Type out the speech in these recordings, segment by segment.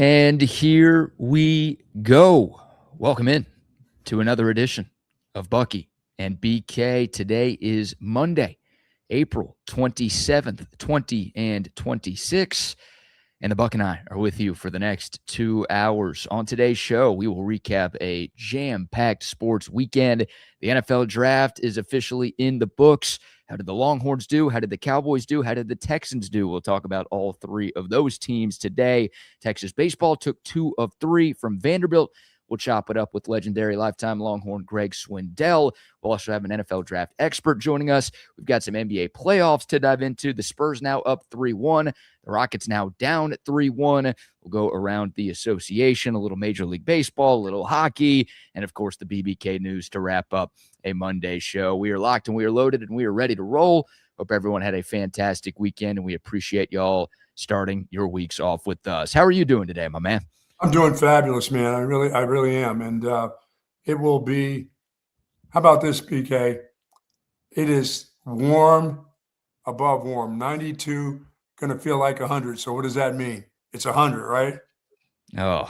And here we go. Welcome in to another edition of Bucky and BK. Today is Monday, April 27th, 2026. And the Buck and I are with you for the next 2 hours. On today's show, we will recap a jam-packed sports weekend. The NFL draft is officially in the books. How did the Longhorns do? How did the Cowboys do? How did the Texans do? We'll talk about all three of those teams today. Texas baseball took 2 of 3 from Vanderbilt. We'll chop it up with legendary lifetime Longhorn Greg Swindell. We'll also have an NFL draft expert joining us. We've got some NBA playoffs to dive into. The Spurs now up 3-1. The Rockets now down 3-1. We'll go around the association, a little Major League Baseball, a little hockey, and, of course, the BBK news to wrap up a Monday show. We are locked and we are loaded and we are ready to roll. Hope everyone had a fantastic weekend, and we appreciate y'all starting your weeks off with us. How are you doing today, my man? I'm doing fabulous, man. I really am. And it will be, how about this, BK? It is warm, above warm, 92, going to feel like 100. So what does that mean? It's 100, right? Oh.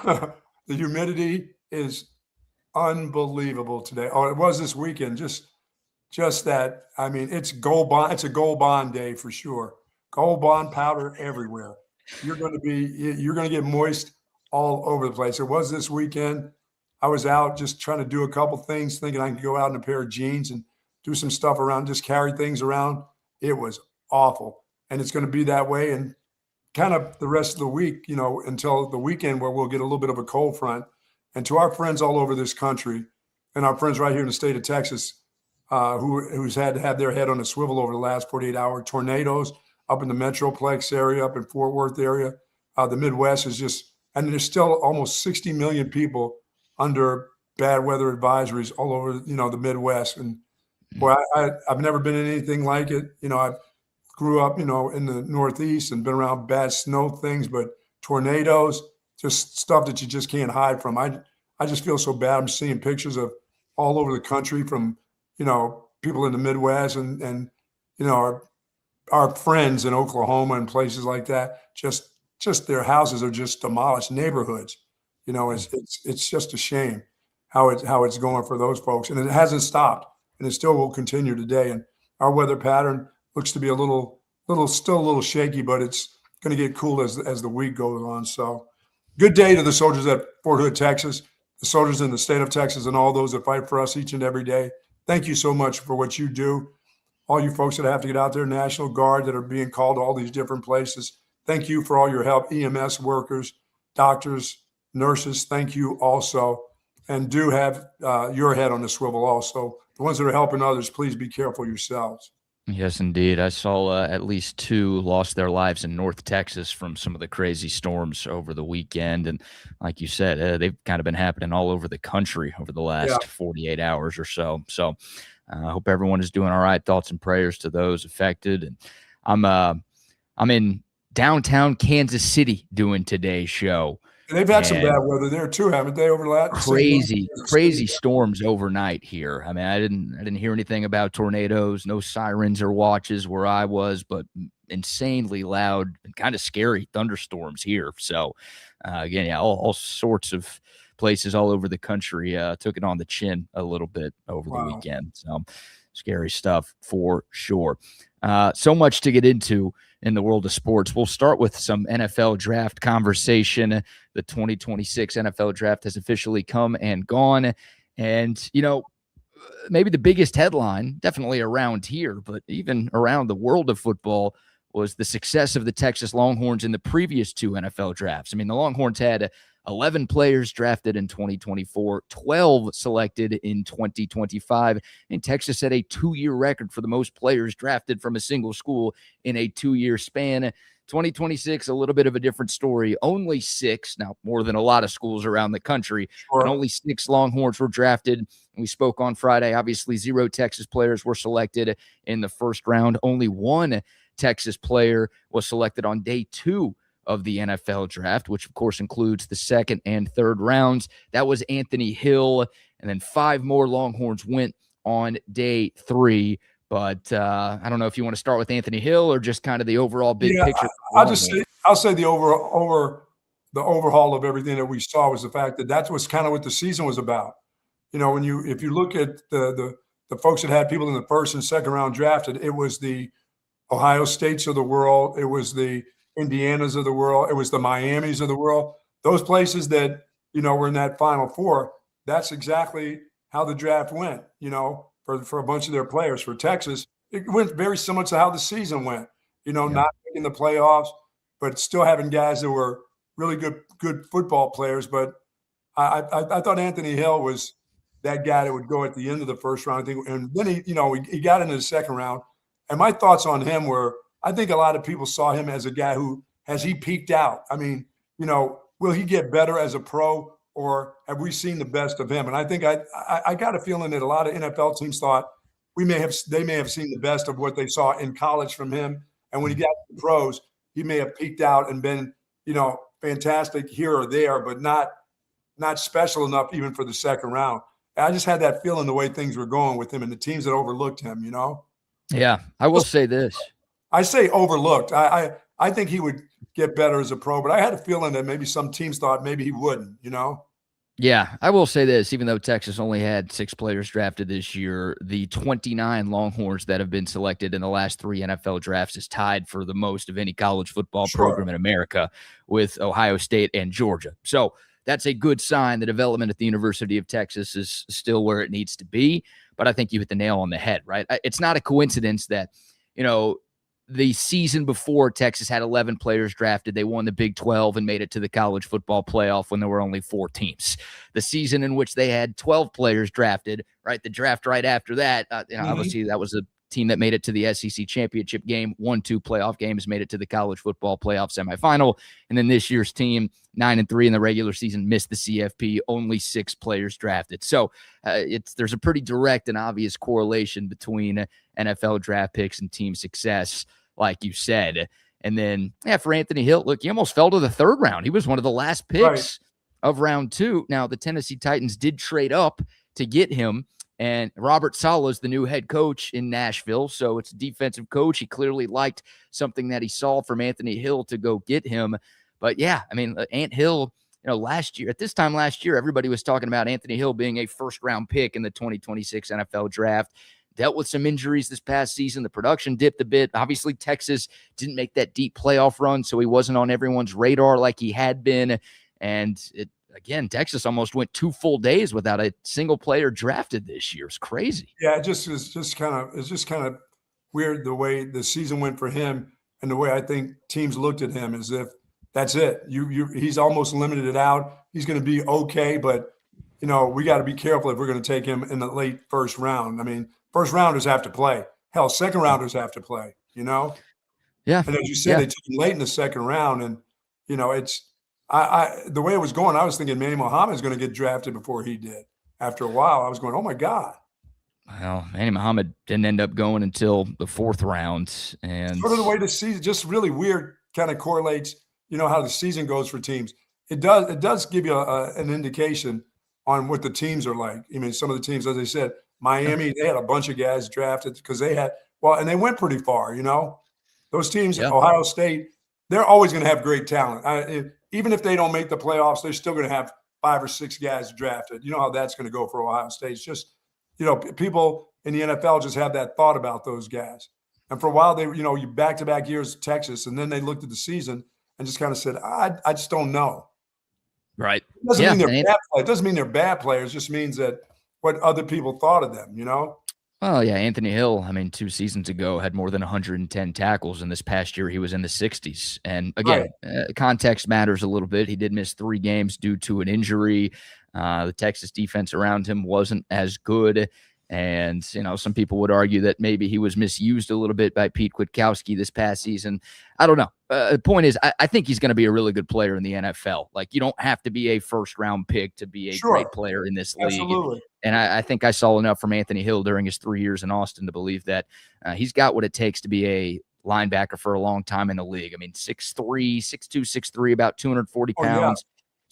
The humidity is unbelievable today. Oh, it was this weekend. Just that. I mean, it's a gold bond day for sure. Gold bond powder everywhere. You're going to get moist all over the place. It was this weekend. I was out just trying to do a couple things, thinking I could go out in a pair of jeans and do some stuff around, just carry things around. It was awful. And it's going to be that way. And kind of the rest of the week, until the weekend where we'll get a little bit of a cold front. And to our friends all over this country and our friends right here in the state of Texas, who's had to have their head on a swivel over the last 48 hours, tornadoes up in the Metroplex area, up in Fort Worth area, the Midwest is just, and there's still almost 60 million people under bad weather advisories all over, the Midwest. And boy, I've never been in anything like it. I grew up, in the Northeast and been around bad snow things, but tornadoes, just stuff that you just can't hide from. I just feel so bad. I'm seeing pictures of all over the country from, people in the Midwest and our friends in Oklahoma and places like that. Just their houses are just demolished, neighborhoods. It's just a shame how it's going for those folks, and it hasn't stopped, and it still will continue today. And our weather pattern looks to be still a little shaky, but it's going to get cool as the week goes on. So, good day to the soldiers at Fort Hood, Texas, the soldiers in the state of Texas, and all those that fight for us each and every day. Thank you so much for what you do. All you folks that have to get out there, National Guard that are being called to all these different places. Thank you for all your help, EMS workers, doctors, nurses. Thank you also. And do have your head on the swivel also. The ones that are helping others, please be careful yourselves. Yes, indeed. I saw at least 2 lost their lives in North Texas from some of the crazy storms over the weekend. And like you said, they've kind of been happening all over the country over the last 48 hours or so. So I hope everyone is doing all right. Thoughts and prayers to those affected. And I'm in downtown Kansas City doing today's show. And they've had some bad weather there too, haven't they? Over the last crazy storms overnight here. I mean, I didn't hear anything about tornadoes, no sirens or watches where I was, but insanely loud and kind of scary thunderstorms here. So again, all sorts of places all over the country took it on the chin a little bit over the weekend. So scary stuff for sure. So much to get into in the world of sports. We'll start with some NFL draft conversation. The 2026 NFL draft has officially come and gone. And, maybe the biggest headline, definitely around here, but even around the world of football, was the success of the Texas Longhorns in the previous 2 NFL drafts. I mean, the Longhorns had 11 players drafted in 2024, 12 selected in 2025, and Texas had a 2-year record for the most players drafted from a single school in a 2-year span. 2026, a little bit of a different story. Only 6, now more than a lot of schools around the country, but only 6 Longhorns were drafted. We spoke on Friday. Obviously, 0 Texas players were selected in the first round. Only 1 Texas player was selected on day 2 of the NFL draft, which of course includes the second and third rounds. That was Anthony Hill, and then 5 more Longhorns went on day 3. But I don't know if you want to start with Anthony Hill or just kind of the overall big picture. I'll say the the overhaul of everything that we saw was the fact that that was kind of what the season was about. You know, if you look at the folks that had people in the first and second round drafted, it was the Ohio States of the world, it was the Indianas of the world, it was the Miamis of the world. Those places that, you know, were in that Final Four. That's exactly how the draft went, you know, for a bunch of their players. For Texas, it went very similar to how the season went, you know, Yeah. not making the playoffs, but still having guys that were really good football players. But I thought Anthony Hill was that guy that would go at the end of the first round, I think. And then he got into the second round. And my thoughts on him were, I think a lot of people saw him as a guy who, has he peaked out? I mean, you know, will he get better as a pro, or have we seen the best of him? And I think I got a feeling that a lot of NFL teams thought they may have seen the best of what they saw in college from him. And when he got to the pros, he may have peaked out and been, you know, fantastic here or there, but not special enough even for the second round. I just had that feeling the way things were going with him and the teams that overlooked him, you know? Yeah, I will say this. I say overlooked. I think he would get better as a pro, but I had a feeling that maybe some teams thought maybe he wouldn't, you know? Yeah, I will say this. Even though Texas only had 6 players drafted this year, the 29 Longhorns that have been selected in the last 3 NFL drafts is tied for the most of any college football program in America with Ohio State and Georgia. So that's a good sign. The development at the University of Texas is still where it needs to be. But I think you hit the nail on the head, right? It's not a coincidence that, you know, the season before Texas had 11 players drafted. They won the Big 12 and made it to the college football playoff when there were only 4 teams. The season in which they had 12 players drafted, right? The draft right after that, obviously that was a team that made it to the SEC championship game, won 2 playoff games, made it to the college football playoff semifinal. And then this year's team, 9-3 in the regular season, missed the CFP, only 6 players drafted. So there's a pretty direct and obvious correlation between NFL draft picks and team success, like you said. And then, for Anthony Hill, look, he almost fell to the 3rd round. He was one of the last picks of round 2. Now, the Tennessee Titans did trade up to get him, and Robert Saleh is the new head coach in Nashville, so it's a defensive coach. He clearly liked something that he saw from Anthony Hill to go get him. But, yeah, I mean, Ant Hill, you know, at this time last year, everybody was talking about Anthony Hill being a first-round pick in the 2026 NFL draft. Dealt with some injuries this past season. The production dipped a bit. Obviously, Texas didn't make that deep playoff run, so he wasn't on everyone's radar like he had been. And again, Texas almost went 2 full days without a single player drafted this year. It's crazy. Yeah, it's just kind of weird the way the season went for him, and the way I think teams looked at him as if that's it. He's almost limited it out. He's going to be okay, but you know, we got to be careful if we're going to take him in the late first round. I mean, first rounders have to play. Hell, second rounders have to play, you know? Yeah. And as you said, they took him late in the second round. And, you know, the way it was going, I was thinking Manny Muhammad is going to get drafted before he did. After a while, I was going, oh my God. Well, Manny Muhammad didn't end up going until the 4th round. And sort of the way the season just really weird kind of correlates, you know, how the season goes for teams. It does give you an indication on what the teams are like. I mean, some of the teams, as I said, Miami, they had a bunch of guys drafted because they had, and they went pretty far, you know. Those teams, Ohio State, they're always going to have great talent. Even if they don't make the playoffs, they're still going to have 5 or 6 guys drafted. You know how that's going to go for Ohio State. It's just, you know, people in the NFL just have that thought about those guys. And for a while, they, you know, you back-to-back years Texas, and then they looked at the season and just kind of said, I just don't know. Right. It doesn't mean they're bad. It doesn't mean they're bad players. It just means that what other people thought of them, you know? Well, yeah, Anthony Hill, I mean, 2 seasons ago had more than 110 tackles, and this past year he was in the 60s. And again, context matters a little bit. He did miss 3 games due to an injury. The Texas defense around him wasn't as good. And, you know, some people would argue that maybe he was misused a little bit by Pete Kwiatkowski this past season. I don't know. The point is, I think he's going to be a really good player in the NFL. Like, you don't have to be a first-round pick to be a great player in this league. Absolutely. And I think I saw enough from Anthony Hill during his 3 years in Austin to believe that he's got what it takes to be a linebacker for a long time in the league. I mean, 6'3", 6'2", 6'3", about 240 pounds.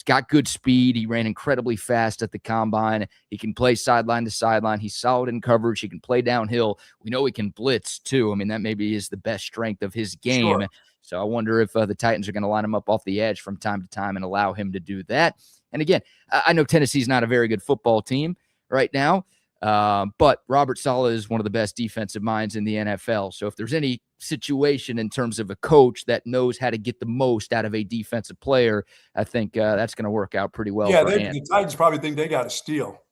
got good speed. He ran incredibly fast at the combine. He can play sideline to sideline. He's solid in coverage. He can play downhill. We know he can blitz too. I mean, that maybe is the best strength of his game. Sure. So I wonder if the Titans are going to line him up off the edge from time to time and allow him to do that. And again, I know Tennessee's not a very good football team right now, but Robert Saleh is one of the best defensive minds in the NFL. So if there's any situation in terms of a coach that knows how to get the most out of a defensive player, I think that's going to work out pretty well. Yeah, for the Titans probably think they got a steal.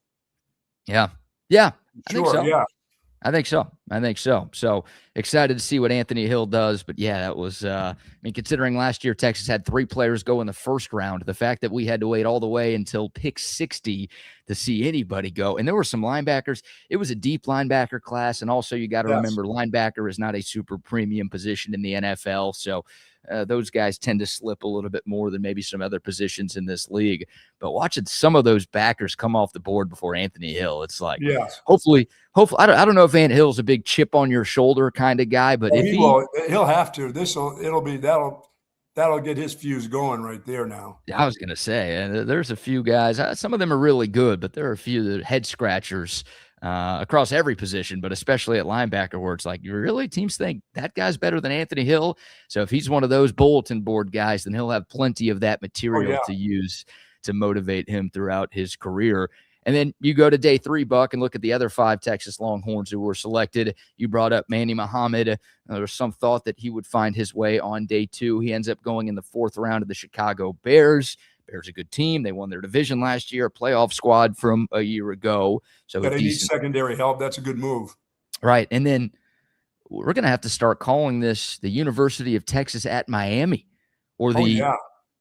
Yeah, I think so. Yeah. I think so. So excited to see what Anthony Hill does. But yeah, that was, considering last year Texas had 3 players go in the first round, the fact that we had to wait all the way until pick 60 to see anybody go. And there were some linebackers. It was a deep linebacker class. And also you got to remember linebacker is not a super premium position in the NFL. So those guys tend to slip a little bit more than maybe some other positions in this league. But watching some of those backers come off the board before Anthony Hill, it's like, hopefully, I don't know if Ant Hill's a big chip on your shoulder kind of guy, but if he'll have to. That'll get his fuse going right there now. I was going to say, and there's a few guys. Some of them are really good, but there are a few that head scratchers across every position, but especially at linebacker, where it's like, really, teams think that guy's better than Anthony Hill. So if he's one of those bulletin board guys, then he'll have plenty of that material to use to motivate him throughout his career. And then you go to day 3, Buck, and look at the other 5 Texas Longhorns who were selected. You brought up Manny Muhammad. There was some thought that he would find his way on day 2. He ends up going in the 4th round of the Chicago Bears. Bears a good team. They won their division last year, a playoff squad from a year ago. So they need secondary help. That's a good move. Right. And then we're going to have to start calling this the University of Texas at Miami, or the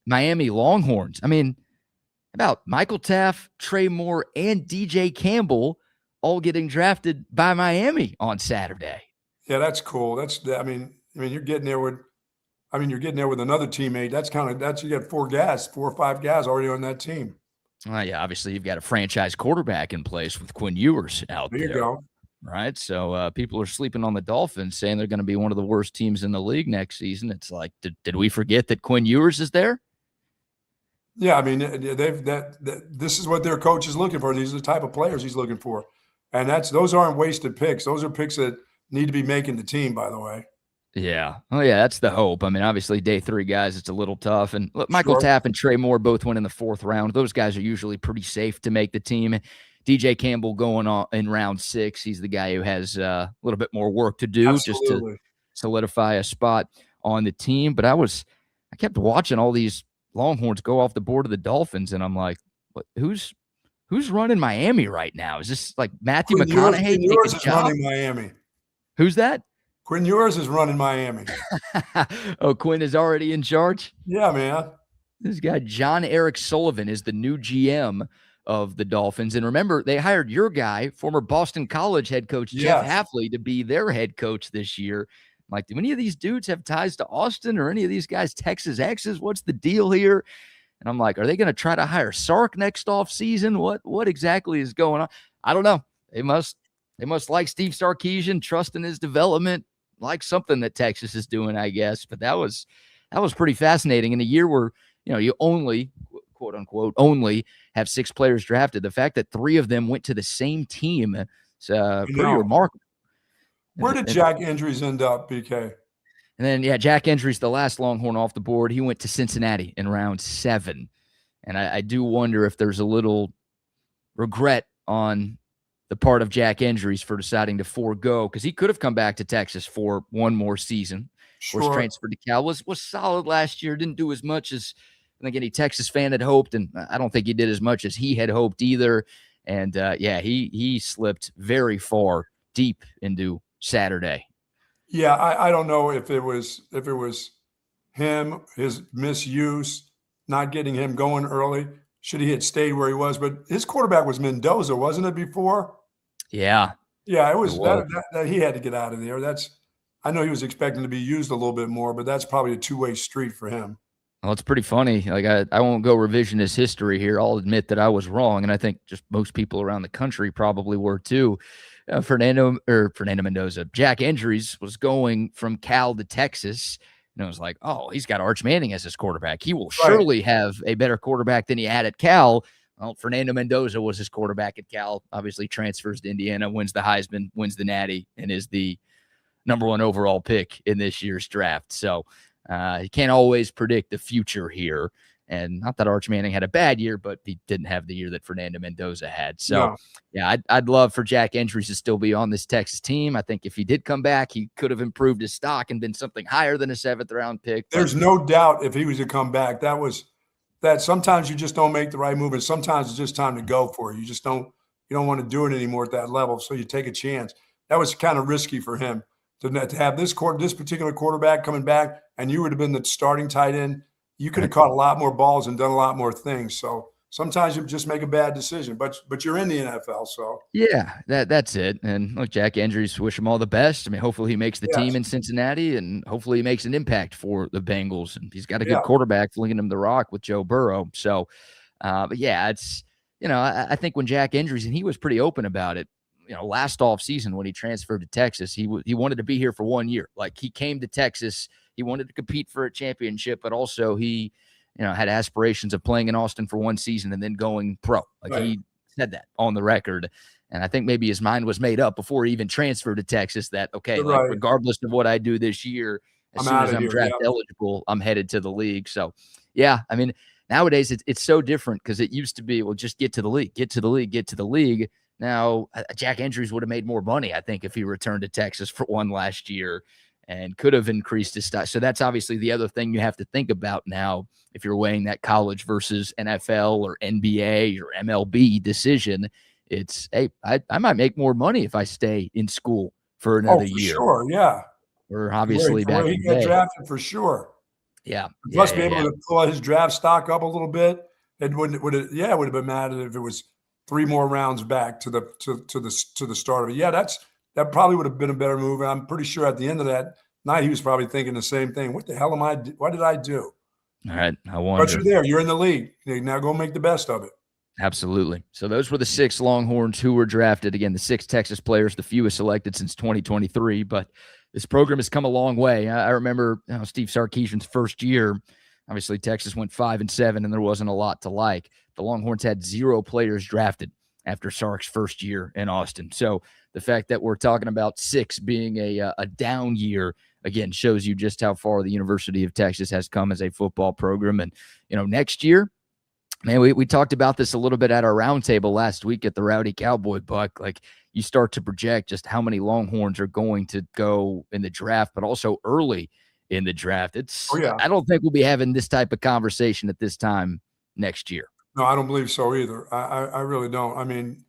Miami Longhorns. I mean, about Michael Taft, Trey Moore, and DJ Campbell all getting drafted by Miami on Saturday. Yeah, that's cool. You're getting there with another teammate. You got 4 or 5 guys already on that team. Yeah, obviously you've got a franchise quarterback in place with Quinn Ewers out there. There you go. Right. So people are sleeping on the Dolphins, saying they're going to be one of the worst teams in the league next season. It's like, did we forget that Quinn Ewers is there? Yeah, I mean, this is what their coach is looking for. These are the type of players he's looking for. And those aren't wasted picks. Those are picks that need to be making the team, by the way. Yeah. Oh, yeah, that's the hope. I mean, obviously, day 3 guys, it's a little tough. And look, Michael Taft and Trey Moore both went in the 4th round. Those guys are usually pretty safe to make the team. DJ Campbell going on in round 6. He's the guy who has a little bit more work to do just to solidify a spot on the team. But I kept watching all these Longhorns go off the board of the Dolphins, and I'm like, who's running Miami right now? Is this like Matthew McConaughey? Quinn Ewers is running Miami. Who's that? Quinn Ewers is running Miami. Oh, Quinn is already in charge? Yeah, man. This guy, John Eric Sullivan, is the new GM of the Dolphins. And remember, they hired your guy, former Boston College head coach Jeff Hafley, to be their head coach this year. I'm like, do any of these dudes have ties to Austin, or any of these guys Texas X's? What's the deal here? And I'm like, are they going to try to hire Sark next off season? What exactly is going on? I don't know. They must like Steve Sarkisian, trust in his development, like something that Texas is doing, I guess. But that was pretty fascinating in a year where, you only, quote unquote, only have 6 players drafted. The fact that 3 of them went to the same team is pretty remarkable. Where did Jack Endries end up, BK? And then, Jack Endries, the last Longhorn off the board, he went to Cincinnati in round 7. And I do wonder if there's a little regret on the part of Jack Endries for deciding to forego, because he could have come back to Texas for one more season. Was transferred to Cal, was solid last year, didn't do as much as I think any Texas fan had hoped, and I don't think he did as much as he had hoped either. And, he slipped very far deep into Saturday. Yeah, I don't know if it was him, his misuse, not getting him going early. Should he had stayed where he was? But his quarterback was Mendoza, wasn't it, before? Yeah. Yeah, it was that he had to get out of there. I know he was expecting to be used a little bit more, but that's probably a 2-way street for him. Well, it's pretty funny. Like, I won't go revisionist history here. I'll admit that I was wrong, and I think just most people around the country probably were too. Fernando Mendoza, Jack Endries was going from Cal to Texas, And it was like, oh, he's got Arch Manning as his quarterback. He will Right. surely have a better quarterback than he had at Cal. Well, Fernando Mendoza was his quarterback at Cal, obviously transfers to Indiana, wins the Heisman, wins the Natty, and is the #1 overall pick in this year's draft. So you can't always predict the future here. And not that Arch Manning had a bad year, but he didn't have the year that Fernando Mendoza had. So, No. yeah, I'd love for Jack Andrews to still be on this Texas team. I think if he did come back, he could have improved his stock and been something higher than a 7th-round pick. There's no doubt if he was to come back, that sometimes you just don't make the right move, and sometimes it's just time to go for it. You just don't want to do it anymore at that level, so you take a chance. That was kind of risky for him to have this particular quarterback coming back, and you would have been the starting tight end. You could have caught a lot more balls and done a lot more things. So sometimes you just make a bad decision, but you're in the NFL, so Yeah, that's it. And look, Jack Andrews, wish him all the best. I mean, hopefully he makes the team yes, in Cincinnati, and hopefully he makes an impact for the Bengals. And he's got a good yeah, quarterback flinging him the rock with Joe Burrow. So, but yeah, it's I think when Jack Andrews, and he was pretty open about it. Last off season when he transferred to Texas, he wanted to be here for 1 year. Like he came to Texas, he wanted to compete for a championship, but also he had aspirations of playing in Austin for 1 season and then going pro. Like right, he said that on the record. And I think maybe his mind was made up before he even transferred to Texas that, okay, like right. regardless of what I do this year, as I'm soon out as of I'm here. draft Yeah, eligible, I'm headed to the league. So, yeah, I mean, nowadays it's so different because it used to be, well, just get to the league, get to the league, get to the league. Now, Jack Andrews would have made more money, I think, if he returned to Texas for one last year and could have increased his stock. So that's obviously the other thing you have to think about now if you're weighing that college versus NFL or NBA or MLB decision. It's, hey, I might make more money if I stay in school for oh, another for year. sure, yeah. Or Where obviously back he in the got day. drafted for sure. Yeah, Plus, yeah, be yeah, able yeah. to pull his draft stock up a little bit. It wouldn't would it yeah, it would have been mad if it was 3 more rounds back to the start of it. Yeah, that probably would have been a better move, and I'm pretty sure at the end of that night, he was probably thinking the same thing. "What the hell am I do what did I do?" All right, I But wonder. you're there, you're in the league. Now go make the best of it. Absolutely. So those were the 6 Longhorns who were drafted. Again, the 6 Texas players, the fewest selected since 2023. But this program has come a long way. I remember Steve Sarkisian's first year. Obviously, Texas went 5-7, and there wasn't a lot to like. The Longhorns had 0 players drafted after Sark's first year in Austin. So the fact that we're talking about 6 being a down year, again, shows you just how far the University of Texas has come as a football program. And, next year, man, we talked about this a little bit at our roundtable last week at the Rowdy Cowboy, Buck. Like, you start to project just how many Longhorns are going to go in the draft, but also early in the draft. Oh, yeah. I don't think we'll be having this type of conversation at this time next year. No, I don't believe so either. I really don't. I mean,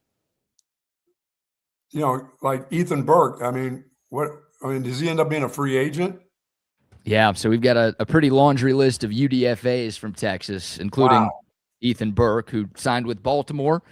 like Ethan Burke, does he end up being a free agent? Yeah, so we've got a pretty laundry list of UDFAs from Texas, including Wow. Ethan Burke, who signed with Baltimore.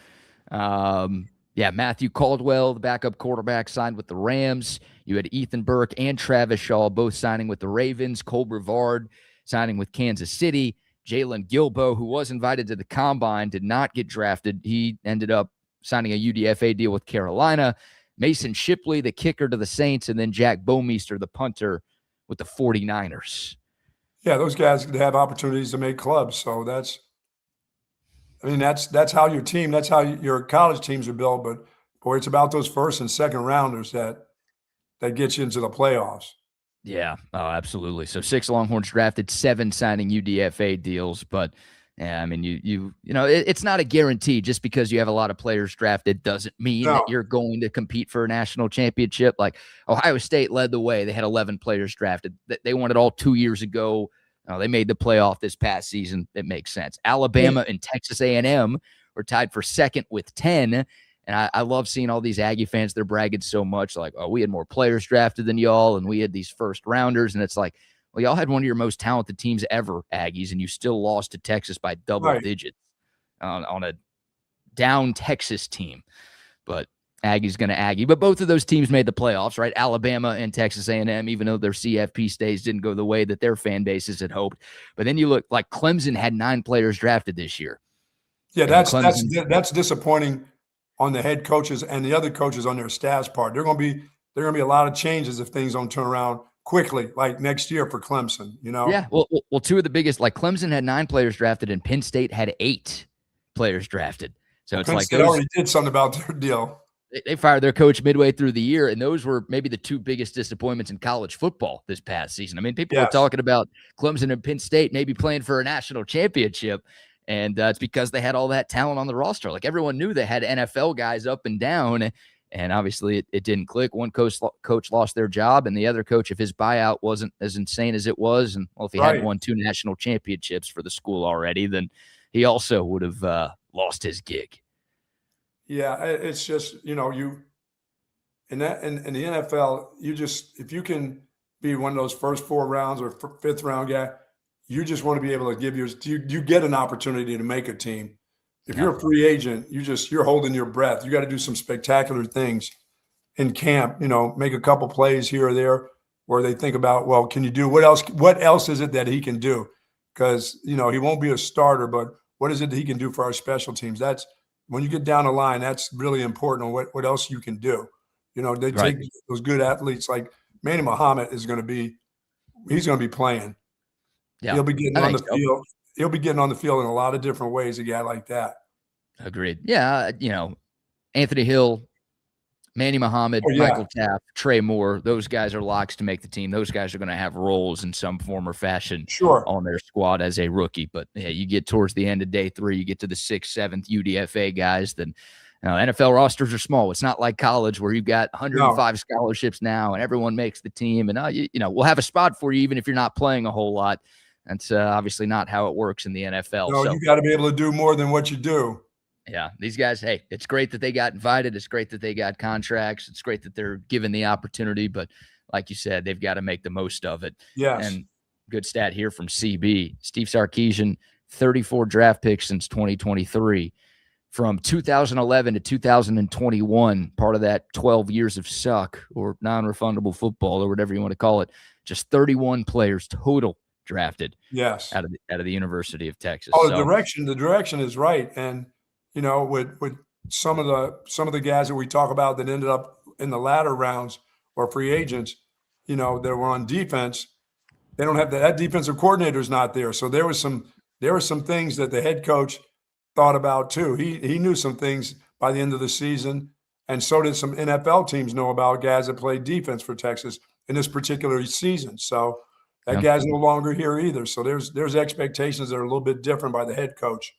Matthew Caldwell, the backup quarterback, signed with the Rams. You had Ethan Burke and Travis Shaw both signing with the Ravens. Cole Brevard signing with Kansas City. Jalen Gilbo, who was invited to the Combine, did not get drafted. He ended up signing a UDFA deal with Carolina. Mason Shipley, the kicker, to the Saints, and then Jack Bomeister, the punter, with the 49ers. Yeah, those guys could have opportunities to make clubs. So that's how that's how your college teams are built. But boy, it's about those first and second rounders that get you into the playoffs. Yeah, oh, absolutely. So 6 Longhorns drafted, 7 signing UDFA deals, but yeah, I mean, it's not a guarantee. Just because you have a lot of players drafted doesn't mean that No, you're going to compete for a national championship. Like Ohio State led the way; they had 11 players drafted. They won it all 2 years ago. They made the playoff this past season. It makes sense. Alabama and Texas A&M were tied for second with 10. And I love seeing all these Aggie fans. They're bragging so much like, oh, we had more players drafted than y'all, and we had these first rounders. And it's like, well, y'all had one of your most talented teams ever, Aggies, and you still lost to Texas by double right. digits on a down Texas team. But Aggie's going to Aggie. But both of those teams made the playoffs, right? Alabama and Texas A&M, even though their CFP stays didn't go the way that their fan bases had hoped. But then you look like Clemson had 9 players drafted this year. Yeah, And that's disappointing on the head coaches and the other coaches on their staff's part. There are going to be a lot of changes if things don't turn around quickly, like next year for Clemson, you know? Yeah. Well, two of the biggest, like Clemson had 9 players drafted and Penn State had 8 players drafted. So it's Penn like State already did something about their deal. They fired their coach midway through the year, and those were maybe the 2 biggest disappointments in college football this past season. I mean, people were talking about Clemson and Penn State maybe playing for a national championship, and it's because they had all that talent on the roster. Like, everyone knew they had NFL guys up and down, and obviously it didn't click. One coach lost their job, and the other coach, if his buyout wasn't as insane as it was, and well, if he had won 2 national championships for the school already, then he also would have lost his gig. Yeah, it's just, you know, in the NFL, you just, if you can be one of those first 4 rounds or 5th round guy, you just want to be able to give you get an opportunity to make a team. If you're a free agent, you're holding your breath. You got to do some spectacular things in camp, you know, make a couple plays here or there where they think about, well, can you do what else is it that he can do? Because, you know, he won't be a starter, but what is it that he can do for our special teams? That's when you get down the line, that's really important on what else you can do. You know, they take those good athletes like Manny Muhammad he's going to be playing. Yeah. He'll be getting on the field. He'll be getting on the field in a lot of different ways, a guy like that. Agreed. Yeah, you know, Anthony Hill, Manny Muhammad, Michael Taft, Trey Moore, those guys are locks to make the team. Those guys are going to have roles in some form or fashion on their squad as a rookie. But yeah, you get towards the end of day 3, you get to the 6th, 7th UDFA guys, then NFL rosters are small. It's not like college where you've got 105 scholarships now and everyone makes the team. And, you know, we'll have a spot for you even if you're not playing a whole lot. That's obviously not how it works in the NFL. No, you got to be able to do more than what you do. Yeah, these guys, hey, it's great that they got invited. It's great that they got contracts. It's great that they're given the opportunity. But like you said, they've got to make the most of it. Yes. And good stat here from CB. Steve Sarkisian, 34 draft picks since 2023. From 2011 to 2021, part of that 12 years of suck or non-refundable football or whatever you want to call it, just 31 players total drafted. Yes. Out of the University of Texas. Oh, the direction is right. And you know, with some of the guys that we talk about that ended up in the latter rounds or free agents, you know, that were on defense, they don't have that defensive coordinator is not there. So there were some things that the head coach thought about too. He knew some things by the end of the season, and so did some NFL teams know about guys that played defense for Texas in this particular season. So that guy's no longer here either. So there's expectations that are a little bit different by the head coach.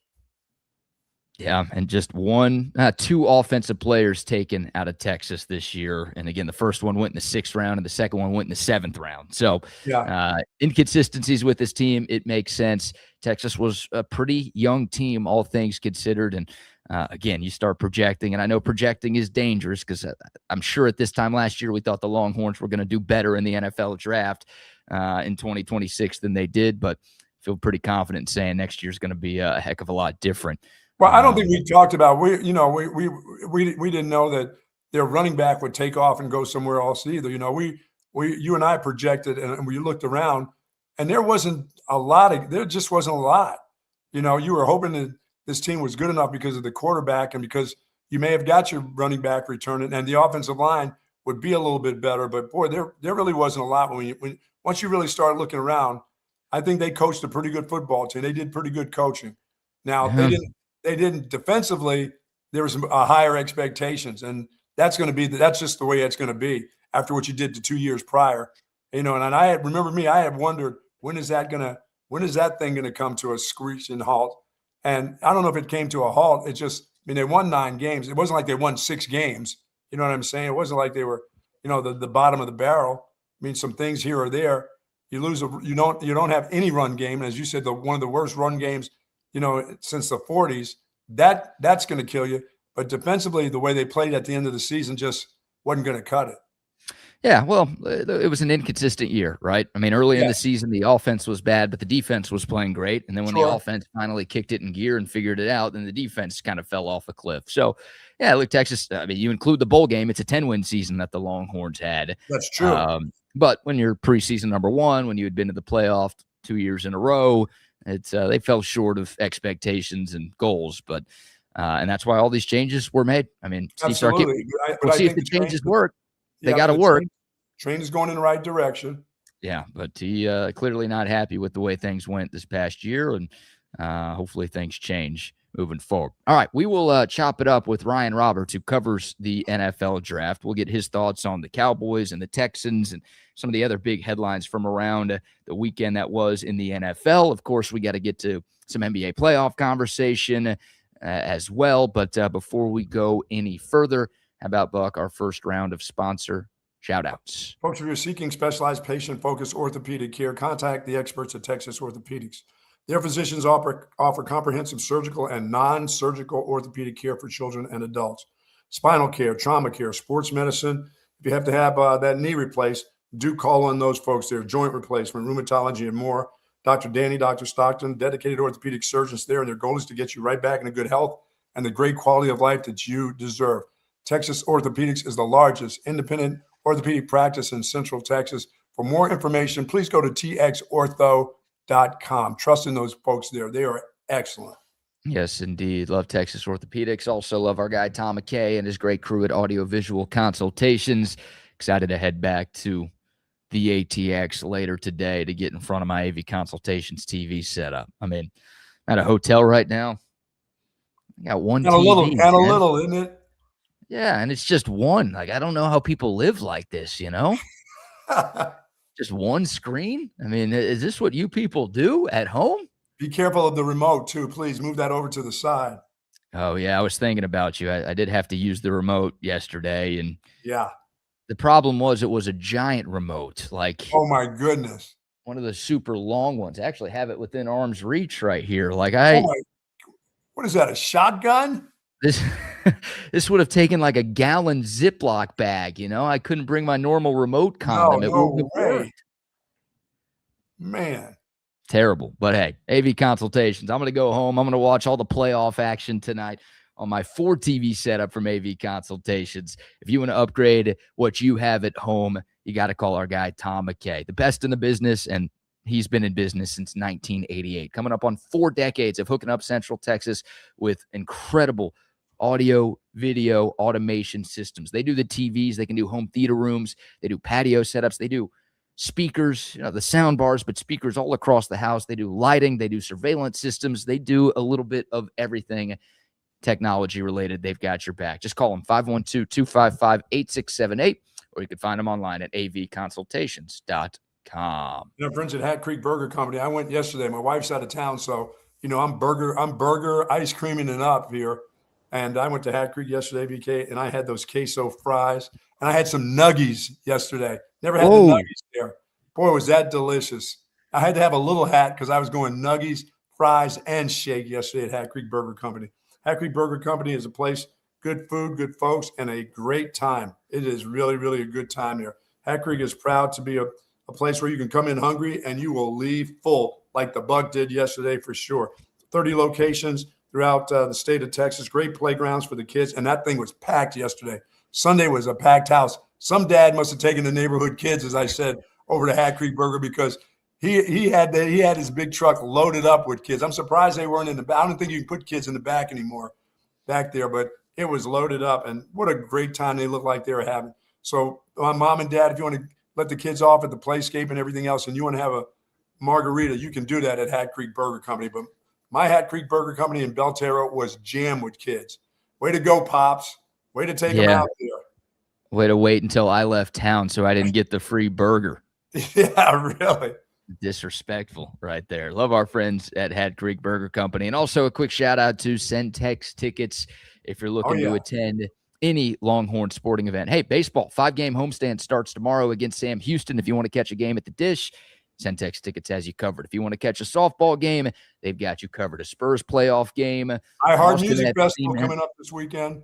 Yeah, and just 2 offensive players taken out of Texas this year. And again, the first one went in the 6th round and the second one went in the 7th round. So inconsistencies with this team, it makes sense. Texas was a pretty young team, all things considered. And again, you start projecting, and I know projecting is dangerous because I'm sure at this time last year we thought the Longhorns were going to do better in the NFL draft in 2026 than they did, but I feel pretty confident saying next year's going to be a heck of a lot different. Well, I don't think we talked about we didn't know that their running back would take off and go somewhere else either. You know, you and I projected and we looked around, and there just wasn't a lot. You know, you were hoping that this team was good enough because of the quarterback and because you may have got your running back returning, and the offensive line would be a little bit better. But boy, there really wasn't a lot once you really started looking around. I think they coached a pretty good football team. They did pretty good coaching. Now they didn't defensively. There was higher expectations, and that's just the way it's going to be after what you did the 2 years prior. You know, and I had wondered when is that thing going to come to a screeching halt? And I don't know if it came to a halt. It just, they won 9 games. It wasn't like they won 6 games. You know what I'm saying? It wasn't like they were, the bottom of the barrel. Some things here or there. You lose you don't have any run game, and as you said, one of the worst run games since the 40s, that's going to kill you. But defensively, the way they played at the end of the season just wasn't going to cut it. Yeah, well, it was an inconsistent year, right? Early in the season, the offense was bad, but the defense was playing great. And then when the offense finally kicked it in gear and figured it out, then the defense kind of fell off a cliff. So, yeah, look, Texas, you include the bowl game, it's a 10-win season that the Longhorns had. That's true. But when you're preseason number 1, when you had been to the playoff 2 years in a row, they fell short of expectations and goals. But and that's why all these changes were made. Steve Sarkisian, we'll see if the changes work. They got to work. Train is going in the right direction. Yeah, but he clearly not happy with the way things went this past year, and hopefully things change moving forward. All right, we will chop it up with Ryan Roberts, who covers the NFL draft. We'll get his thoughts on the Cowboys and the Texans and some of the other big headlines from around the weekend that was in the NFL. Of course, we got to get to some NBA playoff conversation as well. But before we go any further, how about, Buck, our first round of sponsor shout-outs? Folks, if you're seeking specialized patient-focused orthopedic care, contact the experts at Texas Orthopedics. Their physicians offer comprehensive surgical and non-surgical orthopedic care for children and adults, spinal care, trauma care, sports medicine. If you have to have that knee replaced, do call on those folks there, joint replacement, rheumatology, and more. Dr. Danny, Dr. Stockton, dedicated orthopedic surgeons there, and their goal is to get you right back into good health and the great quality of life that you deserve. Texas Orthopedics is the largest independent orthopedic practice in Central Texas. For more information, please go to txortho.com. Trust in those folks there. They are excellent. Yes, indeed. Love Texas Orthopedics. Also love our guy Tom McKay and his great crew at Audiovisual Consultations. Excited to head back to the ATX later today to get in front of my AV Consultations TV setup. I mean, I'm at a hotel right now. I got one and TV. A little, isn't it? Yeah, and it's just one. Like, I don't know how people live like this, you know? Just one screen? I mean, is this what you people do at home? Be careful of the remote, too. Please move that over to the side. Oh, yeah, I was thinking about you. I did have to use the remote yesterday, and yeah, the problem was it was a giant remote. Like, oh, my goodness. One of the super long ones. I actually have it within arm's reach right here. Like, what is that, a shotgun? This would have taken like a gallon Ziploc bag, you know? I couldn't bring my normal remote condom. It wouldn't have worked. Man. Terrible. But hey, AV Consultations. I'm going to go home. I'm going to watch all the playoff action tonight on my 4 TV setup from AV Consultations. If you want to upgrade what you have at home, you got to call our guy Tom McKay, the best in the business, and he's been in business since 1988, coming up on 4 decades of hooking up Central Texas with incredible audio, video, automation systems. They do the TVs. They can do home theater rooms. They do patio setups. They do speakers, the sound bars, but speakers all across the house. They do lighting. They do surveillance systems. They do a little bit of everything technology related. They've got your back. Just call them 512-255-8678, or you can find them online at avconsultations.com. Friends at Hat Creek Burger Company. I went yesterday. My wife's out of town, so I'm burger ice creaming it up here. And I went to Hat Creek yesterday, BK, and I had those queso fries, and I had some nuggies yesterday. Never had the nuggies there. Boy, was that delicious. I had to have a little hat because I was going nuggies, fries, and shake yesterday at Hat Creek Burger Company. Hat Creek Burger Company is a place, good food, good folks, and a great time. It is really, really a good time there. Hat Creek is proud to be a place where you can come in hungry and you will leave full, like the Buck did yesterday for sure. 30 locations throughout the state of Texas, great playgrounds for the kids, and that thing was packed yesterday. Sunday was a packed house. Some dad must have taken the neighborhood kids, as I said, over to Hat Creek Burger because he had his big truck loaded up with kids. I'm surprised they weren't in the back. I don't think you can put kids in the back anymore back there, but it was loaded up, and what a great time they look like they were having. So mom and dad, if you want to let the kids off at the playscape and everything else, and you want to have a margarita, you can do that at Hat Creek Burger Company. But my Hat Creek Burger Company in Belterra was jammed with kids. Way to go, Pops. Way to take them out there. Way to wait until I left town so I didn't get the free burger. Yeah, really. Disrespectful right there. Love our friends at Hat Creek Burger Company. And also a quick shout out to Centex Tickets if you're looking to attend any Longhorn sporting event. Hey, baseball, 5-game homestand starts tomorrow against Sam Houston. If you want to catch a game at the Dish, Centex Tickets has you covered. If you want to catch a softball game, they've got you covered. A Spurs playoff game. iHeart Music Festival coming up this weekend.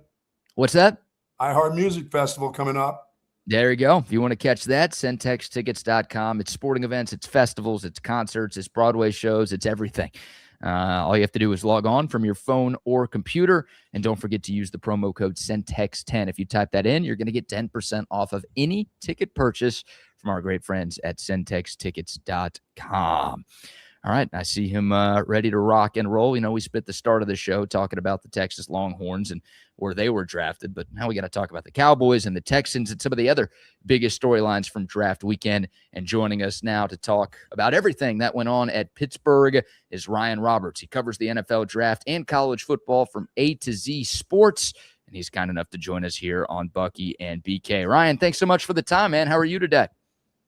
What's that? iHeart Music Festival coming up. There you go. If you want to catch that, centextickets.com. It's sporting events, it's festivals, it's concerts, it's Broadway shows, it's everything. All you have to do is log on from your phone or computer, and don't forget to use the promo code CENTEX10. If you type that in, you're going to get 10% off of any ticket purchase from our great friends at centextickets.com. All right, I see him ready to rock and roll. We spent the start of the show talking about the Texas Longhorns and where they were drafted, but now we got to talk about the Cowboys and the Texans and some of the other biggest storylines from draft weekend. And joining us now to talk about everything that went on at Pittsburgh is Ryan Roberts. He covers the NFL draft and college football from A to Z Sports, and he's kind enough to join us here on Bucky and BK. Ryan, thanks so much for the time, man. How are you today?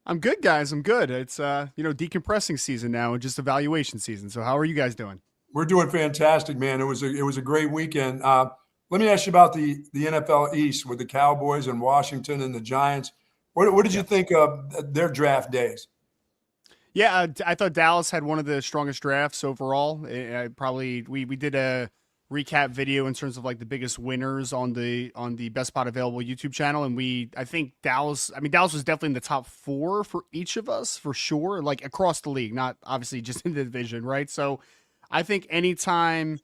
I'm good, guys. I'm good. It's decompressing season now and just evaluation season. So how are you guys doing? We're doing fantastic, man. It was a great weekend. Let me ask you about the NFL East with the Cowboys and Washington and the Giants. What did you think of their draft days? Yeah, I thought Dallas had one of the strongest drafts overall. We did a recap video in terms of like the biggest winners on the Best Spot Available YouTube channel, and I think Dallas was definitely in the top 4 for each of us for sure, like across the league, not obviously just in the division, right? So I think anytime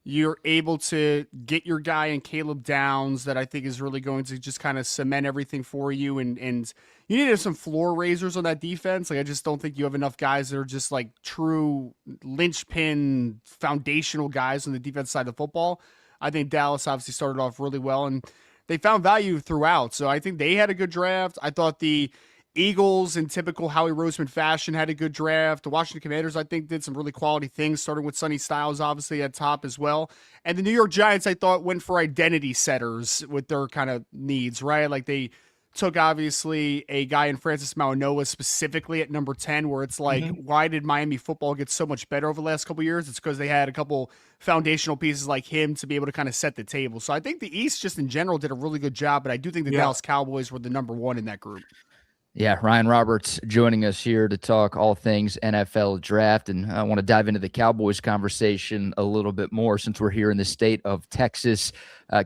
you're able to get your guy in Caleb Downs, that I think is really going to just kind of cement everything for you. And you need to have some floor raisers on that defense. Like, I just don't think you have enough guys that are just like true linchpin foundational guys on the defense side of football. I think Dallas obviously started off really well and they found value throughout. So I think they had a good draft. I thought the Eagles, in typical Howie Roseman fashion, had a good draft. The Washington Commanders, I think, did some really quality things, starting with Sonny Styles, obviously, at top as well. And the New York Giants, I thought, went for identity setters with their kind of needs, right? Like, they took, obviously, a guy in Francis Mauigoa specifically at number 10, where it's like, why did Miami football get so much better over the last couple of years? It's because they had a couple foundational pieces like him to be able to kind of set the table. So I think the East, just in general, did a really good job, but I do think the Dallas Cowboys were the number 1 in that group. Yeah, Ryan Roberts joining us here to talk all things NFL draft. And I want to dive into the Cowboys conversation a little bit more since we're here in the state of Texas.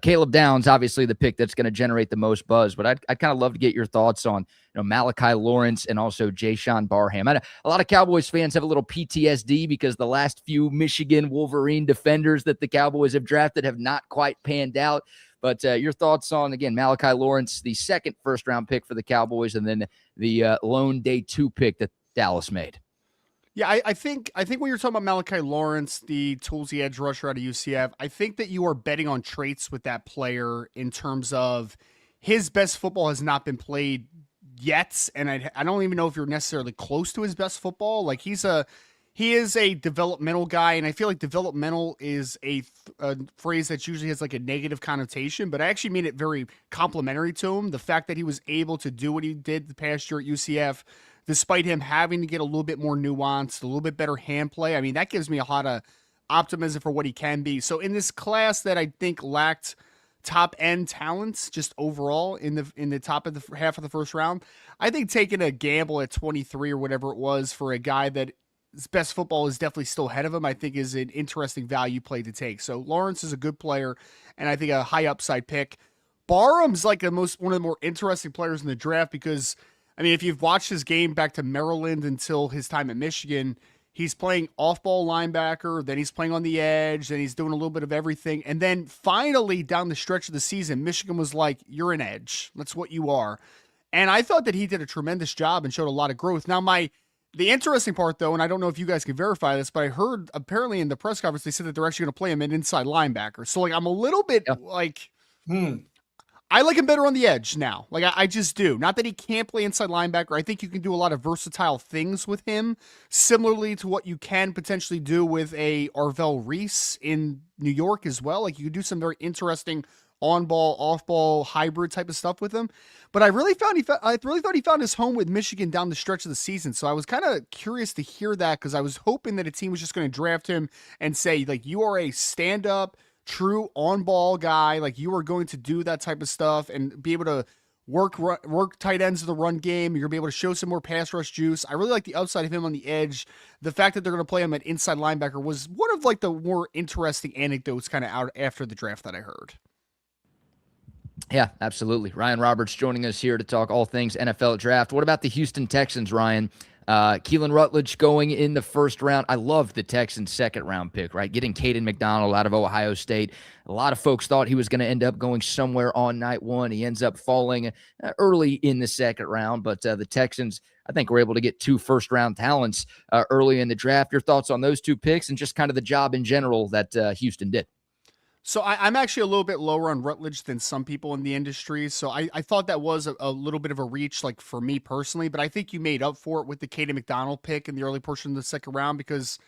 Caleb Downs, obviously the pick that's going to generate the most buzz, but I'd kind of love to get your thoughts on Malachi Lawrence and also Jayshon Barham. A lot of Cowboys fans have a little PTSD because the last few Michigan Wolverine defenders that the Cowboys have drafted have not quite panned out. But your thoughts on, again, Malachi Lawrence, the second first-round pick for the Cowboys, and then the lone day 2 pick that Dallas made. Yeah, I think when you're talking about Malachi Lawrence, the toolsy edge rusher out of UCF, I think that you are betting on traits with that player in terms of his best football has not been played yet, and I don't even know if you're necessarily close to his best football. Like, he is a developmental guy, and I feel like developmental is a phrase that usually has like a negative connotation, but I actually mean it very complimentary to him. The fact that he was able to do what he did the past year at UCF, despite him having to get a little bit more nuanced, a little bit better hand play, I mean, that gives me a lot of optimism for what he can be. So in this class that I think lacked top end talents just overall in the top of the half of the first round, I think taking a gamble at 23 or whatever it was for a guy that his best football is definitely still ahead of him, I think is an interesting value play to take. So Lawrence is a good player, and I think a high upside pick. Barham's like one of the more interesting players in the draft because, I mean, if you've watched his game back to Maryland until his time at Michigan, he's playing off-ball linebacker, then he's playing on the edge, then he's doing a little bit of everything. And then finally, down the stretch of the season, Michigan was like, you're an edge. That's what you are. And I thought that he did a tremendous job and showed a lot of growth. Now, the interesting part, though, and I don't know if you guys can verify this, but I heard apparently in the press conference they said that they're actually going to play him an inside linebacker. So, like, I'm a little bit like, I like him better on the edge now. Like, I just do. Not that he can't play inside linebacker. I think you can do a lot of versatile things with him, similarly to what you can potentially do with a Arvell Reese in New York as well. Like, you can do some very interesting on-ball, off-ball, hybrid type of stuff with him. But I really thought he found his home with Michigan down the stretch of the season. So I was kind of curious to hear that because I was hoping that a team was just going to draft him and say, like, you are a stand-up, true on-ball guy. Like, you are going to do that type of stuff and be able to work tight ends of the run game. You're going to be able to show some more pass rush juice. I really like the upside of him on the edge. The fact that they're going to play him at inside linebacker was one of like the more interesting anecdotes kind of out after the draft that I heard. Yeah, absolutely. Ryan Roberts joining us here to talk all things NFL draft. What about the Houston Texans, Ryan? Keelan Rutledge going in the first round. I love the Texans' second round pick, right? Getting Caden McDonald out of Ohio State. A lot of folks thought he was going to end up going somewhere on night one. He ends up falling early in the second round, but the Texans, I think, were able to get 2 first-round talents early in the draft. Your thoughts on those 2 picks and just kind of the job in general that Houston did? So I'm actually a little bit lower on Rutledge than some people in the industry. So I thought that was a little bit of a reach, like for me personally, but I think you made up for it with the Caden McDonald pick in the early portion of the second round because,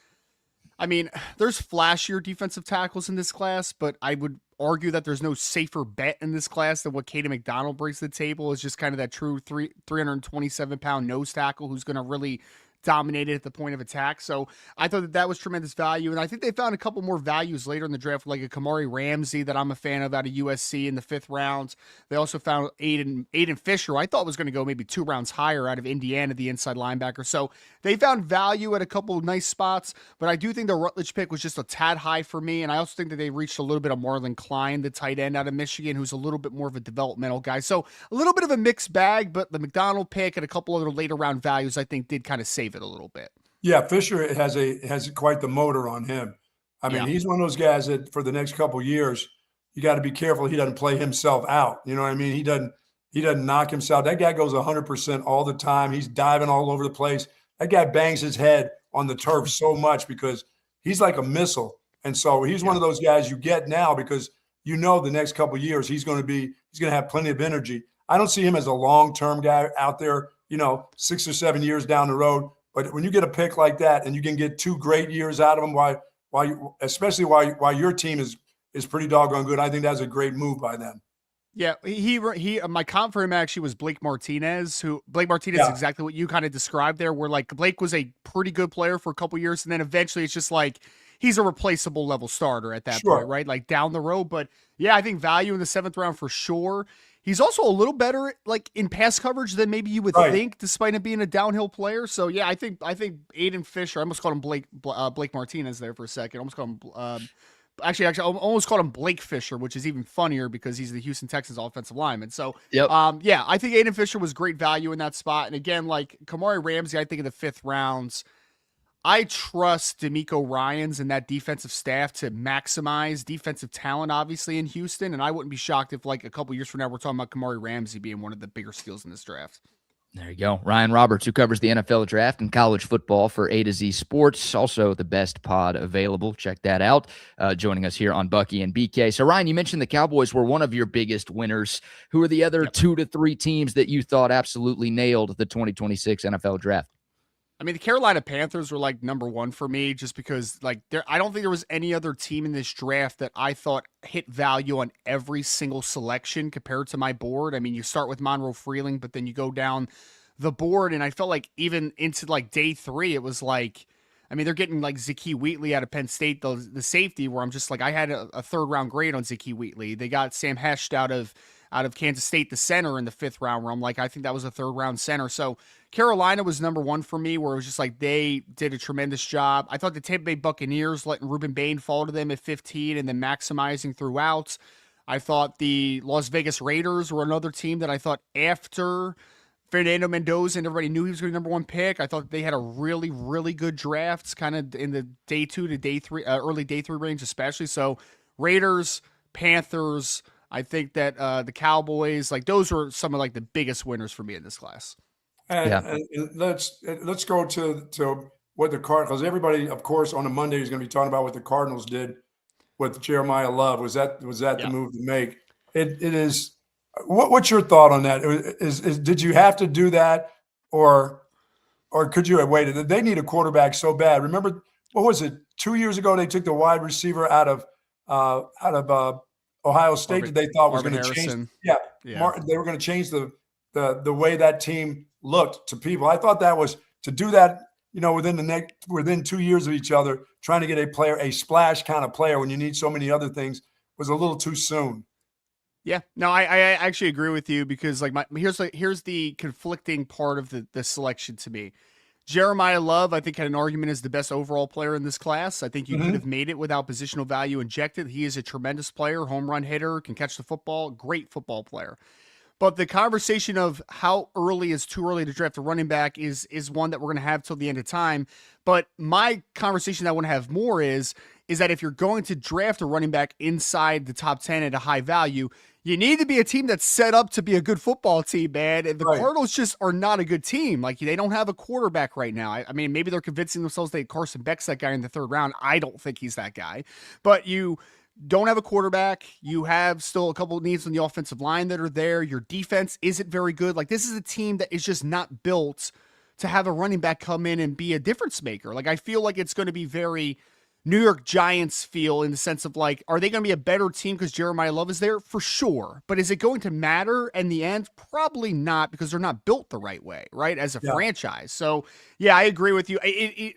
I mean, there's flashier defensive tackles in this class, but I would argue that there's no safer bet in this class than what Caden McDonald brings to the table. Is just kind of that true 327-pound nose tackle who's going to really dominated at the point of attack. So I thought that was tremendous value. And I think they found a couple more values later in the draft, like a Kamari Ramsey that I'm a fan of out of USC in the 5th round. They also found Aiden Fisher, who I thought was going to go maybe 2 rounds higher out of Indiana, the inside linebacker. So they found value at a couple of nice spots, but I do think the Rutledge pick was just a tad high for me. And I also think that they reached a little bit of Marlon Klein, the tight end out of Michigan, who's a little bit more of a developmental guy. So a little bit of a mixed bag, but the McDonald pick and a couple other later round values, I think, did kind of save it a little bit. Yeah, Fisher has quite the motor on him. I mean, he's one of those guys that for the next couple of years, you got to be careful he doesn't play himself out. You know what I mean? He doesn't knock himself. That guy goes 100% all the time. He's diving all over the place. That guy bangs his head on the turf so much because he's like a missile. And so he's one of those guys you get now because you know the next couple of years he's going to have plenty of energy. I don't see him as a long-term guy out there, 6 or 7 years down the road. But when you get a pick like that and you can get 2 great years out of him, especially while your team is pretty doggone good, I think that's a great move by them. Yeah, he my comp for him actually was Blake Martinez, is exactly what you kind of described there, where like Blake was a pretty good player for a couple years, and then eventually it's just like he's a replaceable level starter at that point, right? Like down the road. But yeah, I think value in the 7th round for sure. He's also a little better like in pass coverage than maybe you would think, despite him being a downhill player. So yeah, I think Aiden Fisher. I almost called him Blake Martinez there for a second. I almost called him actually, I almost called him Blake Fisher, which is even funnier because he's the Houston Texans offensive lineman. So yeah, I think Aiden Fisher was great value in that spot. And again, like Kamari Ramsey, I think in the 5th rounds, I trust D'Amico Ryans and that defensive staff to maximize defensive talent, obviously, in Houston. And I wouldn't be shocked if, like, a couple years from now, we're talking about Kamari Ramsey being one of the bigger steals in this draft. There you go. Ryan Roberts, who covers the NFL draft and college football for A to Z Sports. Also the best pod available. Check that out. Joining us here on Bucky and BK. So, Ryan, you mentioned the Cowboys were one of your biggest winners. Who are the other 2 to 3 teams that you thought absolutely nailed the 2026 NFL draft? I mean, the Carolina Panthers were like number 1 for me just because like I don't think there was any other team in this draft that I thought hit value on every single selection compared to my board. I mean, you start with Monroe Freeling, but then you go down the board and I felt like even into like day 3, it was like, I mean, they're getting like Zakee Wheatley out of Penn State, the safety, where I'm just like, I had a 3rd round grade on Zakee Wheatley. They got Sam Hesht out of Kansas State, the center in the 5th round, where I'm like, I think that was a 3rd round center. So Carolina was number 1 for me, where it was just like they did a tremendous job. I thought the Tampa Bay Buccaneers letting Ruben Bain fall to them at 15 and then maximizing throughout. I thought the Las Vegas Raiders were another team that I thought after Fernando Mendoza and everybody knew he was going to be number 1 pick. I thought they had a really, really good draft kind of in the day 2 to day 3, early day 3 range, especially. So Raiders, Panthers, I think that the Cowboys, like those were some of like the biggest winners for me in this class. And let's go to what the Cardinals. Everybody, of course, on a Monday is going to be talking about what the Cardinals did with Jeremiah Love. Was that the move to make? It is. What's your thought on that? Did you have to do that, or could you have waited? They need a quarterback so bad. Remember, what was it? 2 years ago, they took the wide receiver out of Ohio State that they thought was going to change. Yeah. They were going to change the way that team looked to people. I thought that was to do that, within 2 years of each other, trying to get a splash kind of player when you need so many other things was a little too soon. Yeah, no, I actually agree with you because like here's the conflicting part of the selection to me. Jeremiah Love, I think, had an argument as the best overall player in this class. I think you could Mhm. have made it without positional value injected. He is a tremendous player, home run hitter, can catch the football, great football player. But the conversation of how early is too early to draft a running back is one that we're going to have till the end of time. But my conversation I want to have more is that if you're going to draft a running back inside the top 10 at a high value, you need to be a team that's set up to be a good football team, man. And the Right. Cardinals just are not a good team. Like, they don't have a quarterback right now. I mean, maybe they're convincing themselves that Carson Beck's that guy in the third round. I don't think he's that guy. But you don't have a quarterback. You have still a couple of needs on the offensive line that are there. Your defense isn't very good. Like, this is a team that is just not built to have a running back come in and be a difference maker. Like, I feel like it's going to be very New York Giants feel, in the sense of, like, are they going to be a better team because Jeremiah Love is there? For sure. But is it going to matter in the end? Probably not, because they're not built the right way, right? As a franchise. So, yeah, I agree with you.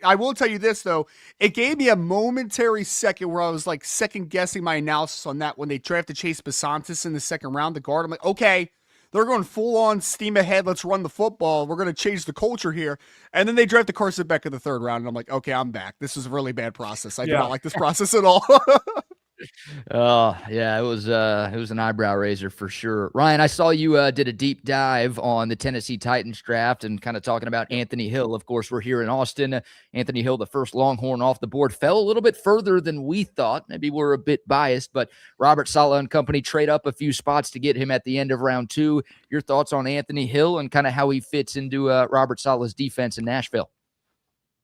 I will tell you this, though. It gave me a momentary second where I was, like, second guessing my analysis on that when they drafted Chase Besantis in the second round, the guard. I'm like, okay, they're going full on steam ahead. Let's run the football. We're going to change the culture here. And then they drafted Carson Beck in the third round. And I'm like, okay, I'm back. This is a really bad process. I do not like this process at all. Oh, yeah, it was an eyebrow raiser for sure. Ryan, I saw you did a deep dive on the Tennessee Titans draft and kind of talking about Anthony Hill. Of course, we're here in Austin. Anthony Hill, the first Longhorn off the board, fell a little bit further than we thought. Maybe we're a bit biased, but Robert Saleh and company trade up a few spots to get him at the end of round 2. Your thoughts on Anthony Hill and kind of how he fits into Robert Saleh's defense in Nashville?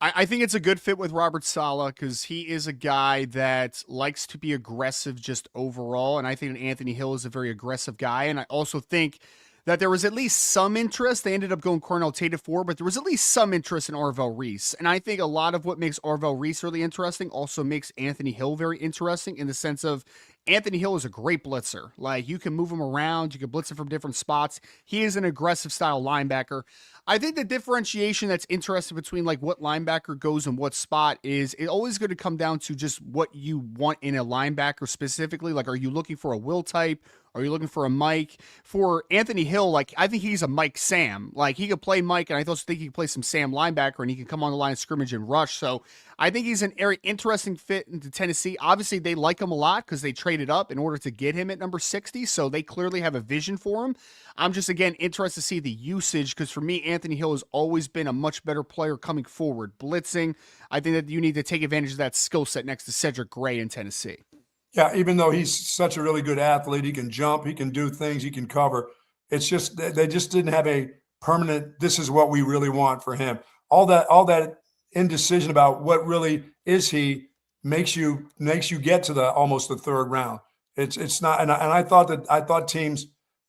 I think it's a good fit with Robert Saleh because he is a guy that likes to be aggressive just overall. And I think Anthony Hill is a very aggressive guy. And I also think that there was at least some interest. They ended up going Cornell Tate at 4, but there was at least some interest in Arvell Reese. And I think a lot of what makes Arvell Reese really interesting also makes Anthony Hill very interesting, in the sense of Anthony Hill is a great blitzer. Like, you can move him around. You can blitz him from different spots. He is an aggressive style linebacker. I think the differentiation that's interesting between, like, what linebacker goes in what spot is it always going to come down to just what you want in a linebacker specifically. Like, are you looking for a Will type? Are you looking for a Mike? For Anthony Hill, like, I think he's a Mike Sam. Like, he could play Mike, and I also think he could play some Sam linebacker, and he can come on the line of scrimmage and rush. So I think he's an very interesting fit into Tennessee. Obviously, they like him a lot because they traded up in order to get him at number 60, so they clearly have a vision for him. I'm just, again, interested to see the usage, because for me, Anthony Hill has always been a much better player coming forward. Blitzing, I think that you need to take advantage of that skill set next to Cedric Gray in Tennessee. Yeah, even though he's such a really good athlete, he can jump, he can do things, he can cover. It's just they just didn't have a permanent, this is what we really want for him. All that indecision about what really is he makes you get to the almost the third round. It's not, and I thought teams,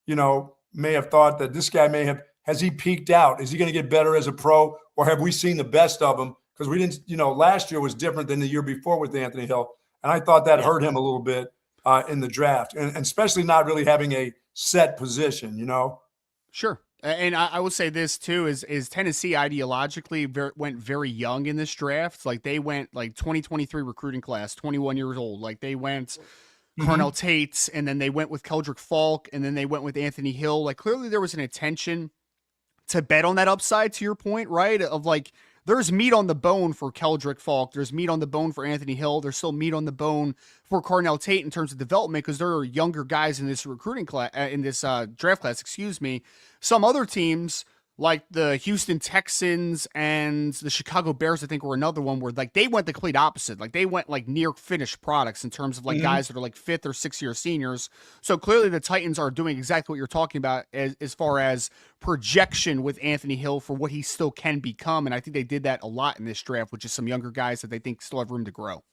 may have thought that this guy has he peaked out? Is he going to get better as a pro, or have we seen the best of him? Because we didn't, last year was different than the year before with Anthony Hill. And I thought that hurt him a little bit in the draft, and especially not really having a set position, Sure. And I will say this too, is Tennessee ideologically went very young in this draft. Like, they went like 2023 recruiting class, 21 years old. Like, they went Cornell Tate, and then they went with Keldrick Falk, and then they went with Anthony Hill. Like, clearly there was an intention to bet on that upside, to your point, right? Of, like, there's meat on the bone for Keldrick Falk. There's meat on the bone for Anthony Hill. There's still meat on the bone for Cornell Tate in terms of development, because there are younger guys in this recruiting class, in this draft class, Some other teams, like the Houston Texans and the Chicago Bears, I think, were another one where, like, they went the complete opposite. Like, they went like near finished products in terms of, like, guys that are like 5th or 6th year seniors. So clearly the Titans are doing exactly what you're talking about as far as projection with Anthony Hill for what he still can become. And I think they did that a lot in this draft, which is some younger guys that they think still have room to grow.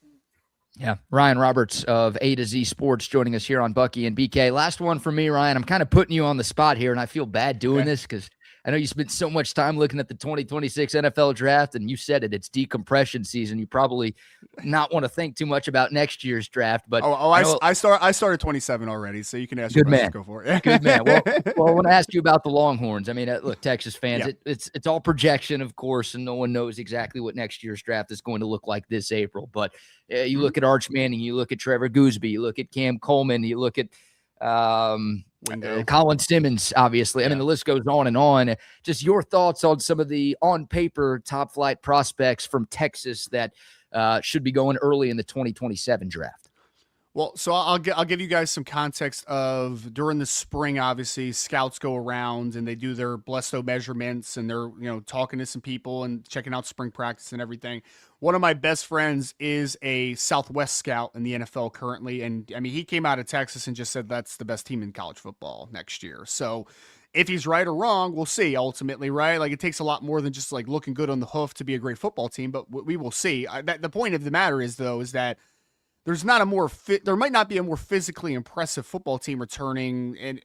Yeah, Ryan Roberts of A to Z Sports joining us here on Bucky and BK. Last one for me, Ryan. I'm kind of putting you on the spot here, and I feel bad doing this because I know you spent so much time looking at the 2026 NFL draft, and you said it. It's decompression season. You probably not want to think too much about next year's draft. But I started 27 already, so you can ask your questions. Go for it. Good man. Well, I want to ask you about the Longhorns. I mean, look, Texas fans, it's all projection, of course, and no one knows exactly what next year's draft is going to look like this April. But you look at Arch Manning, you look at Trevor Gooseby, you look at Cam Coleman, you look at Wingo. Colin Simmons, obviously. I mean, the list goes on and on. Just your thoughts on some of the on-paper top-flight prospects from Texas that should be going early in the 2027 draft. Well, so I'll give you guys some context of during the spring. Obviously, scouts go around and they do their Blesto measurements, and they're talking to some people and checking out spring practice and everything. One of my best friends is a Southwest scout in the NFL currently, and I mean he came out of Texas and just said that's the best team in college football next year. So if he's right or wrong, we'll see. Ultimately, right? Like it takes a lot more than just like looking good on the hoof to be a great football team, but we will see. The point of the matter is though is that there's not a more there might not be a more physically impressive football team returning, and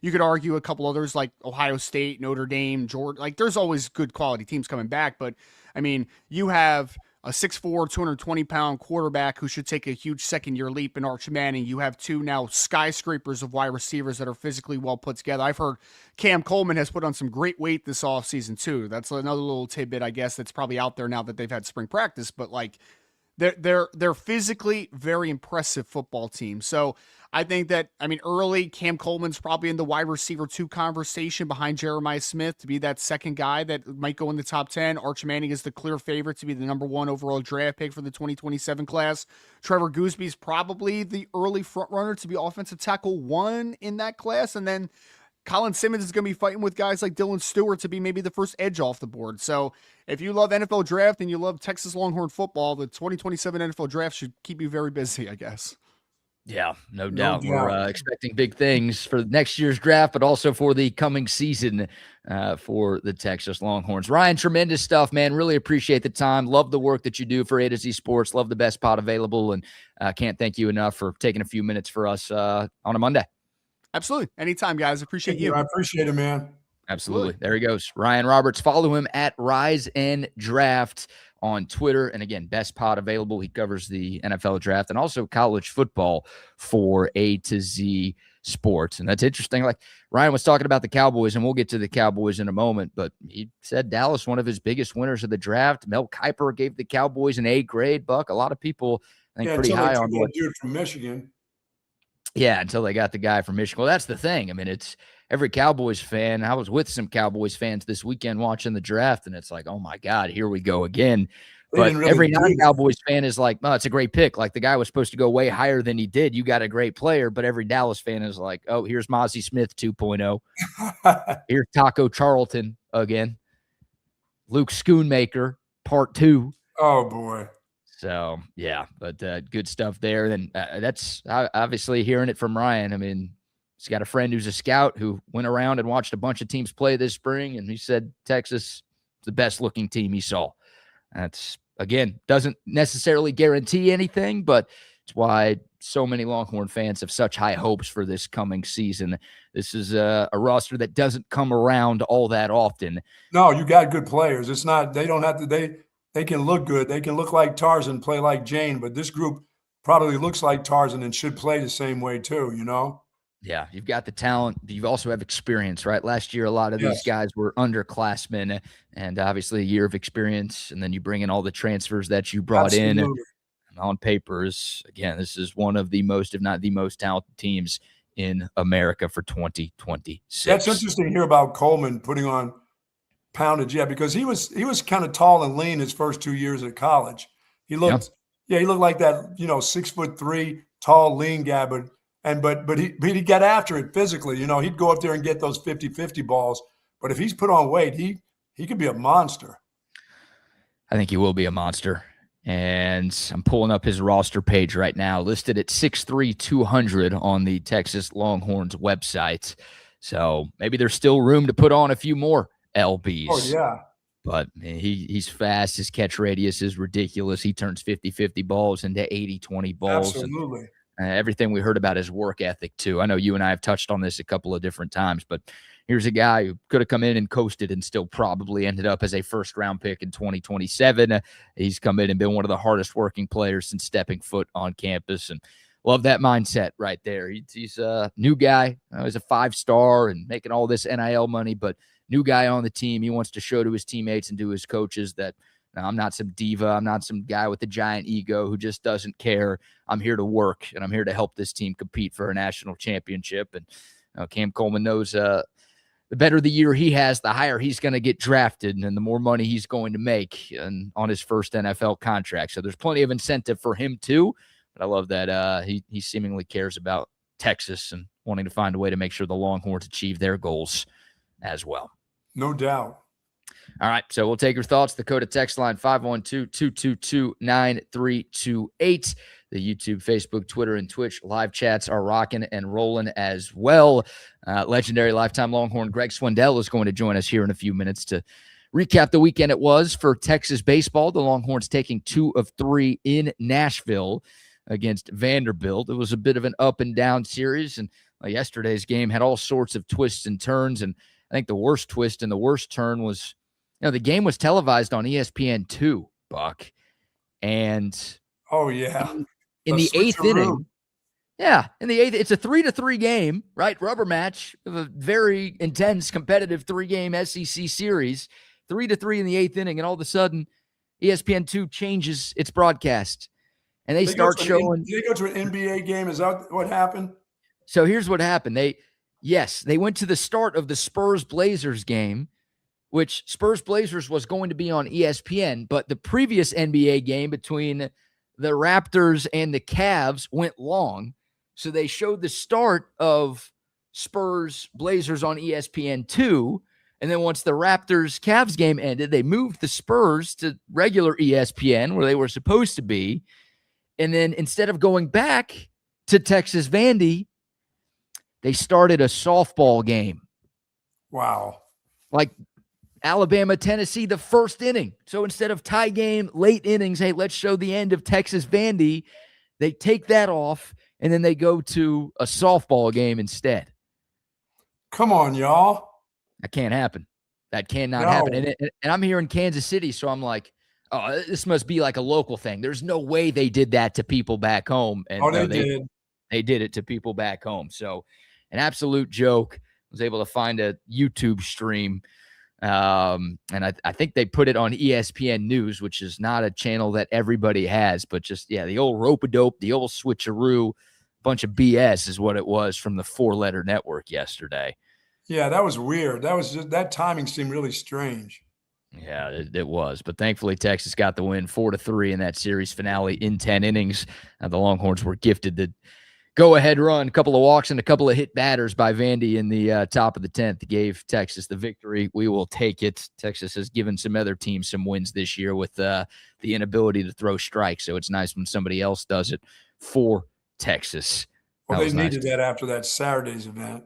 you could argue a couple others like Ohio State, Notre Dame, Georgia. Like there's always good quality teams coming back, but I mean, you have a 6'4", 220-pound quarterback who should take a huge second-year leap in Arch Manning. You have two now skyscrapers of wide receivers that are physically well put together. I've heard Cam Coleman has put on some great weight this offseason too. That's another little tidbit, I guess, that's probably out there now that they've had spring practice, but like they're physically very impressive football team. So I think that, early Cam Coleman's probably in the wide receiver 2 conversation behind Jeremiah Smith to be that second guy that might go in the top 10. Arch Manning is the clear favorite to be the number 1 overall draft pick for the 2027 class. Trevor Goosby is probably the early front runner to be offensive tackle 1 in that class. And then Colin Simmons is going to be fighting with guys like Dylan Stewart to be maybe the first edge off the board. So if you love NFL draft and you love Texas Longhorn football, the 2027 NFL draft should keep you very busy, I guess. Yeah, no doubt. We're expecting big things for next year's draft, but also for the coming season for the Texas Longhorns. Ryan, tremendous stuff, man. Really appreciate the time. Love the work that you do for A to Z Sports. Love the best pod available, and can't thank you enough for taking a few minutes for us on a Monday. Absolutely. Anytime, guys. Appreciate you. I appreciate it, man. Absolutely. There he goes. Ryan Roberts. Follow him at Rise and Draft on Twitter. And again, best pod available. He covers the NFL draft and also college football for A to Z Sports. And that's interesting. Like Ryan was talking about the Cowboys, and we'll get to the Cowboys in a moment, but he said Dallas, one of his biggest winners of the draft. Mel Kiper gave the Cowboys an A grade, Buck. A lot of people, I think, pretty high on the dude from Michigan. Yeah, until they got the guy from Michigan. Well, that's the thing. I mean, it's every Cowboys fan. I was with some Cowboys fans this weekend watching the draft, and it's like, oh, my God, here we go again. But every non-Cowboys fan is like, oh, it's a great pick. Like, the guy was supposed to go way higher than he did. You got a great player. But every Dallas fan is like, oh, here's Mozzie Smith 2.0. Here's Taco Charlton again. Luke Schoonmaker, part 2. Oh, boy. So, yeah, but good stuff there. And that's obviously hearing it from Ryan. I mean, he's got a friend who's a scout who went around and watched a bunch of teams play this spring, and he said Texas is the best-looking team he saw. That's, again, doesn't necessarily guarantee anything, but it's why so many Longhorn fans have such high hopes for this coming season. This is a roster that doesn't come around all that often. No, you got good players. It's not – they don't have to – they can look good. They can look like Tarzan, play like Jane, but this group probably looks like Tarzan and should play the same way too, you know? Yeah, you've got the talent. You also have experience, right? Last year, a lot of these guys were underclassmen, and obviously a year of experience, and then you bring in all the transfers that you brought in. And on papers, again, this is one of the most, if not the most talented teams in America for 2026. That's interesting to hear about Coleman putting on poundage, because he was kind of tall and lean his first 2 years at college. He looked, he looked like that, 6'3", tall, lean guy, but he got after it physically. He'd go up there and get those 50-50 balls. But if he's put on weight, he could be a monster. I think he will be a monster. And I'm pulling up his roster page right now, listed at 6'3", 200 on the Texas Longhorns website. So maybe there's still room to put on a few more LBs. Oh, yeah. But he's fast. His catch radius is ridiculous. He turns 50-50 balls into 80-20 balls. Absolutely. And everything we heard about his work ethic, too. I know you and I have touched on this a couple of different times, but here's a guy who could have come in and coasted and still probably ended up as a first-round pick in 2027. He's come in and been one of the hardest working players since stepping foot on campus, and love that mindset right there. He's a new guy. He's a 5-star and making all this NIL money, but new guy on the team. He wants to show to his teammates and to his coaches that I'm not some diva. I'm not some guy with a giant ego who just doesn't care. I'm here to work, and I'm here to help this team compete for a national championship. And Cam Coleman knows the better the year he has, the higher he's going to get drafted and the more money he's going to make on his first NFL contract. So there's plenty of incentive for him too. But I love that he seemingly cares about Texas and wanting to find a way to make sure the Longhorns achieve their goals as well. No doubt. All right, so we'll take your thoughts. The code of text line 512-222-9328. The YouTube, Facebook, Twitter, and Twitch live chats are rocking and rolling as well. Legendary lifetime Longhorn Greg Swindell is going to join us here in a few minutes to recap the weekend it was for Texas baseball. The Longhorns taking 2 of 3 in Nashville against Vanderbilt. It was a bit of an up and down series, and yesterday's game had all sorts of twists and turns, and I think the worst twist and the worst turn was, the game was televised on ESPN2, Buck. And oh yeah, in the 8th inning, it's a 3-3 game, right? Rubber match of a very intense, competitive 3-game SEC series, 3-3 in the 8th inning, and all of a sudden, ESPN2 changes its broadcast, and they start showing. Did they go to an NBA game? Is that what happened? So here's what happened. They went to the start of the Spurs-Blazers game, which Spurs-Blazers was going to be on ESPN, but the previous NBA game between the Raptors and the Cavs went long, so they showed the start of Spurs-Blazers on ESPN2, and then once the Raptors-Cavs game ended, they moved the Spurs to regular ESPN, where they were supposed to be, and then instead of going back to Texas Vandy, they started a softball game. Wow. Like Alabama, Tennessee, the first inning. So instead of tie game, late innings, hey, let's show the end of Texas Vandy. They take that off, and then they go to a softball game instead. Come on, y'all. That can't happen. That cannot happen. And I'm here in Kansas City, so I'm like, oh, this must be like a local thing. There's no way they did that to people back home. And they did. They did it to people back home. So an absolute joke. Was able to find a YouTube stream. And I think they put it on ESPN News, which is not a channel that everybody has, but just, the old rope-a-dope, the old switcheroo, bunch of BS is what it was from the 4-letter network yesterday. Yeah, that was weird. That timing seemed really strange. Yeah, it was. But thankfully, Texas got the win 4-3 in that series finale in 10 innings. The Longhorns were gifted the go-ahead run, a couple of walks and a couple of hit batters by Vandy in the top of the 10th gave Texas the victory. We will take it. Texas has given some other teams some wins this year with the inability to throw strikes, so it's nice when somebody else does it for Texas. Well, they needed that after that Saturday's event.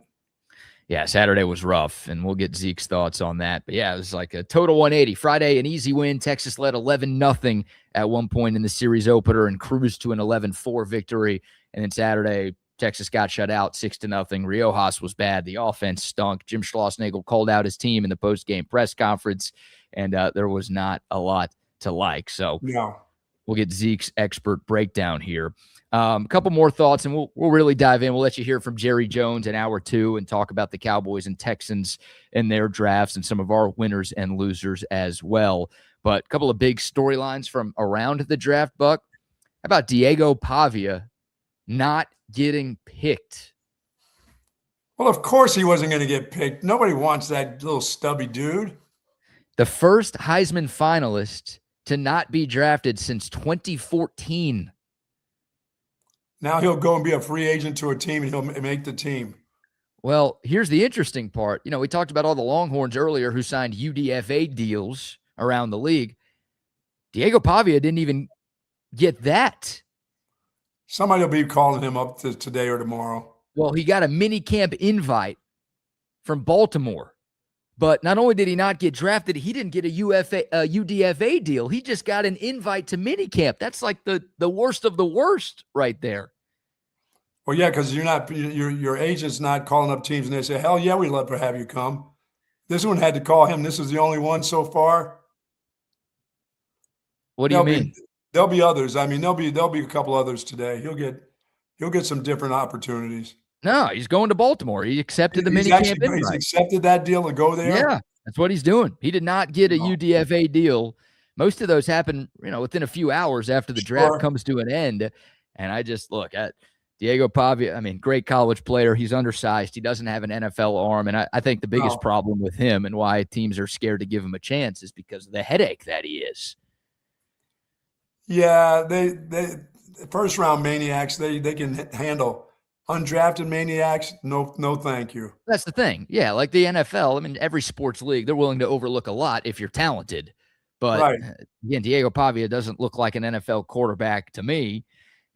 Yeah, Saturday was rough, and we'll get Zeke's thoughts on that. But, it was like a total 180. Friday, an easy win. Texas led 11-0 at one point in the series opener and cruised to an 11-4 victory. And then Saturday, Texas got shut out 6-0. Riojas was bad. The offense stunk. Jim Schlossnagle called out his team in the post-game press conference, and there was not a lot to like. So we'll get Zeke's expert breakdown here. A couple more thoughts, and we'll really dive in. We'll let you hear from Jerry Jones in hour 2 and talk about the Cowboys and Texans and their drafts and some of our winners and losers as well. But a couple of big storylines from around the draft, Buck. How about Diego Pavia not getting picked? Well, of course he wasn't going to get picked. Nobody wants that little stubby dude. The first Heisman finalist to not be drafted since 2014. Now he'll go and be a free agent to a team, and he'll make the team. Well, here's the interesting part. We talked about all the Longhorns earlier who signed UDFA deals around the league. Diego Pavia didn't even get that. Somebody will be calling him up today or tomorrow. Well, he got a mini camp invite from Baltimore. But not only did he not get drafted, he didn't get a UDFA deal. He just got an invite to minicamp. That's like the worst of the worst right there. Well, yeah, because your agent's not calling up teams and they say, hell yeah, we'd love to have you come. This one had to call him. This is the only one so far. What do you mean? There'll be others. I mean, there'll be a couple others today. He'll get some different opportunities. No, he's going to Baltimore. He accepted the minicamp invite. He's accepted that deal to go there? Yeah, that's what he's doing. He did not get a UDFA deal. most of those happen, within a few hours after the draft comes to an end. And I just look at Diego Pavia. I mean, great college player. He's undersized. He doesn't have an NFL arm. And I think the biggest problem with him and why teams are scared to give him a chance is because of the headache that he is. Yeah, they first round maniacs, they can handle. Undrafted maniacs, no, thank you. That's the thing. Yeah, like the NFL, I mean, every sports league, they're willing to overlook a lot if you're talented. But again, Diego Pavia doesn't look like an NFL quarterback to me.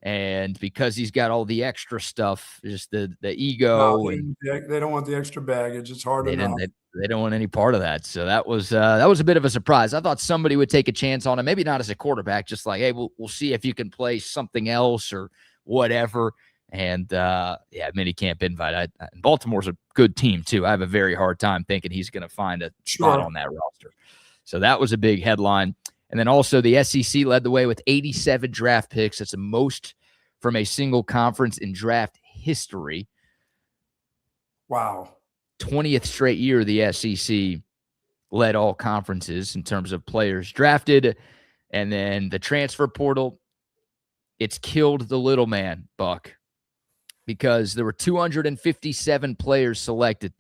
And because he's got all the extra stuff, just the ego. They don't want the extra baggage. It's hard enough. They don't want any part of that. So that was a bit of a surprise. I thought somebody would take a chance on him, maybe not as a quarterback, just like, hey, we'll see if you can play something else or whatever. And minicamp invite. Baltimore's a good team too. I have a very hard time thinking he's going to find a spot on that roster. So that was a big headline. And then also the SEC led the way with 87 draft picks. That's the most from a single conference in draft history. Wow. 20th straight year the SEC led all conferences in terms of players drafted. And then the transfer portal, it's killed the little man, Buck, because there were 257 players selected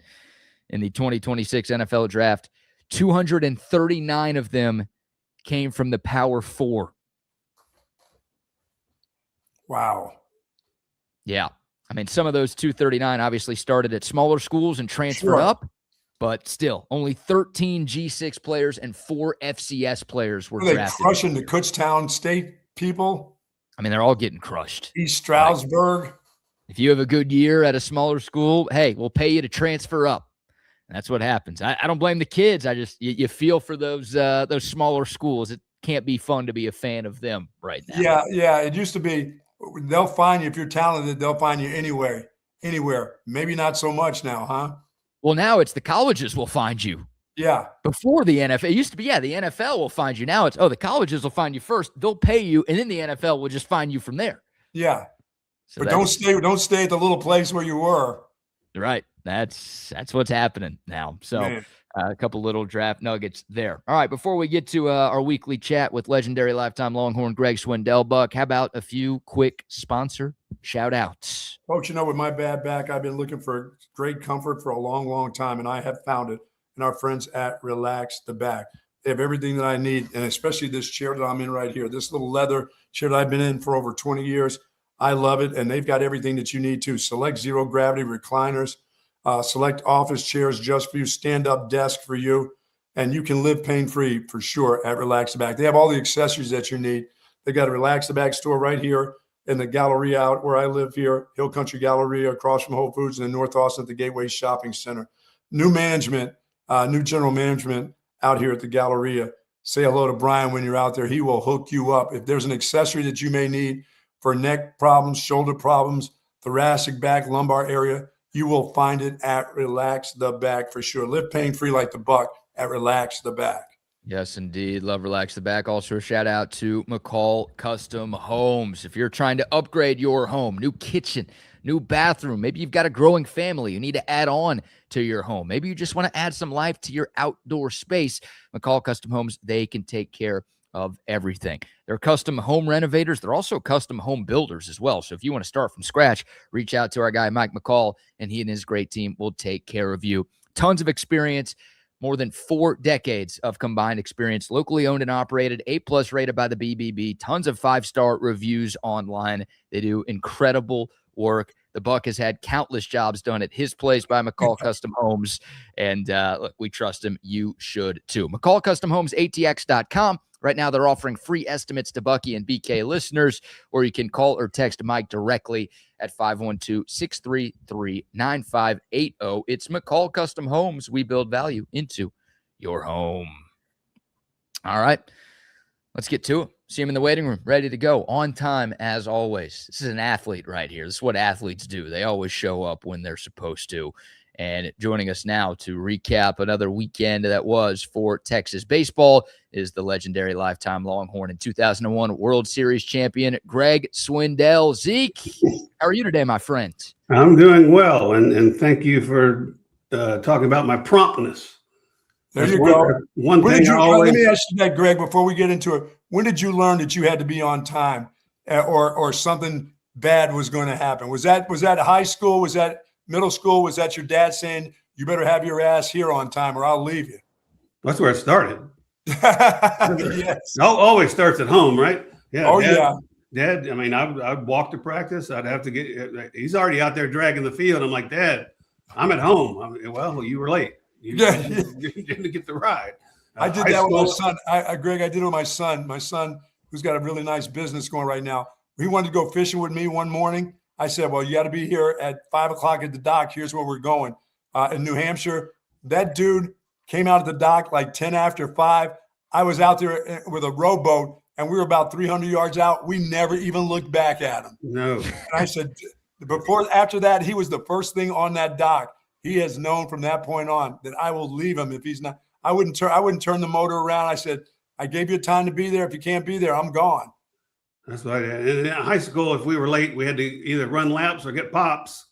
in the 2026 NFL draft. 239 of them came from the Power Four. Wow. Yeah. I mean, some of those 239 obviously started at smaller schools and transferred up, but still only 13 G6 players and 4 FCS players were drafted. They crushing the Kutztown State people? I mean, they're all getting crushed. East Stroudsburg. If you have a good year at a smaller school, hey, we'll pay you to transfer up. That's what happens. I don't blame the kids. I just you feel for those smaller schools. It can't be fun to be a fan of them right now. Yeah. It used to be they'll find you if you're talented. They'll find you anywhere. Maybe not so much now, huh? Well, now it's the colleges will find you. Yeah. Before the NFL, it used to be the NFL will find you. Now it's the colleges will find you first. They'll pay you, and then the NFL will just find you from there. Yeah. So but don't stay at the little place where you were. Right. That's what's happening now. So a couple little draft nuggets there. All right. Before we get to our weekly chat with legendary lifetime Longhorn Greg Swindell, Buck, how about a few quick sponsor shout outs? Coach, with my bad back, I've been looking for great comfort for a long, long time, and I have found it in our friends at Relax the Back. They have everything that I need, and especially this chair that I'm in right here, this little leather chair that I've been in for over 20 years. I love it, and they've got everything that you need to. Select zero gravity recliners, select office chairs just for you, stand-up desk for you, and you can live pain-free for sure at Relax the Back. They have all the accessories that you need. They got a Relax the Back store right here in the Galleria out where I live here, Hill Country Galleria, across from Whole Foods in North Austin at the Gateway Shopping Center. New management, new general management out here at the Galleria. Say hello to Brian when you're out there. He will hook you up. If there's an accessory that you may need for neck problems, shoulder problems, thoracic back, lumbar area, you will find it at Relax the Back for sure. Live pain-free like the Buck at Relax the Back. Yes, indeed. Love Relax the Back. Also a shout out to McCall Custom Homes. If you're trying to upgrade your home, new kitchen, new bathroom, maybe you've got a growing family, you need to add on to your home. Maybe you just want to add some life to your outdoor space. McCall Custom Homes, they can take care of everything. They're custom home renovators. They're also custom home builders as well. So if you want to start from scratch, reach out to our guy, Mike McCall, and he and his great team will take care of you. Tons of experience, more than 4 decades of combined experience, locally owned and operated, A+ rated by the BBB, tons of 5-star reviews online. They do incredible work. The Buck has had countless jobs done at his place by McCall Custom Homes. And look, we trust him. You should too. McCall Custom Homes, ATX.com. Right now, they're offering free estimates to Bucky and BK listeners, or you can call or text Mike directly at 512-633-9580. It's McCall Custom Homes. We build value into your home. All right, let's get to it. See him in the waiting room, ready to go, on time as always. This is an athlete right here. This is what athletes do. They always show up when they're supposed to. And joining us now to recap another weekend that was for Texas baseball is the legendary lifetime Longhorn and 2001 World Series champion, Greg Swindell. Zeke, how are you today, my friend? I'm doing well, and thank you for talking about my promptness. There you go. One When thing did you, I always, let me ask you that, Greg, before we get into it. When did you learn that you had to be on time, or something bad was going to happen? Was that high school? Was that middle school? Was that your dad saying you better have your ass here on time or I'll leave you? that's where it started. Yes. It always starts at home, right? Yeah. Oh, Dad, yeah. Dad, I mean, I'd walk to practice. I'd have to he's already out there dragging the field. I'm like, Dad, I'm at home. Well, you were late. You didn't get the ride. I did that with my son. Greg, I did it with my son. My son, who's got a really nice business going right now, he wanted to go fishing with me one morning. I said, well, you got to be here at 5 o'clock at the dock. Here's where we're going. In New Hampshire, that dude came out of the dock like 10 after 5. I was out there with a rowboat, and we were about 300 yards out. We never even looked back at him. No. And I said, after that, he was the first thing on that dock. He has known from that point on that I will leave him if he's not. I wouldn't turn the motor around. I said, I gave you time to be there. If you can't be there, I'm gone. That's right. And in high school, if we were late, we had to either run laps or get pops.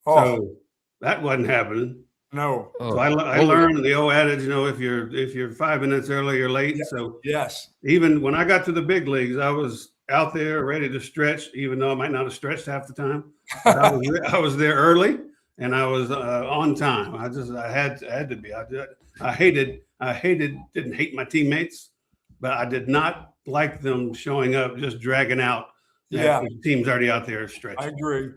Oh, So that wasn't happening. no. So I learned the old adage, if you're 5 minutes early, you're late. Yeah. So Yes. even when I got to the big leagues, I was out there ready to stretch, even though I might not have stretched half the time. But I was there early and I was on time. I had to be. Didn't hate my teammates, but I did not like them showing up just dragging out. Yeah. The team's already out there stretching. I agree.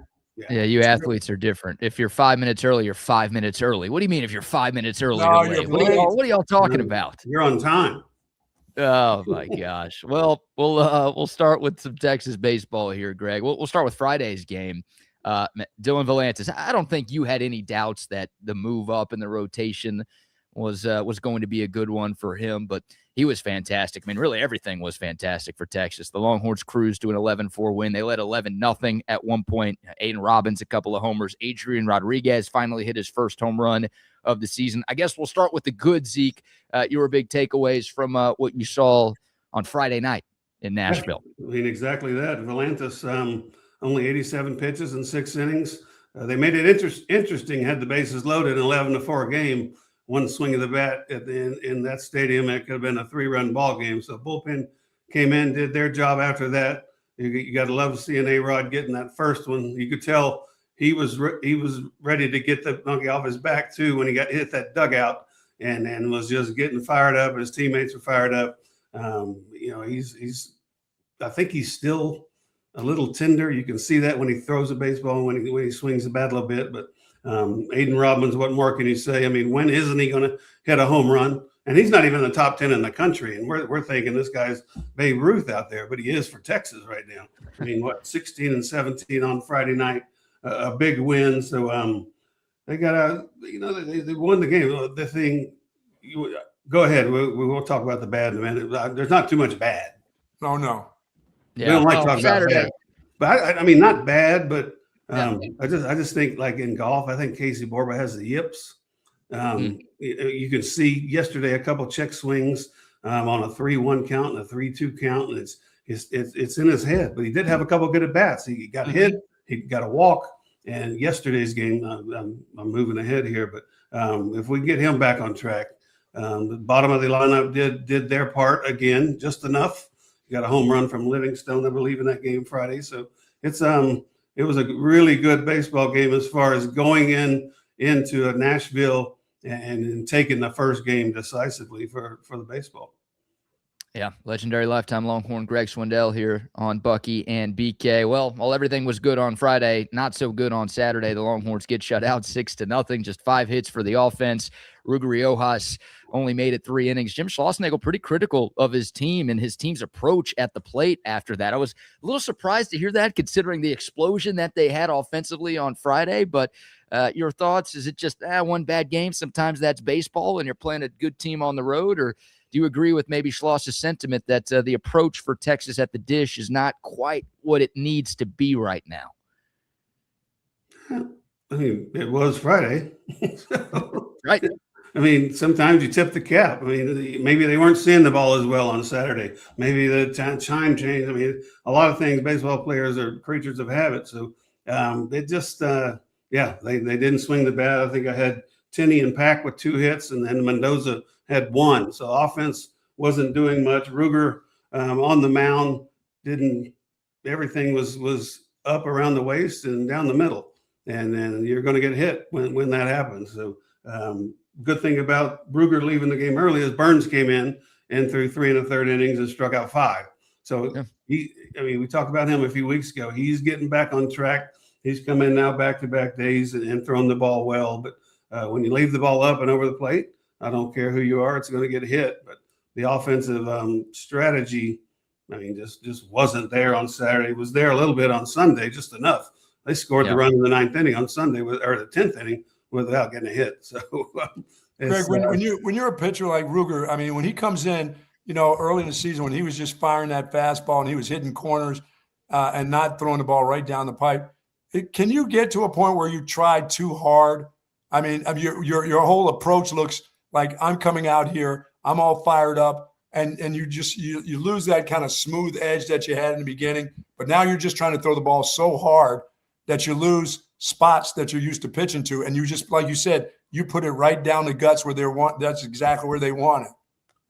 Yeah, you athletes are different. If you're 5 minutes early, you're 5 minutes early. What do you mean if you're 5 minutes early, No, you're late? you're late. What are y'all talking about? You're on time. Oh my gosh. Well, we'll start with some Texas baseball here, Greg. We'll start with Friday's game. Dylan Volantis, I don't think you had any doubts that the move up in the rotation was going to be a good one for him, but he was fantastic. I mean, really everything was fantastic for Texas. The Longhorns cruised to an 11-4 win. They led 11-0 at one point. Aiden Robbins, a couple of homers. Adrian Rodriguez finally hit his first home run of the season. I guess we'll start with the good, Zeke. Your big takeaways from what you saw on Friday night in Nashville. I mean, exactly that. Volantis, only 87 pitches in 6 innings. They made it interesting, had the bases loaded, an 11-4 game. One swing of the bat in that stadium, it could have been a 3-run ball game. So bullpen came in, did their job after that. You got to love seeing A-Rod getting that first one. You could tell he was ready to get the monkey off his back too when he hit that dugout and was just getting fired up. His teammates were fired up. I think he's still a little tender. You can see that when he throws a baseball, when he swings the bat a little bit, but Aiden Robbins, what more can you say? I mean, when isn't he going to hit a home run? And he's not even in the top 10 in the country. And we're thinking this guy's Babe Ruth out there, but he is for Texas right now. I mean, 16 and 17 on Friday night, a big win. So they got they won the game. The thing, go ahead. We'll talk about the bad in a minute. There's not too much bad. Oh, no. Yeah. We don't like talking Saturday. about bad. But I mean, not bad, but Yeah. I just think like in golf, I think Casey Borba has the yips. You can see yesterday a couple check swings on a 3-1 count and a 3-2 count, and it's in his head. But he did have a couple good at bats. He got hit, he got a walk, and yesterday's game. I'm moving ahead here, but if we get him back on track, the bottom of the lineup did their part again, just enough. He got a home run from Livingstone, I believe, in that game Friday. So it was a really good baseball game as far as going into Nashville and taking the first game decisively for the baseball. Yeah, legendary lifetime Longhorn Greg Swindell here on Bucky and BK. Well, everything was good on Friday, not so good on Saturday. The Longhorns get shut out 6-0, just 5 hits for the offense. Ruger Riojas only made it 3 innings. Jim Schlossnagle pretty critical of his team and his team's approach at the plate after that. I was a little surprised to hear that considering the explosion that they had offensively on Friday, but your thoughts? Is it just one bad game? Sometimes that's baseball and you're playing a good team on the road, or do you agree with maybe Schloss's sentiment that the approach for Texas at the dish is not quite what it needs to be right now? I mean, it was Friday. Right. I mean, sometimes you tip the cap. I mean, maybe they weren't seeing the ball as well on Saturday. Maybe the chime changed. I mean, a lot of things, baseball players are creatures of habit. So it just, they didn't swing the bat. I think I had Tenney and Pack with 2 hits, and then Mendoza had 1. So offense wasn't doing much. Ruger on the mound everything was up around the waist and down the middle. And then you're going to get hit when that happens. So good thing about Ruger leaving the game early is Burns came in and threw 3 1/3 innings and struck out 5. So we talked about him a few weeks ago. He's getting back on track. He's come in now back-to-back days and throwing the ball well. But when you leave the ball up and over the plate, I don't care who you are, it's going to get hit. But the offensive strategy, just wasn't there on Saturday. It was there a little bit on Sunday, just enough. They scored the run in the 9th inning on Sunday, or the 10th inning, without getting a hit. So, Greg, when you're a pitcher like Ruger, when he comes in, early in the season when he was just firing that fastball and he was hitting corners and not throwing the ball right down the pipe, can you get to a point where you tried too hard? Your whole approach looks like I'm coming out here, I'm all fired up, and you lose that kind of smooth edge that you had in the beginning. But now you're just trying to throw the ball so hard that you lose spots that you're used to pitching to, and you just, like you said, you put it right down the guts where they want. That's exactly where they want it.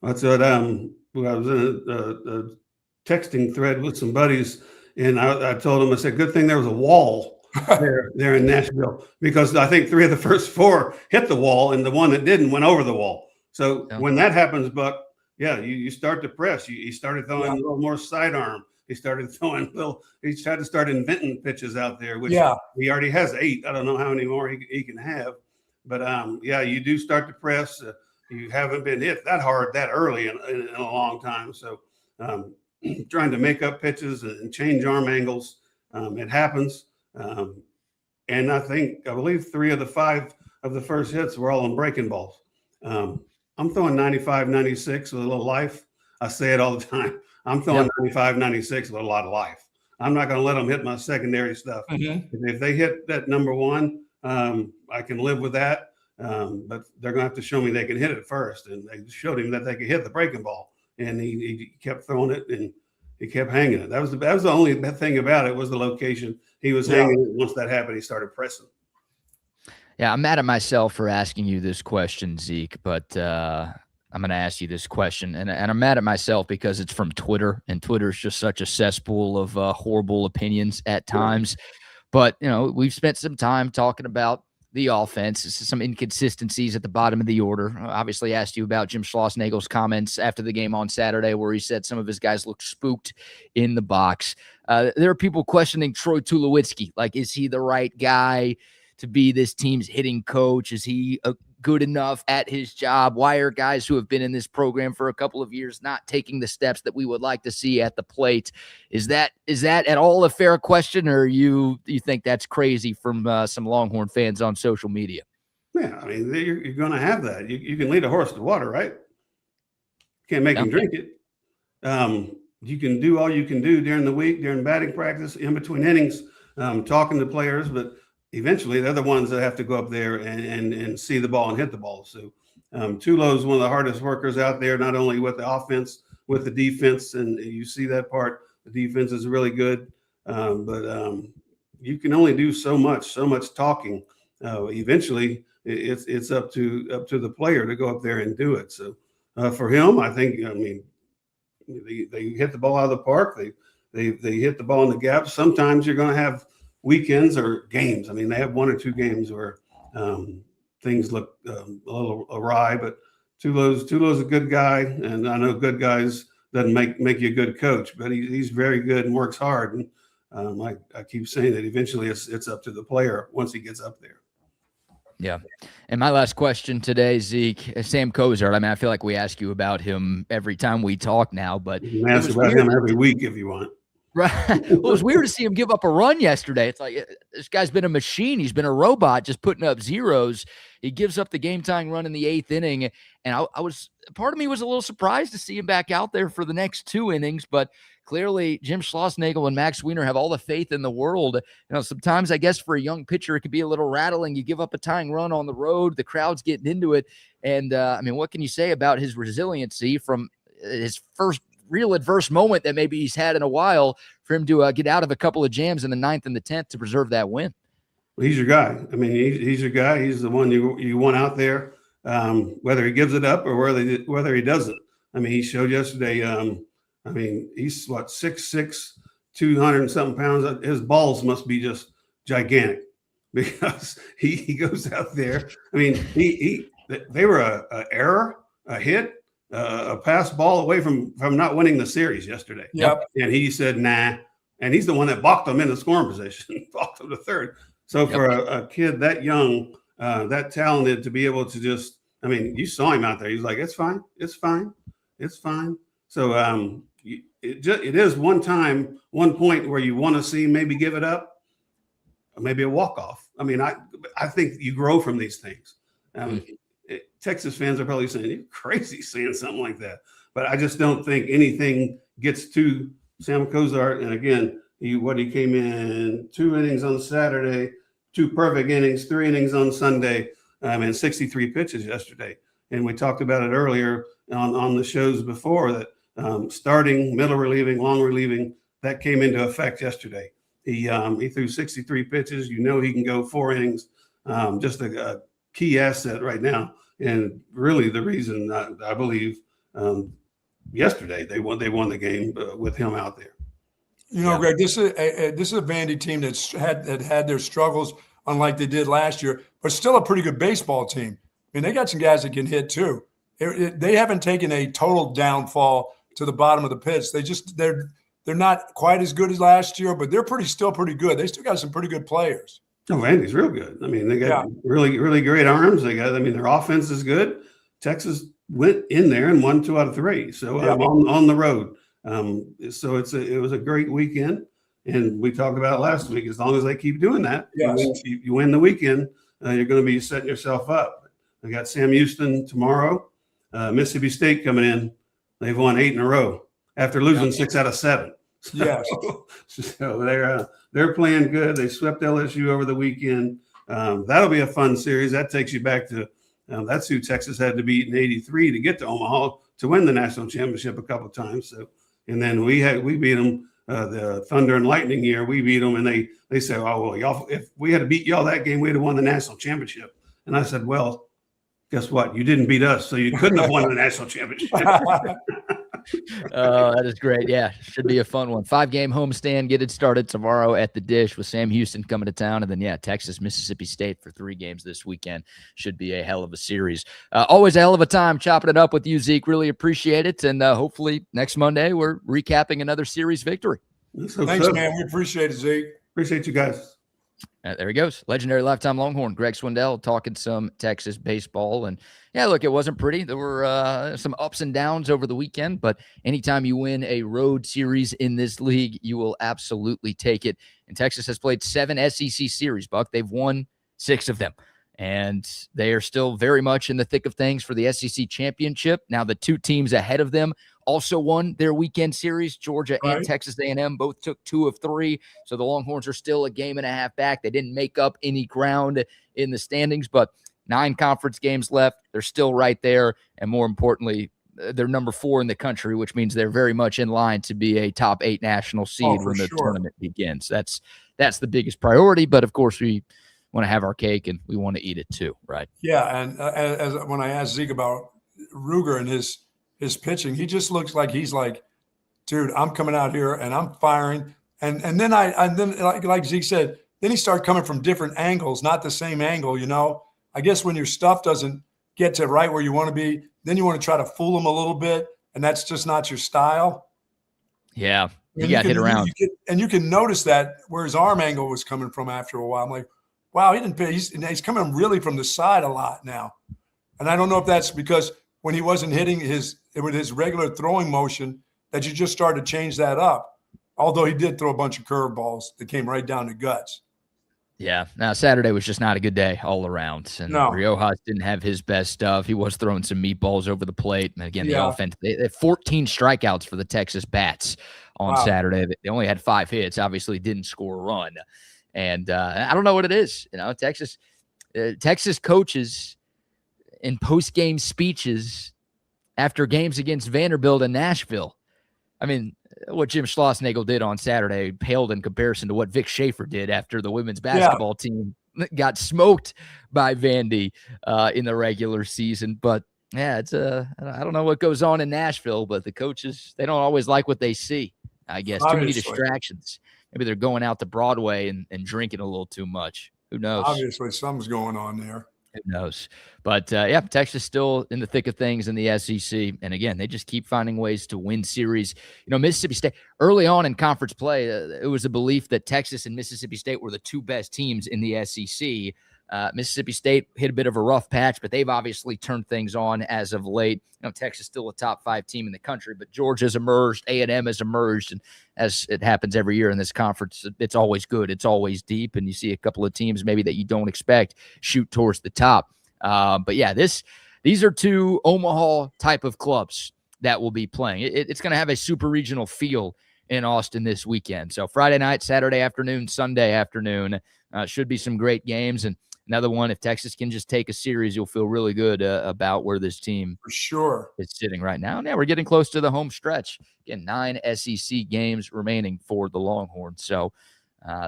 That's what I was in a texting thread with some buddies, and I told them, I said, good thing there was a wall there in Nashville, because I think 3 of the first 4 hit the wall, and the one that didn't went over the wall. So when that happens, Buck, you start to press. You started throwing a little more sidearm. He started throwing he tried to start inventing pitches out there, which he already has 8. I don't know how many more he can have. But, you do start to press. You haven't been hit that hard that early in a long time. So trying to make up pitches and change arm angles, it happens. And I believe 3 of the 5 of the first hits were all on breaking balls. I'm throwing 95, 96 with a little life. I say it all the time. I'm throwing 95, 96 with a lot of life. I'm not going to let them hit my secondary stuff. Mm-hmm. If they hit that number 1, I can live with that. But they're going to have to show me they can hit it first. And they showed him that they could hit the breaking ball. And he kept throwing it, and he kept hanging it. That was the only thing about it, was the location. He was hanging it. Once that happened, he started pressing. Yeah, I'm mad at myself for asking you this question, Zeke, but I'm going to ask you this question. And I'm mad at myself because it's from Twitter, and Twitter is just such a cesspool of horrible opinions at times. But, we've spent some time talking about the offense, some inconsistencies at the bottom of the order. Obviously asked you about Jim Schlossnagel's comments after the game on Saturday, where he said some of his guys looked spooked in the box. There are people questioning Troy Tulowitzki. Like, is he the right guy to be this team's hitting coach? Is he good enough at his job? Why are guys who have been in this program for a couple of years not taking the steps that we would like to see at the plate? Is that at all a fair question, or you think that's crazy from some Longhorn fans on social media? Yeah, you're going to have that. You can lead a horse to water, right? Can't make him drink it. You can do all you can do during the week, during batting practice, in between innings, talking to players, but eventually they're the ones that have to go up there and see the ball and hit the ball. So Tulo is one of the hardest workers out there, not only with the offense, with the defense. And you see that part. The defense is really good. But you can only do so much talking. Eventually it's up to the player to go up there and do it. So for him, I think, they hit the ball out of the park. They hit the ball in the gap. Sometimes you're going to have weekends or games. They have 1 or 2 games where things look a little awry, but Tulo's a good guy, and I know good guys doesn't make you a good coach, but he's very good and works hard. And I keep saying that eventually it's up to the player once he gets up there. Yeah. And my last question today, Zeke, Sam Kozart. I feel like we ask you about him every time we talk now, but you can ask about him every week if you want. Right. Well, it was weird to see him give up a run yesterday. It's like, this guy's been a machine. He's been a robot, just putting up zeros. He gives up the game-tying run in the 8th inning, and part of me was a little surprised to see him back out there for the next 2 innings, but clearly Jim Schlossnagel and Max Wiener have all the faith in the world. Sometimes I guess for a young pitcher, it could be a little rattling. You give up a tying run on the road, the crowd's getting into it, and what can you say about his resiliency from his first real adverse moment that maybe he's had in a while, for him to get out of a couple of jams in the 9th and the 10th to preserve that win? Well, he's your guy. I mean, he's your guy. He's the one you want out there, whether he gives it up or whether he doesn't. I mean, he showed yesterday. I mean, he's what 6'6", 200 and something pounds. His balls must be just gigantic because he goes out there. I mean, they were a error, a hit, a pass ball away from not winning the series yesterday. Yep. And he said, nah. And he's the one that balked them in the scoring position, balked them to third. So for a kid that young, that talented to be able to just, I mean, you saw him out there. He's like, it's fine. It's fine. It's fine. So it is one point where you want to see maybe give it up, or maybe a walk-off. I mean, I think you grow from these things. Texas fans are probably saying, you're crazy saying something like that. But I just don't think anything gets to Sam Cozart. And again, he came in 2 innings on Saturday, 2 perfect innings, 3 innings on Sunday, and 63 pitches yesterday. And we talked about it earlier on the shows before that starting, middle relieving, long relieving, that came into effect yesterday. He threw 63 pitches. You know he can go 4 innings. Just a key asset right now. And really the reason I believe yesterday they won the game with him out there. You know, Greg, this is a Vandy team that's had their struggles, unlike they did last year, but still a pretty good baseball team. I mean, they got some guys that can hit too. They haven't taken a total downfall to the bottom of the pits. They're not quite as good as last year, but they're still pretty good. They still got some pretty good players. No, Vandy's real good. I mean, they got really, really great arms. Their offense is good. Texas went in there and won 2 out of 3. So on the road. So it was a great weekend. And we talked about it last week. As long as they keep doing that, you win the weekend, you're going to be setting yourself up. I got Sam Houston tomorrow. Mississippi State coming in. They've won 8 in a row after losing 6 out of 7. Yes. So they're playing good. They swept LSU over the weekend. That'll be a fun series. That takes you back to that's who Texas had to beat in '83 to get to Omaha to win the national championship a couple of times. So, and then we beat them the Thunder and Lightning year. We beat them, and they said, "Oh well, y'all, if we had to beat y'all that game, we'd have won the national championship." And I said, "Well, guess what? You didn't beat us, so you couldn't have won the national championship." Oh, that is great. Yeah, should be a fun one. 5-game homestand. Get it started tomorrow at the Dish with Sam Houston coming to town. And then, Texas, Mississippi State for 3 games this weekend. Should be a hell of a series. Always a hell of a time chopping it up with you, Zeke. Really appreciate it. And hopefully next Monday we're recapping another series victory. Thanks, man. We appreciate it, Zeke. Appreciate you guys. There he goes. Legendary lifetime Longhorn, Greg Swindell, talking some Texas baseball. And, look, it wasn't pretty. There were some ups and downs over the weekend, but anytime you win a road series in this league, you will absolutely take it. And Texas has played 7 SEC series, Buck. They've won 6 of them. And they are still very much in the thick of things for the SEC championship. Now, the 2 teams ahead of them also won their weekend series. Georgia and Texas A&M both took 2 of 3. So the Longhorns are still a game and a half back. They didn't make up any ground in the standings, but 9 conference games left. They're still right there. And more importantly, they're number 4 in the country, which means they're very much in line to be a top 8 national seed when the tournament begins. That's the biggest priority. But of course, we want to have our cake and we want to eat it too, right? Yeah, and as when I asked Zeke about Ruger and his pitching, he just looks like he's like, dude, I'm coming out here and I'm firing. And then like Zeke said, then he started coming from different angles, not the same angle, you know. I guess when your stuff doesn't get to right where you want to be, then you want to try to fool him a little bit, and that's just not your style. Yeah, he got hit around. You can notice that where his arm angle was coming from after a while. I'm like, wow, he didn't pay. He's coming really from the side a lot now. And I don't know if that's because when he wasn't hitting with his regular throwing motion that you just started to change that up. Although he did throw a bunch of curveballs that came right down the guts. Yeah. Now, Saturday was just not a good day all around. And Riojas didn't have his best stuff. He was throwing some meatballs over the plate. And again, the offense, they had 14 strikeouts for the Texas Bats on Saturday. They only had 5 hits, obviously didn't score a run. And I don't know what it is. You know, Texas coaches in post-game speeches after games against Vanderbilt and Nashville. I mean, what Jim Schlossnagle did on Saturday paled in comparison to what Vic Schaefer did after the women's basketball team got smoked by Vandy in the regular season. But yeah, I don't know what goes on in Nashville, but the coaches, they don't always like what they see, I guess. Too many distractions. Maybe they're going out to Broadway and drinking a little too much. Who knows? Obviously, something's going on there. Who knows? But, yeah, Texas still in the thick of things in the SEC. And, again, they just keep finding ways to win series. Mississippi State, early on in conference play, it was a belief that Texas and Mississippi State were the two best teams in the SEC. Mississippi State hit a bit of a rough patch, but they've obviously turned things on as of late. Texas is still a top 5 team in the country, but Georgia's emerged, A&M has emerged, and as it happens every year in this conference, it's always good, it's always deep, and you see a couple of teams maybe that you don't expect shoot towards the top. But yeah, these are two Omaha type of clubs that will be playing. It's going to have a super regional feel in Austin this weekend. So Friday night, Saturday afternoon, Sunday afternoon, should be some great games. And another one, if Texas can just take a series, you'll feel really good about where this team for sure is sitting right now. Now we're getting close to the home stretch. Again, 9 SEC games remaining for the Longhorns. So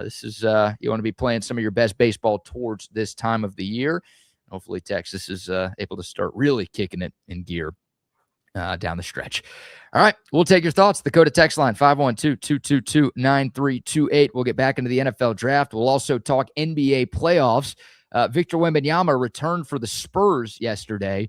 this is you want to be playing some of your best baseball towards this time of the year. Hopefully Texas is able to start really kicking it in gear down the stretch. All right, we'll take your thoughts. The Dakota text line, 512-222-9328. We'll get back into the NFL draft. We'll also talk NBA playoffs. Victor Wembanyama returned for the Spurs yesterday.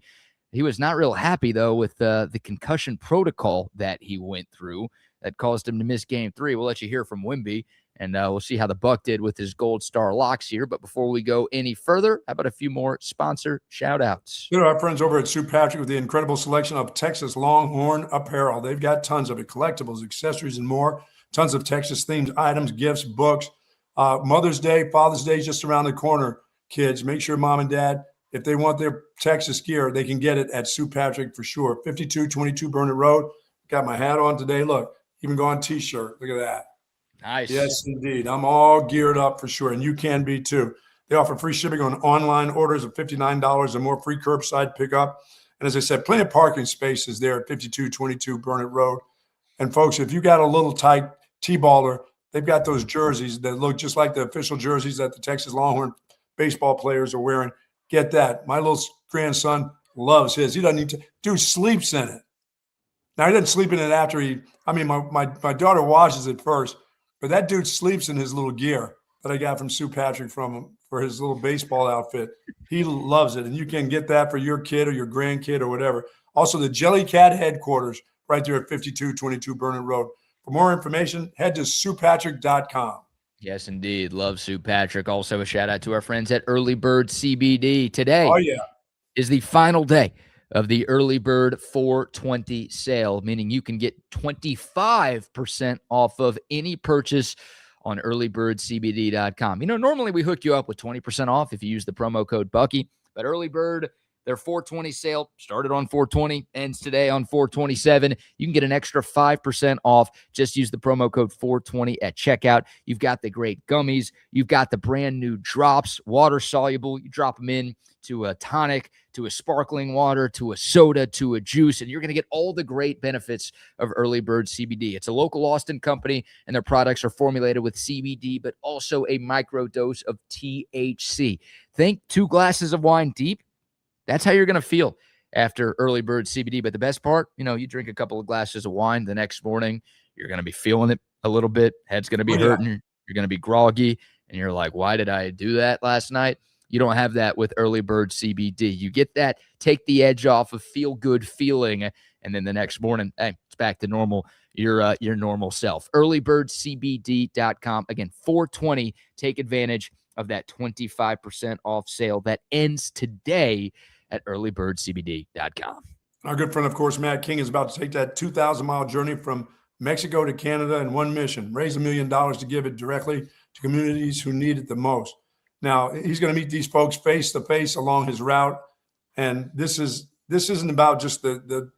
He was not real happy, though, with the concussion protocol that he went through that caused him to miss Game 3. We'll let you hear from Wemby, and we'll see how the Buck did with his Gold Star locks here. But before we go any further, how about a few more sponsor shout-outs? Our friends over at Sue Patrick with the incredible selection of Texas Longhorn apparel. They've got tons of it, collectibles, accessories, and more. Tons of Texas-themed items, gifts, books. Mother's Day, Father's Day is just around the corner. Kids, make sure mom and dad, if they want their Texas gear, they can get it at Sue Patrick for sure. 5222 Burnett Road. Got my hat on today. Look, even go on T-shirt. Look at that. Nice. Yes, indeed. I'm all geared up for sure, and you can be too. They offer free shipping on online orders of $59 or more, free curbside pickup. And as I said, plenty of parking spaces there at 5222 Burnett Road. And folks, if you got a little tight T-baller, they've got those jerseys that look just like the official jerseys that the Texas Longhorn baseball players are wearing. Get that. My little grandson loves his. He doesn't need to. Dude sleeps in it. Now, he doesn't sleep in it after my daughter washes it first, but that dude sleeps in his little gear that I got from Sue Patrick from him for his little baseball outfit. He loves it, and you can get that for your kid or your grandkid or whatever. Also, the Jellycat headquarters right there at 5222 Burnett Road. For more information, head to SuePatrick.com. Yes, indeed. Love Sue Patrick. Also, a shout-out to our friends at Early Bird CBD. Today is the final day of the Early Bird 420 sale, meaning you can get 25% off of any purchase on earlybirdcbd.com. Normally we hook you up with 20% off if you use the promo code Bucky, but Early Bird, their 420 sale started on 420, ends today on 427. You can get an extra 5% off. Just use the promo code 420 at checkout. You've got the great gummies. You've got the brand new drops, water soluble. You drop them in to a tonic, to a sparkling water, to a soda, to a juice, and you're going to get all the great benefits of Early Bird CBD. It's a local Austin company, and their products are formulated with CBD, but also a micro dose of THC. Think 2 glasses of wine deep. That's how you're going to feel after Early Bird CBD. But the best part, you drink a couple of glasses of wine the next morning, you're going to be feeling it a little bit. Head's going to be hurting. You're going to be groggy. And you're like, why did I do that last night? You don't have that with Early Bird CBD. You get that, take the edge off of feel good feeling. And then the next morning, hey, it's back to normal, your normal self. Earlybirdcbd.com. Again, 420. Take advantage of that 25% off sale that ends today at earlybirdcbd.com. Our good friend, of course, Matt King, is about to take that 2,000-mile journey from Mexico to Canada in one mission, raise $1 million to give it directly to communities who need it the most. Now, he's going to meet these folks face-to-face along his route, and this isn't about just the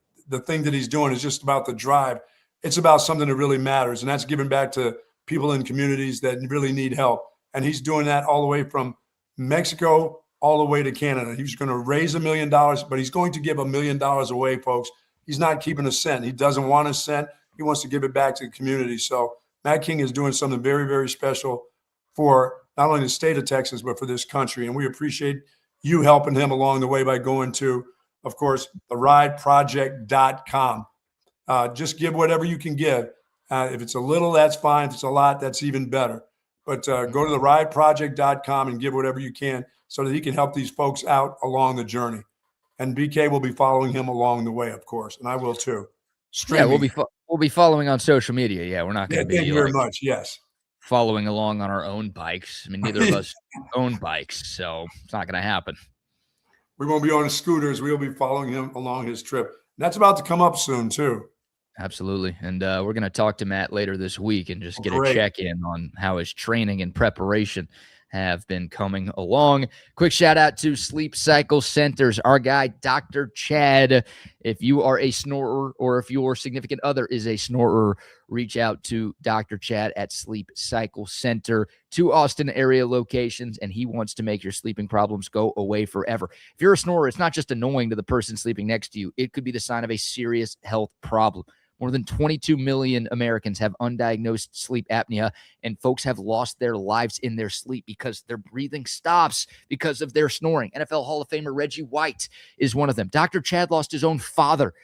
thing that he's doing. It's just about the drive. It's about something that really matters, and that's giving back to people in communities that really need help. And he's doing that all the way from Mexico all the way to Canada. He's going to raise $1 million, but he's going to give $1 million away, folks. He's not keeping a cent. He doesn't want a cent. He wants to give it back to the community. So Matt King is doing something very, very special for not only the state of Texas, but for this country. And we appreciate you helping him along the way by going to, of course, therideproject.com. Just give whatever you can give. If it's a little, that's fine. If it's a lot, that's even better. But go to therideproject.com and give whatever you can so that he can help these folks out along the journey. And BK will be following him along the way, of course, and I will too. Streaming. Yeah, we'll be following on social media. Yeah, we're not going to be thank you very much. Yes, following along on our own bikes. I mean, neither of us own bikes, so it's not going to happen. We won't be on his scooters. We'll be following him along his trip. And that's about to come up soon too. Absolutely. And we're going to talk to Matt later this week and just get a check-in on how his training and preparation have been coming along. Quick shout out to Sleep Cycle Centers, our guy, Dr. Chad. If you are a snorer or if your significant other is a snorer, reach out to Dr. Chad at Sleep Cycle Center, 2 Austin area locations, and he wants to make your sleeping problems go away forever. If you're a snorer, it's not just annoying to the person sleeping next to you. It could be the sign of a serious health problem. More than 22 million Americans have undiagnosed sleep apnea, and folks have lost their lives in their sleep because their breathing stops because of their snoring. NFL Hall of Famer Reggie White is one of them. Dr. Chad lost his own father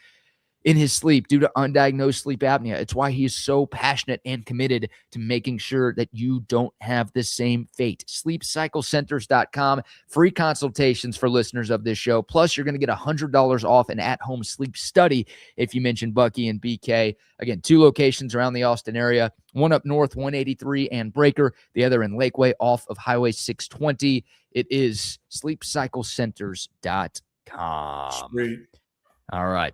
in his sleep due to undiagnosed sleep apnea. It's why he is so passionate and committed to making sure that you don't have the same fate. SleepCycleCenters.com, free consultations for listeners of this show. Plus, you're going to get $100 off an at-home sleep study if you mention Bucky and BK. Again, 2 locations around the Austin area, one up north, 183 and Breaker, the other in Lakeway off of Highway 620. It is SleepCycleCenters.com. Sweet. All right.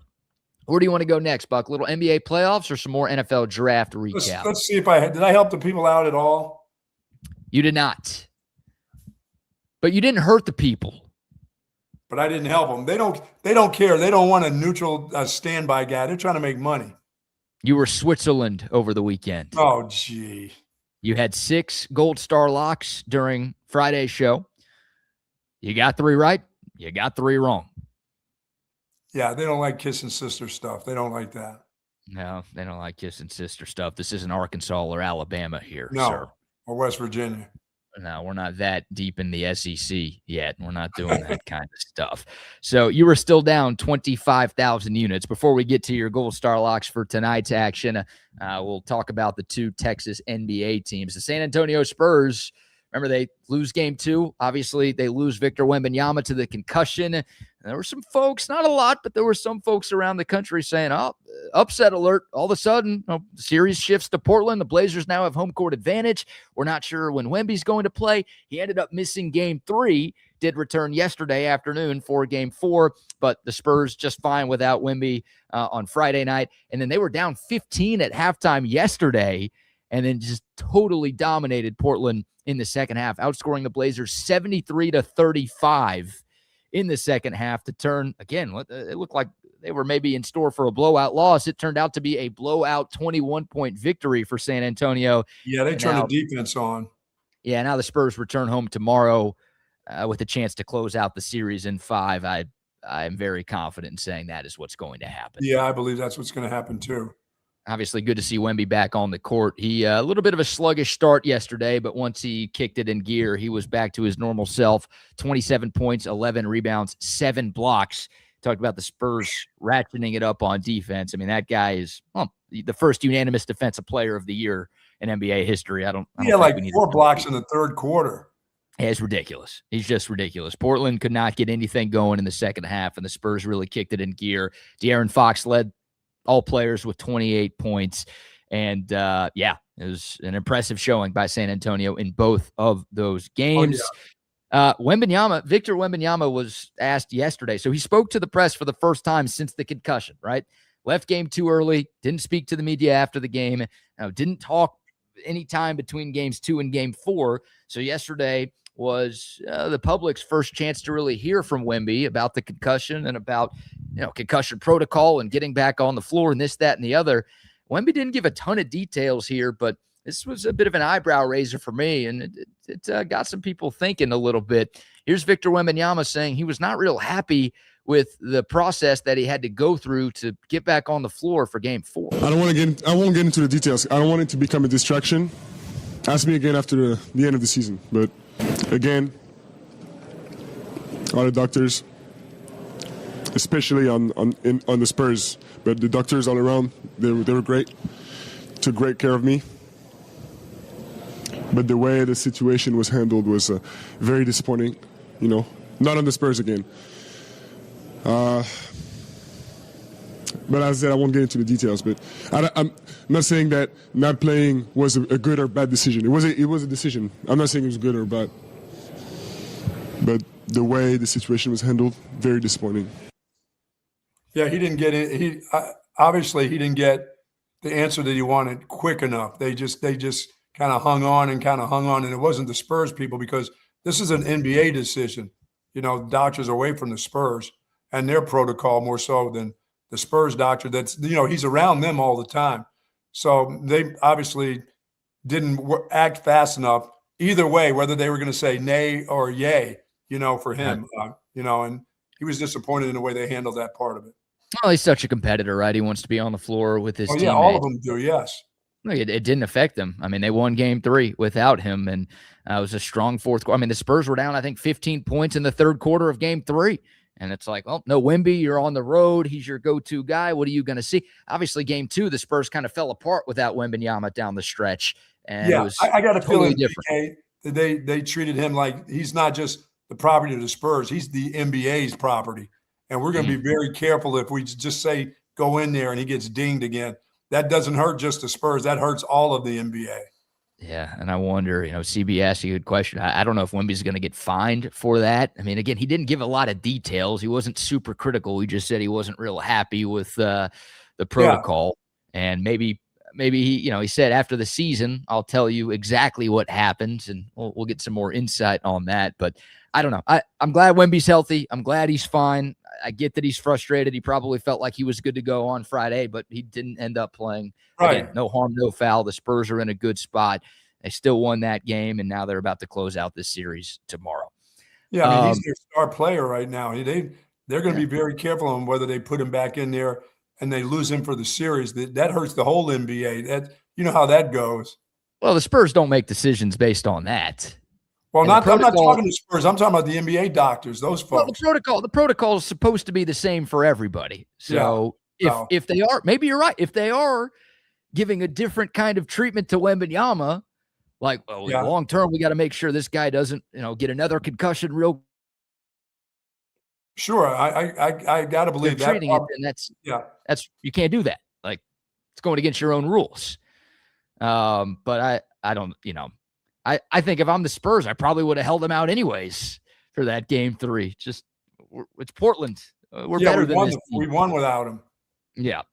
Where do you want to go next, Buck? Little NBA playoffs or some more NFL draft recap? Let's see if did I help the people out at all? You did not. But you didn't hurt the people. But I didn't help them. They don't care. They don't want a neutral standby guy. They're trying to make money. You were Switzerland over the weekend. Oh, gee. You had 6 Gold Star locks during Friday's show. You got 3 right. You got 3 wrong. Yeah, they don't like kissing sister stuff. They don't like that. No, they don't like kissing sister stuff. This isn't Arkansas or Alabama here, no, sir. Or West Virginia. No, we're not that deep in the SEC yet. We're not doing that kind of stuff. So you were still down 25,000 units. Before we get to your Gold Star locks for tonight's action, we'll talk about the 2 Texas NBA teams. The San Antonio Spurs, remember, they lose game 2. Obviously, they lose Victor Wembanyama to the concussion. And there were some folks, not a lot, but there were some folks around the country saying, oh, upset alert. All of a sudden, the series shifts to Portland. The Blazers now have home court advantage. We're not sure when Wemby's going to play. He ended up missing game 3, did return yesterday afternoon for game 4, but the Spurs just fine without Wemby on Friday night. And then they were down 15 at halftime yesterday and then just totally dominated Portland in the second half, outscoring the Blazers 73-35 in the second half to turn, again, it looked like they were maybe in store for a blowout loss. It turned out to be a blowout 21-point victory for San Antonio. Yeah, they turned the defense on. Yeah, now the Spurs return home tomorrow with a chance to close out the series in 5. I'm very confident in saying that is what's going to happen. Yeah, I believe that's what's going to happen too. Obviously, good to see Wemby back on the court. He a little bit of a sluggish start yesterday, but once he kicked it in gear, he was back to his normal self. 27 points, 11 rebounds, 7 blocks. Talked about the Spurs ratcheting it up on defense. I mean, that guy is the first unanimous defensive player of the year in NBA history. I don't like 4 blocks in the third quarter. Yeah, it's ridiculous. He's just ridiculous. Portland could not get anything going in the second half, and the Spurs really kicked it in gear. De'Aaron Fox led all players with 28 points. And, it was an impressive showing by San Antonio in both of those games. Victor Wembanyama was asked yesterday. So he spoke to the press for the first time since the concussion, right? Left game too early, didn't speak to the media after the game, didn't talk any time between games 2 and game 4. So yesterday was the public's first chance to really hear from Wemby about the concussion and about concussion protocol and getting back on the floor and this, that, and the other. Wemby didn't give a ton of details here, but this was a bit of an eyebrow raiser for me, and it got some people thinking a little bit. Here's Victor Wembanyama saying he was not real happy with the process that he had to go through to get back on the floor for game 4. I won't get into the details. I don't want it to become a distraction. ask me again after the end of the season. But again, all the doctors, especially on the Spurs, but the doctors all around, they were great. Took great care of me. But the way the situation was handled was very disappointing. Not on the Spurs again. But as I said, I won't get into the details. But I'm not saying that not playing was a good or bad decision. It was a decision. I'm not saying it was good or bad. But the way the situation was handled, very disappointing. Yeah, he didn't get it. Obviously he didn't get the answer that he wanted quick enough. They just kind of hung on, and it wasn't the Spurs people, because this is an NBA decision. Doctors are away from the Spurs and their protocol more so than the Spurs doctor. That's he's around them all the time, so they obviously didn't act fast enough. Either way, whether they were going to say nay or yay, for him, and he was disappointed in the way they handled that part of it. Well, he's such a competitor, right? He wants to be on the floor with his teammates. Yeah, all of them do, yes. It didn't affect them. I mean, they won game 3 without him, and it was a strong fourth quarter. I mean, the Spurs were down, I think, 15 points in the third quarter of game 3. And it's like, well, no Wemby, you're on the road. He's your go-to guy. What are you going to see? Obviously, game 2, the Spurs kind of fell apart without Wembanyama down the stretch. And yeah, it was I got a totally feeling different. BK, they treated him like he's not just the property of the Spurs. He's the NBA's property. And we're going to be very careful if we just say go in there and he gets dinged again. That doesn't hurt just the Spurs. That hurts all of the NBA. Yeah, and I wonder, CB asked a good question. I don't know if Wemby's going to get fined for that. I mean, again, he didn't give a lot of details. He wasn't super critical. He just said he wasn't real happy with the protocol. Yeah. And maybe he said after the season, I'll tell you exactly what happened, and we'll get some more insight on that. But I don't know. I'm glad Wemby's healthy. I'm glad he's fine. I get that he's frustrated. He probably felt like he was good to go on Friday, but he didn't end up playing. Right. Again, no harm, no foul. The Spurs are in a good spot. They still won that game, and now they're about to close out this series tomorrow. Yeah, I mean, he's their star player right now. They're going to be very careful on whether they put him back in there and they lose him for the series. That hurts the whole NBA. That how that goes. Well, the Spurs don't make decisions based on that. Well, I'm not talking to Spurs. I'm talking about the NBA doctors, those folks. Well, the protocol is supposed to be the same for everybody. So if they are, maybe you're right. If they are giving a different kind of treatment to Wembanyama, like, long term, we got to make sure this guy doesn't, get another concussion real. Sure, I got to believe that. Treating it, and that's you can't do that. Like, it's going against your own rules. But I don't, I think if I'm the Spurs, I probably would have held them out anyways for that game 3. Just it's Portland. We're better than this. We won without him. Yeah.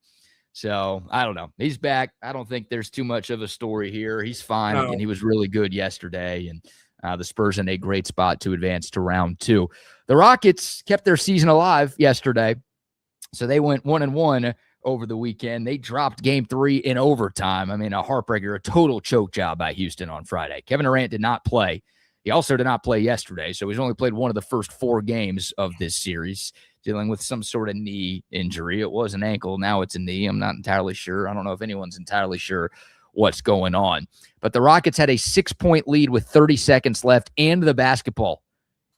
So I don't know. He's back. I don't think there's too much of a story here. He's fine. No. And he was really good yesterday. And the Spurs in a great spot to advance to round 2. The Rockets kept their season alive yesterday. So they went 1-1 over the weekend. They dropped game 3 in overtime. I mean, a heartbreaker, a total choke job by Houston on Friday. Kevin Durant did not play. He also did not play yesterday, so he's only played one of the first 4 games of this series, dealing with some sort of knee injury. It was an ankle. Now it's a knee. I'm not entirely sure. I don't know if anyone's entirely sure what's going on. But the Rockets had a 6-point lead with 30 seconds left and the basketball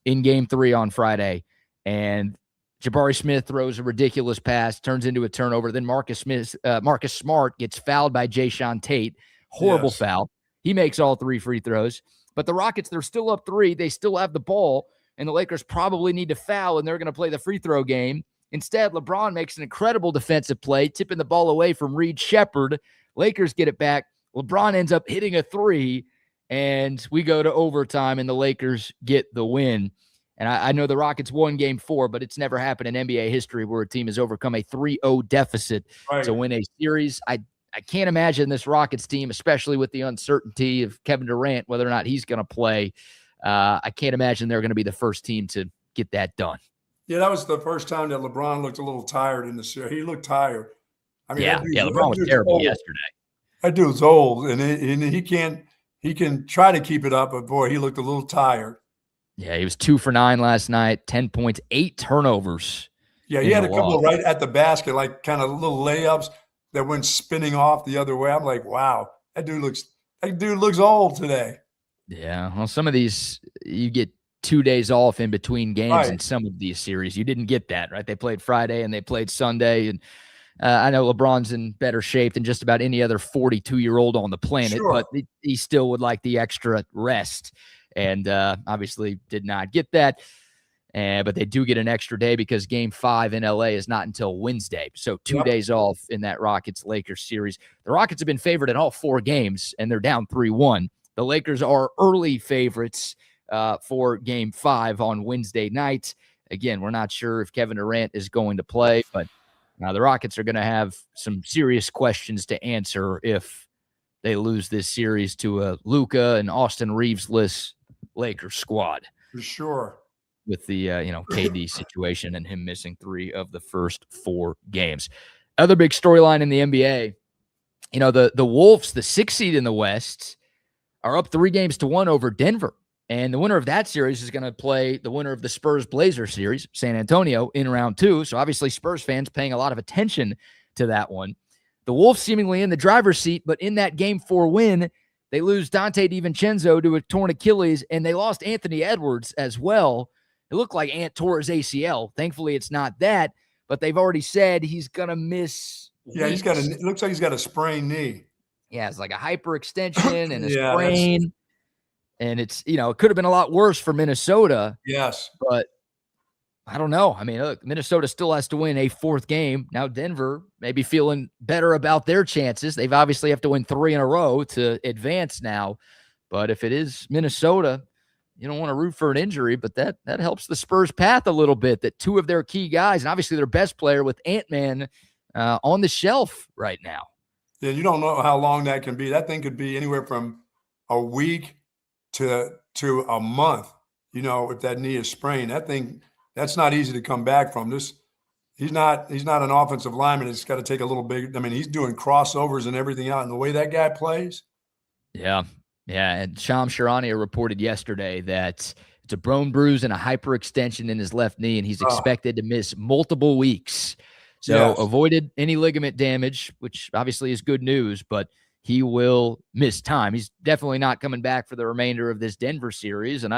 in game 3 on Friday. And Jabari Smith throws a ridiculous pass, turns into a turnover. Then Marcus Smart gets fouled by Jayshawn Tate. Horrible foul. He makes all 3 free throws. But the Rockets, they're still up 3. They still have the ball, and the Lakers probably need to foul, and they're going to play the free throw game. Instead, LeBron makes an incredible defensive play, tipping the ball away from Reed Shepherd. Lakers get it back. LeBron ends up hitting a 3, and we go to overtime, and the Lakers get the win. And I know the Rockets won game 4, but it's never happened in NBA history where a team has overcome a 3-0 deficit to win a series. I can't imagine this Rockets team, especially with the uncertainty of Kevin Durant, whether or not he's going to play. I can't imagine they're going to be the first team to get that done. Yeah, that was the first time that LeBron looked a little tired in the series. He looked tired. I mean, LeBron was terrible yesterday. That dude's old, and he can try to keep it up, but boy, he looked a little tired. Yeah, he was 2 for 9 last night, 10 points, 8 turnovers. Yeah, he had a couple right at the basket, like kind of little layups that went spinning off the other way. I'm like, wow, that dude looks That dude looks old today. Yeah. Well, some of these, you get 2 days off in between games in Right. some of these series. You didn't get that, right? They played Friday and they played Sunday. And I know LeBron's in better shape than just about any other 42-year-old on the planet, Sure. but he still would like the extra rest. And obviously did not get that. But they do get an extra day because Game 5 in LA is not until Wednesday. So 2 days off in that Rockets-Lakers series. The Rockets have been favored in all 4 games, and they're down 3-1. The Lakers are early favorites for Game 5 on Wednesday night. Again, we're not sure if Kevin Durant is going to play, but the Rockets are going to have some serious questions to answer if they lose this series to a Luka and Austin Reeves-less Lakers squad. For sure. With the KD situation and him missing 3 of the first 4 games. Other big storyline in the NBA, the Wolves, the 6th seed in the West, are up 3-1 over Denver. And the winner of that series is going to play the winner of the Spurs-Blazers series, San Antonio, in round 2. So obviously Spurs fans paying a lot of attention to that one. The Wolves seemingly in the driver's seat, but in that Game 4 win, they lose Dante DiVincenzo to a torn Achilles, and they lost Anthony Edwards as well. It looked like Ant tore his ACL. Thankfully, it's not that, but they've already said he's going to miss weeks. It looks like he's got a sprained knee. Yeah, it's like a hyperextension and a sprain. And it's, it could have been a lot worse for Minnesota. Yes. But I don't know. I mean, look, Minnesota still has to win a 4th game. Now Denver may be feeling better about their chances. They've obviously have to win 3 in a row to advance now. But if it is Minnesota, you don't want to root for an injury, but that helps the Spurs' path a little bit, that 2 of their key guys, and obviously their best player with Ant-Man on the shelf right now. Yeah, you don't know how long that can be. That thing could be anywhere from a week to a month, if that knee is sprained. That's not easy to come back from. He's not an offensive lineman. It's got to take a little big. I mean, he's doing crossovers and everything out, and the way that guy plays. Yeah. Yeah, and Shams Charania reported yesterday that it's a bone bruise and a hyperextension in his left knee, and he's expected to miss multiple weeks. So avoided any ligament damage, which obviously is good news, but he will miss time. He's definitely not coming back for the remainder of this Denver series. And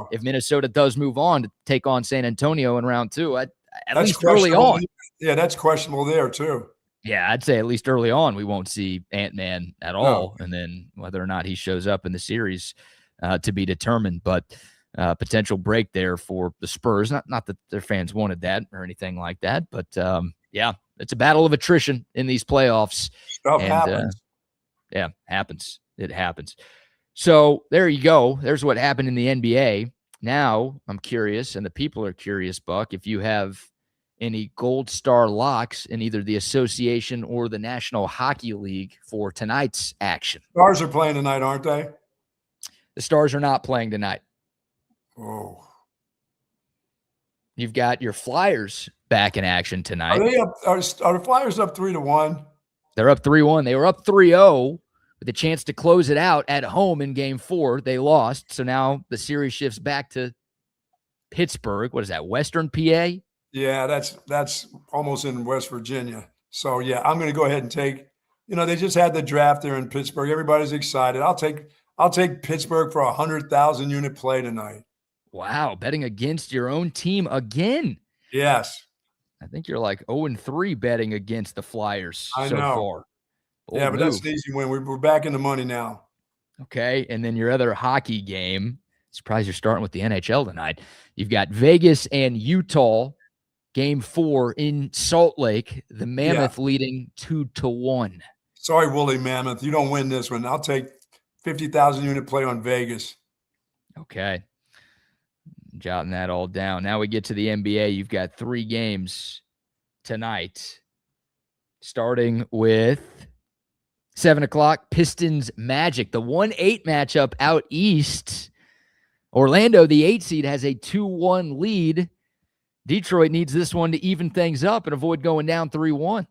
if Minnesota does move on to take on San Antonio in round 2, at least early on. Yeah, that's questionable there too. Yeah, I'd say at least early on we won't see Ant-Man at all. And then whether or not he shows up in the series to be determined. But potential break there for the Spurs. Not that their fans wanted that or anything like that. But, it's a battle of attrition in these playoffs. Stuff happens. It happens. So there you go. There's what happened in the NBA. Now I'm curious, and the people are curious, Buck, if you have any gold star locks in either the association or the National Hockey League for tonight's action. Stars are playing tonight, aren't they? The Stars are not playing tonight. Oh. You've got your Flyers back in action tonight. Are they up? Are the Flyers up 3-1? They're up 3-1. They were up 3-0 with a chance to close it out at home in Game 4. They lost. So now the series shifts back to Pittsburgh. What is that, Western PA? Yeah, that's almost in West Virginia. So, yeah, I'm going to go ahead and take – they just had the draft there in Pittsburgh. Everybody's excited. I'll take Pittsburgh for 100,000 unit play tonight. Wow, betting against your own team again. Yes. I think you're like 0-3 betting against the Flyers so far. Yeah, but that's an easy win. We're back in the money now. Okay, and then your other hockey game. Surprised you're starting with the NHL tonight. You've got Vegas and Utah, Game 4 in Salt Lake. The Mammoth leading 2-1. Sorry, Woolly Mammoth. You don't win this one. I'll take 50,000 unit play on Vegas. Okay. Jotting that all down. Now we get to the NBA. You've got 3 games tonight, starting with 7 o'clock, Pistons Magic, the 1-8 matchup out east. Orlando, the 8 seed, has a 2-1 lead. Detroit needs this one to even things up and avoid going down 3-1.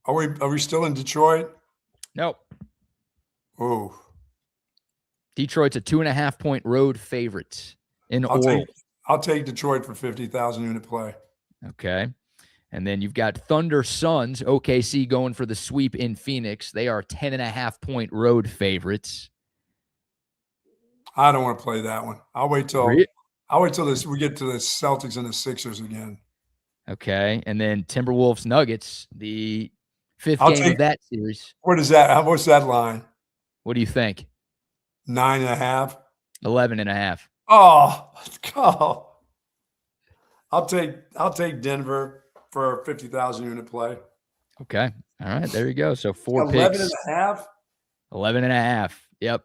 Are we still in Detroit? No. Oh. Detroit's a 2.5-point road favorite in Oral. I'll take Detroit for 50,000 unit play. Okay. And then you've got Thunder Suns, OKC going for the sweep in Phoenix. They are 10.5-point road favorites. I don't want to play that one. I'll wait till we get to the Celtics and the Sixers again. Okay, and then Timberwolves Nuggets, the 5th game of that series. What is that? What's that line? What do you think? 9.5. 11.5. Oh, let's go. I'll take Denver for a 50,000 unit play. Okay. All right. There you go. So 4 11 picks. 11.5? 11.5. Yep.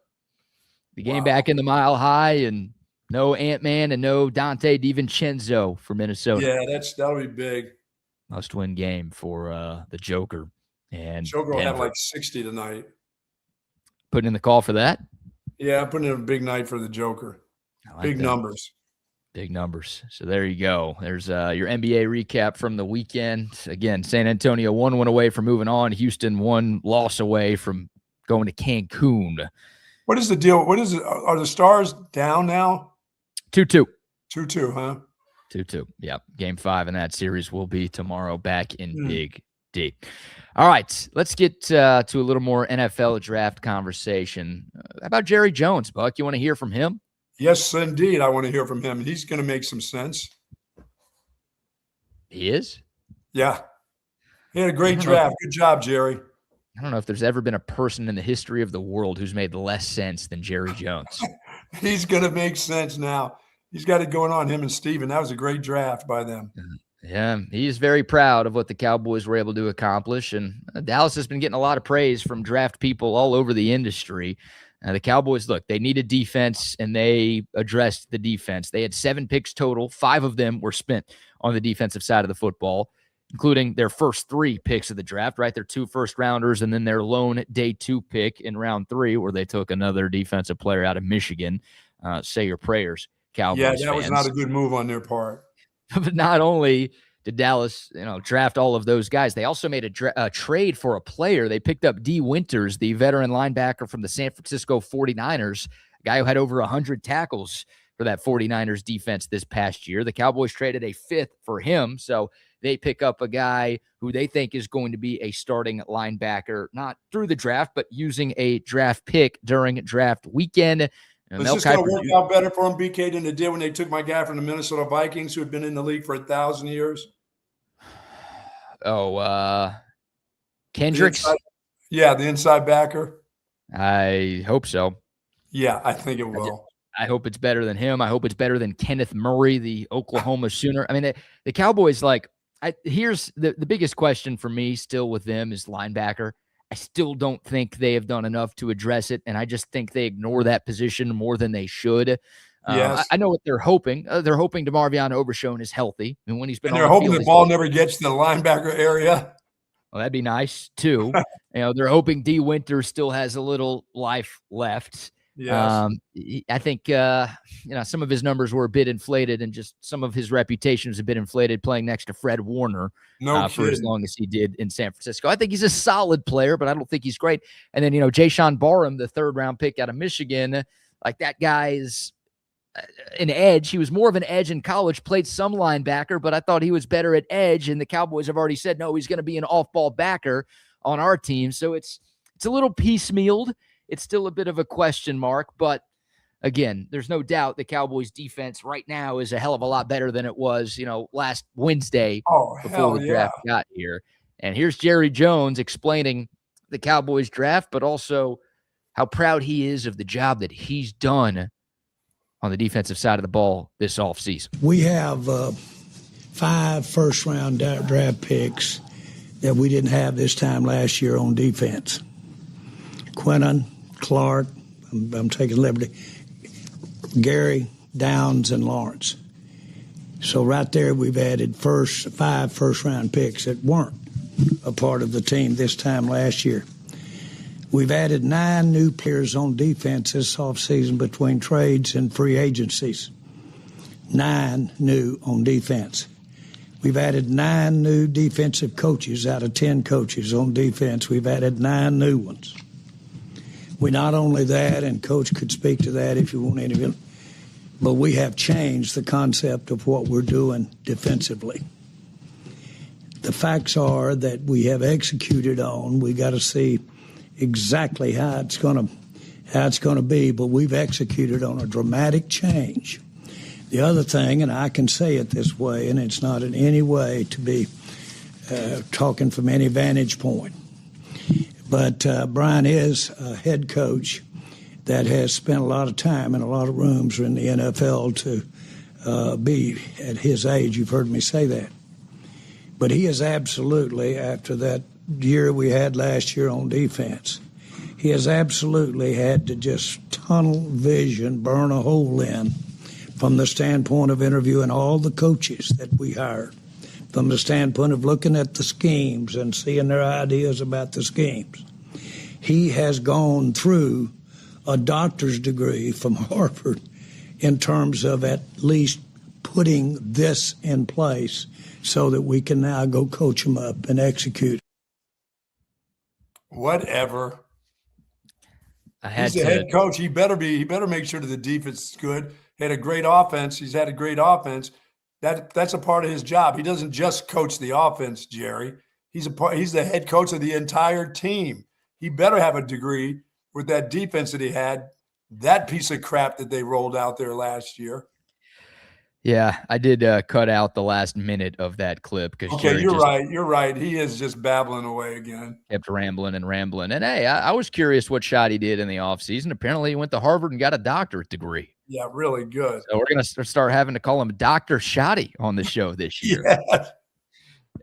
The game back in the Mile High, and no Ant-Man and no Dante DiVincenzo for Minnesota. Yeah, that'll be big. Must-win game for the Joker. And Joker will have like 60 tonight. Putting in the call for that? Yeah, I'm putting in a big night for the Joker. Big numbers. Big numbers. So there you go. There's your NBA recap from the weekend. Again, San Antonio 1 win away from moving on. Houston 1 loss away from going to Cancun. What is the deal? What is it? Are the Stars down now? 2-2. 2-2, huh? 2-2. Yep. Game 5 in that series will be tomorrow back in Big D. All right. Let's get to a little more NFL draft conversation. How about Jerry Jones, Buck? You want to hear from him? Yes, indeed. I want to hear from him. He's going to make some sense. He is? Yeah. He had a great draft. Good job, Jerry. I don't know if there's ever been a person in the history of the world who's made less sense than Jerry Jones. He's going to make sense now. He's got it going on, him and Steven. That was a great draft by them. Yeah, he is very proud of what the Cowboys were able to accomplish. And Dallas has been getting a lot of praise from draft people all over the industry. The Cowboys, look, they needed defense, and they addressed the defense. They had 7 picks total. 5 of them were spent on the defensive side of the football, including their first 3 picks of the draft, right? Their 2 first-rounders and then their lone day 2 pick in round 3, where they took another defensive player out of Michigan. Say your prayers, Cowboys fans. Yeah, that was not a good move on their part. But not only did Dallas, draft all of those guys, they also made a trade for a player. They picked up D. Winters, the veteran linebacker from the San Francisco 49ers, a guy who had over 100 tackles for that 49ers defense this past year. The Cowboys traded a 5th for him, so they pick up a guy who they think is going to be a starting linebacker, not through the draft, but using a draft pick during draft weekend. Is this going to work out better for him, BK, than it did when they took my guy from the Minnesota Vikings who had been in the league for 1,000 years? Kendricks? The inside backer. I hope so. Yeah, I think it will. I hope it's better than him. I hope it's better than Kenneth Murray, the Oklahoma Sooner. I mean, the Cowboys, here's the biggest question for me still with them is linebacker. I still don't think they have done enough to address it, and I just think they ignore that position more than they should. Yes. I know what they're hoping. They're hoping DeMarvion Overshown is healthy, and when he's been, and they're hoping the ball never gets to the linebacker area. Well, that'd be nice too. They're hoping D. Winter still has a little life left. Yes. I think some of his numbers were a bit inflated, and just some of his reputation was a bit inflated playing next to Fred Warner for as long as he did in San Francisco. I think he's a solid player, but I don't think he's great. And then Jayshawn Barham, the 3rd-round pick out of Michigan, that guy is an edge. He was more of an edge in college, played some linebacker, but I thought he was better at edge, and the Cowboys have already said, no, he's going to be an off-ball backer on our team. So it's a little piecemealed. It's still a bit of a question mark, but again, there's no doubt the Cowboys defense right now is a hell of a lot better than it was, last Wednesday before the draft got here. And here's Jerry Jones explaining the Cowboys draft, but also how proud he is of the job that he's done on the defensive side of the ball this offseason. We have 5 first-round draft picks that we didn't have this time last year on defense. Quinton, Clark, I'm taking liberty, Gary, Downs, and Lawrence. So right there we've added 5 first-round picks that weren't a part of the team this time last year. We've added 9 new players on defense this offseason between trades and free agencies. 9 new on defense. We've added 9 new defensive coaches out of 10 coaches on defense. We've added 9 new ones. We not only that, and Coach could speak to that if you want any of it, but we have changed the concept of what we're doing defensively. The facts are that we have executed on. We got to see exactly how it's going to how it's going to be, but we've executed on a dramatic change. The other thing, and I can say it this way, and it's not in any way to be talking from any vantage point, but Brian is a head coach that has spent a lot of time in a lot of rooms in the NFL to be at his age. You've heard me say that. But he is absolutely, after that year we had last year on defense, he has absolutely had to just tunnel vision, burn a hole in from the standpoint of interviewing all the coaches that we hired, from the standpoint of looking at the schemes and seeing their ideas about the schemes. He has gone through a doctor's degree from Harvard in terms of at least putting this in place so that we can now go coach them up and execute. Whatever. He's the head coach. He better make sure that the defense is good. He had a great offense. He's had a great offense. That's a part of his job. He doesn't just coach the offense, Jerry. He's the head coach of the entire team. He better have a degree with that defense that he had, that piece of crap that they rolled out there last year. Yeah, I did cut out the last minute of that clip because okay, you're right. You're right. He is just babbling away again. Kept rambling and rambling. And hey, I was curious what shot he did in the offseason. Apparently, he went to Harvard and got a doctorate degree. Yeah, really good. So we're going to start having to call him Dr. Shotty on the show this year. Yeah.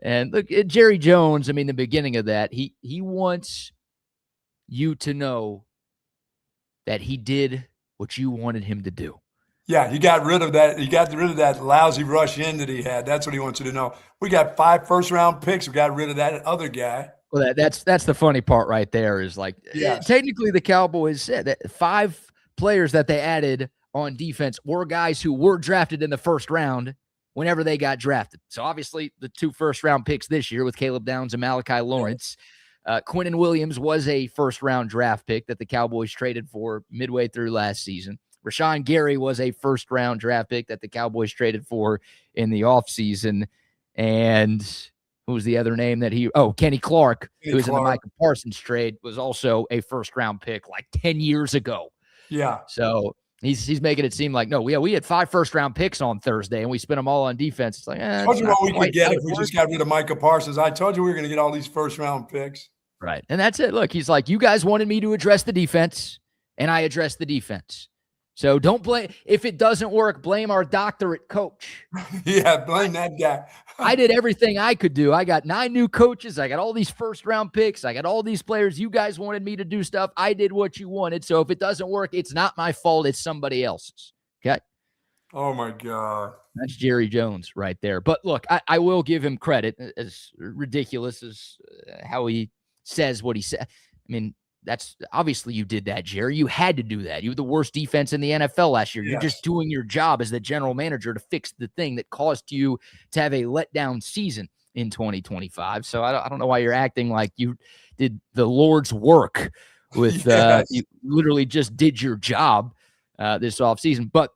And look, Jerry Jones, I mean, the beginning of that, he wants you to know that he did what you wanted him to do. Yeah, he got rid of that. He got rid of that lousy rush in that he had. That's what he wants you to know. We got 5 first-round picks. We got rid of that other guy. Well, that's the funny part right there is like, yes. Technically the Cowboys said that 5 players that they added on defense were guys who were drafted in the first round whenever they got drafted. So obviously the 2 first-round picks this year with Caleb Downs and Malachi Lawrence. Quinnen Williams was a first-round draft pick that the Cowboys traded for midway through last season. Rashawn Gary was a first-round draft pick that the Cowboys traded for in the offseason. And who was the other name that Kenny Clark, who was in the Micah Parsons trade, was also a first-round pick like 10 years ago. Yeah. So he's making it seem like, no, we had 5 first-round picks on Thursday, and we spent them all on defense. It's like, I told you what we could get if we just got rid of Micah Parsons. I told you we were going to get all these first-round picks. Right. And that's it. Look, he's like, you guys wanted me to address the defense, and I addressed the defense. So don't blame – if it doesn't work, blame our doctorate coach. Yeah, blame that guy. I did everything I could do. I got 9 new coaches. I got all these first-round picks. I got all these players. You guys wanted me to do stuff. I did what you wanted. So if it doesn't work, it's not my fault. It's somebody else's. Okay? Oh, my God. That's Jerry Jones right there. But look, I will give him credit, as ridiculous as how he says what he said. I mean, that's obviously you did that, Jerry. You had to do that. You were the worst defense in the NFL last year. Yes. You're just doing your job as the general manager to fix the thing that caused you to have a letdown season in 2025. So I don't know why you're acting like you did the Lord's work with Yes. You literally just did your job this offseason. But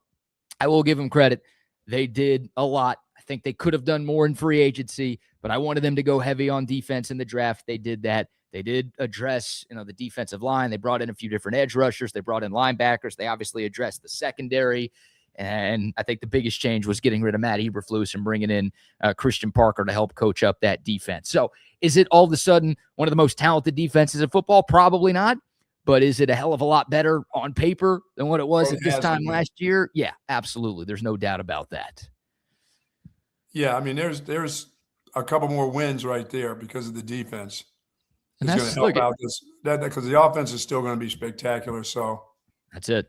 I will give them credit. They did a lot. I think they could have done more in free agency, but I wanted them to go heavy on defense in the draft. They did that. They did address, the defensive line. They brought in a few different edge rushers. They brought in linebackers. They obviously addressed the secondary. And I think the biggest change was getting rid of Matt Eberflus and bringing in Christian Parker to help coach up that defense. So is it all of a sudden one of the most talented defenses in football? Probably not. But is it a hell of a lot better on paper than what it was at this time last year? Yeah, absolutely. There's no doubt about that. Yeah, I mean, there's a couple more wins right there because of the defense. It's going to help out because the offense is still going to be spectacular. So that's it.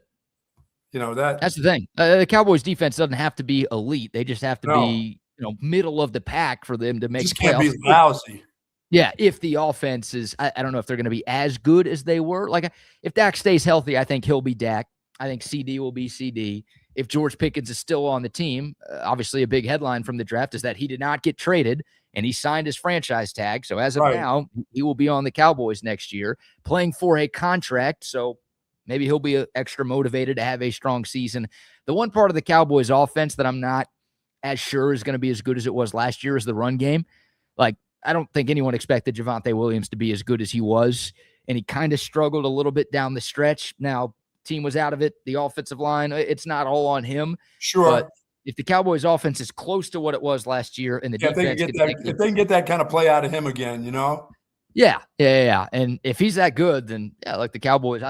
That's the thing. The Cowboys defense doesn't have to be elite. They just have to be, middle of the pack for them to make just playoffs. Can't be lousy. Yeah, if the offense is, I don't know if they're going to be as good as they were. Like, if Dak stays healthy, I think he'll be Dak. I think CD will be CD. If George Pickens is still on the team, obviously a big headline from the draft is that he did not get traded, and he signed his franchise tag. So as of now, he will be on the Cowboys next year, playing for a contract. So maybe he'll be extra motivated to have a strong season. The one part of the Cowboys offense that I'm not as sure is going to be as good as it was last year is the run game. Like, I don't think anyone expected Javonte Williams to be as good as he was and he kind of struggled a little bit down the stretch. Now, team was out of it. The offensive line, it's not all on him. Sure. But if the Cowboys offense is close to what it was last year and the defense if they can get that kind of play out of him again, Yeah. And if he's that good, then like the Cowboys,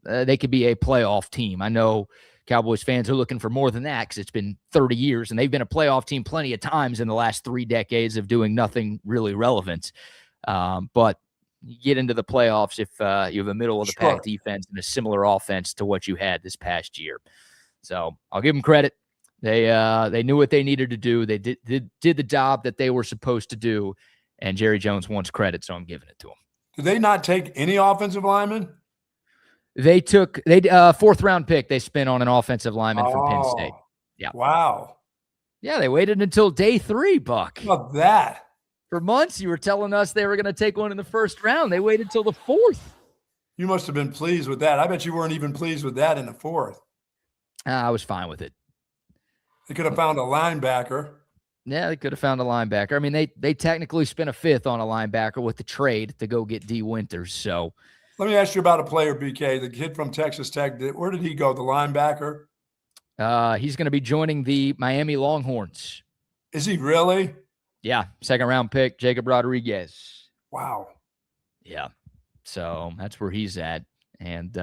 they could be a playoff team. I know Cowboys fans are looking for more than that because it's been 30 years and they've been a playoff team plenty of times in the last 3 decades of doing nothing really relevant. But you get into the playoffs if you have a middle of the pack defense and a similar offense to what you had this past year. So I'll give them credit. They knew what they needed to do. They did the job that they were supposed to do, and Jerry Jones wants credit, so I'm giving it to him. Did they not take any offensive linemen? They took fourth round pick they spent on an offensive lineman from Penn State. Yeah. Wow. Yeah, they waited until day 3, Buck. How about that? For months, you were telling us they were going to take one in the first round. They waited till the 4th. You must have been pleased with that. I bet you weren't even pleased with that in the 4th. I was fine with it. They could have found a linebacker. Yeah, they could have found a linebacker. I mean, they technically spent a 5th on a linebacker with the trade to go get D. Winters. So let me ask you about a player, BK, the kid from Texas Tech. Where did he go? The linebacker? He's going to be joining the Miami Longhorns. Is he really? Yeah, 2nd round pick, Jacob Rodriguez. Wow. Yeah, so that's where he's at. And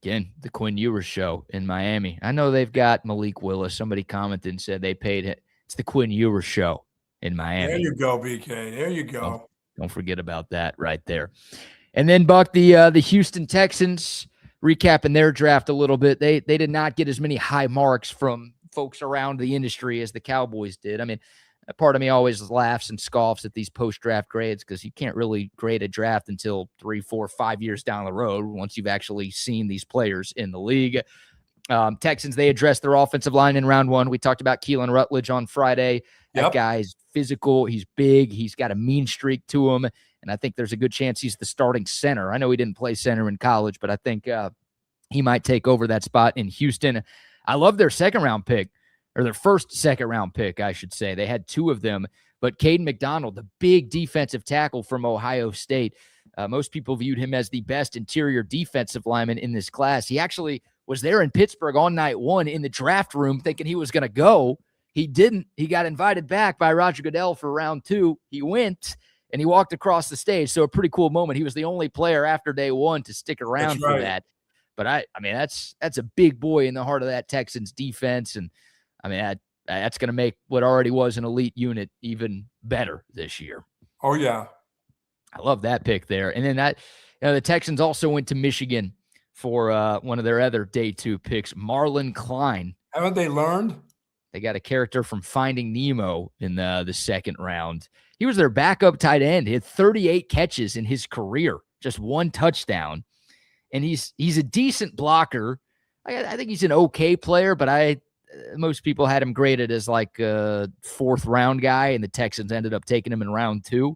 again, the Quinn Ewers show in Miami. I know they've got Malik Willis. Somebody commented and said they paid it. It's the Quinn Ewers show in Miami. There you go, BK. There you go. Don't forget about that right there. And then, Buck, the Houston Texans, recapping their draft a little bit, they did not get as many high marks from folks around the industry as the Cowboys did. I mean, a part of me always laughs and scoffs at these post-draft grades because you can't really grade a draft until 3, 4, 5 years down the road once you've actually seen these players in the league. Texans, they addressed their offensive line in round 1. We talked about Keelan Rutledge on Friday. That guy's physical. He's big. He's got a mean streak to him. And I think there's a good chance he's the starting center. I know he didn't play center in college, but I think he might take over that spot in Houston. I love their 2nd round pick, or their first 2nd round pick, I should say. They had 2 of them. But Caden McDonald, the big defensive tackle from Ohio State, most people viewed him as the best interior defensive lineman in this class. He actually was there in Pittsburgh on night 1 in the draft room thinking he was going to go. He didn't. He got invited back by Roger Goodell for round 2. He went, and he walked across the stage. So a pretty cool moment. He was the only player after day 1 to stick around for that. But I mean, that's a big boy in the heart of that Texans defense. And I mean, that's going to make what already was an elite unit even better this year. Oh, yeah. I love that pick there. And then the Texans also went to Michigan for one of their other day 2 picks, Marlon Klein. Haven't they learned? They got a character from Finding Nemo in the 2nd round. He was their backup tight end. He had 38 catches in his career, just 1 touchdown. And he's a decent blocker. I think he's an okay player, but most people had him graded as like a 4th round guy, and the Texans ended up taking him in round 2.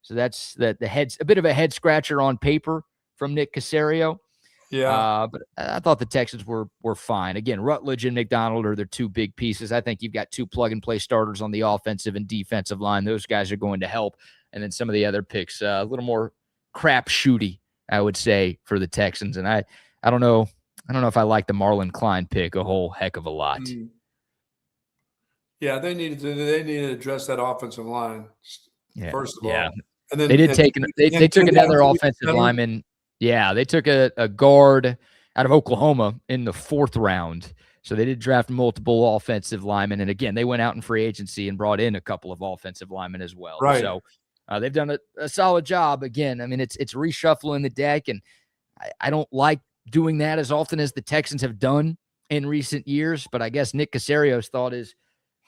So that's a bit of a head scratcher on paper from Nick Caserio. Yeah. But I thought the Texans were fine. Again, Rutledge and McDonald are their 2 big pieces. I think you've got 2 plug-and-play starters on the offensive and defensive line. Those guys are going to help. And then some of the other picks, a little more crap-shooty, I would say, for the Texans. And I don't know if I like the Marlon Klein pick a whole heck of a lot. Yeah, they needed to address that offensive line first of all. And then they took another offensive lineman. Yeah, they took a guard out of Oklahoma in the 4th round. So they did draft multiple offensive linemen. And again, they went out in free agency and brought in a couple of offensive linemen as well. Right. So they've done a solid job. Again, I mean, it's reshuffling the deck, and I don't like doing that as often as the Texans have done in recent years. But I guess Nick Caserio's thought is,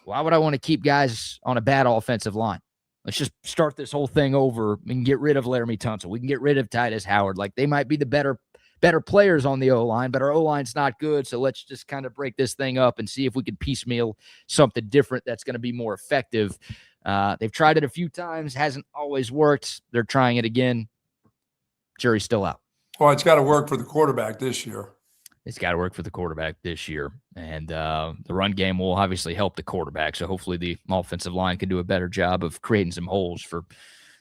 why would I want to keep guys on a bad offensive line? Let's just start this whole thing over. We can get rid of Laramie Tunsil. We can get rid of Titus Howard. Like, they might be the better players on the O-line, but our O-line's not good. So let's just kind of break this thing up and see if we can piecemeal something different that's going to be more effective. They've tried it a few times. Hasn't always worked. They're trying it again. Jury's still out. Well, it's got to work for the quarterback this year. It's got to work for the quarterback this year. And the run game will obviously help the quarterback. So hopefully the offensive line can do a better job of creating some holes for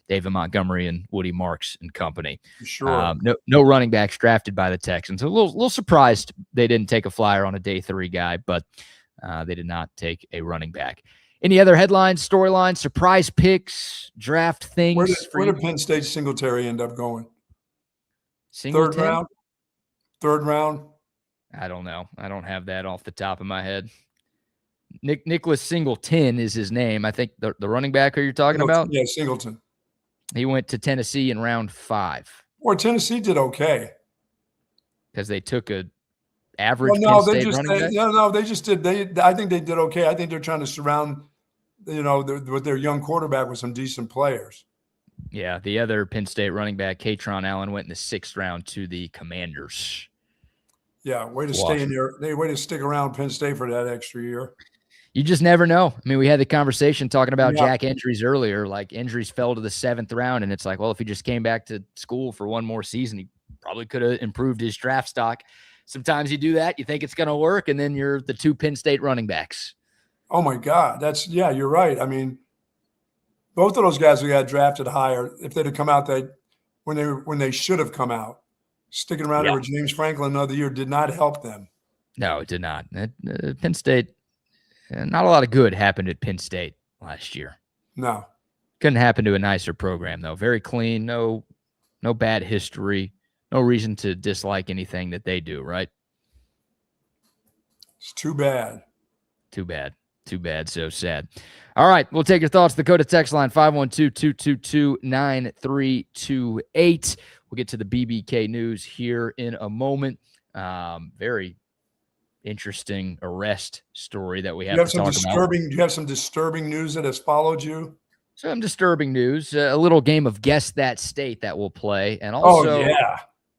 David Montgomery and Woody Marks and company. Sure. No running backs drafted by the Texans. A little surprised they didn't take a flyer on a day 3 guy, but they did not take a running back. Any other headlines, storylines, surprise picks, draft things? Where did Penn State Singletary end up going? Singleton? Third round? I don't know. I don't have that off the top of my head. Nicholas Singleton is his name. I think the running back who you're talking about? Yeah, Singleton. He went to Tennessee in round 5. Or Tennessee did okay. Because they took a average Well, Penn State running back? They just did. I think they did okay. I think they're trying to surround, with their young quarterback with some decent players. Yeah, the other Penn State running back, Katron Allen, went in the 6th round to the Commanders. Yeah, way to stay in there. Way to stick around Penn State for that extra year. You just never know. I mean, we had the conversation talking about Jack injuries earlier. Like, injuries fell to the 7th round, and it's like, well, if he just came back to school for one more season, he probably could have improved his draft stock. Sometimes you do that, you think it's going to work, and then you're the 2 Penn State running backs. Oh my God, you're right. I mean, both of those guys who got drafted higher, if they'd have come out when they should have come out, sticking around there with James Franklin another year did not help them. No, it did not. Penn State, not a lot of good happened at Penn State last year. No. Couldn't happen to a nicer program, though. Very clean, no bad history, no reason to dislike anything that they do, right? It's too bad. Too bad. Too bad. So sad. All right. We'll take your thoughts. The Dakota text line, 512-222-9328. We'll get to the BBK news here in a moment. Very interesting arrest story that we have to talk about. Do you have some disturbing news that has followed you? Some disturbing news. A little game of Guess That State that we'll play. And also,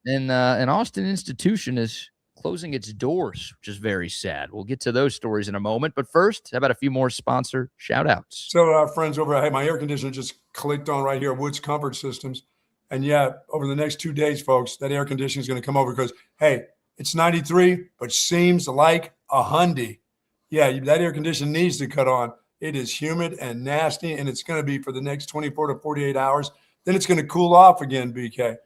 an Austin institution is closing its doors, which is very sad. We'll get to those stories in a moment. But first, how about a few more sponsor shout-outs? So our friends over at my air conditioner just clicked on right here, Woods Comfort Systems. And over the next 2 days, folks, that air conditioning is going to come over because, hey, it's 93, but seems like a hundy. Yeah, that air conditioner needs to cut on. It is humid and nasty, and it's going to be for the next 24 to 48 hours. Then it's going to cool off again, BK.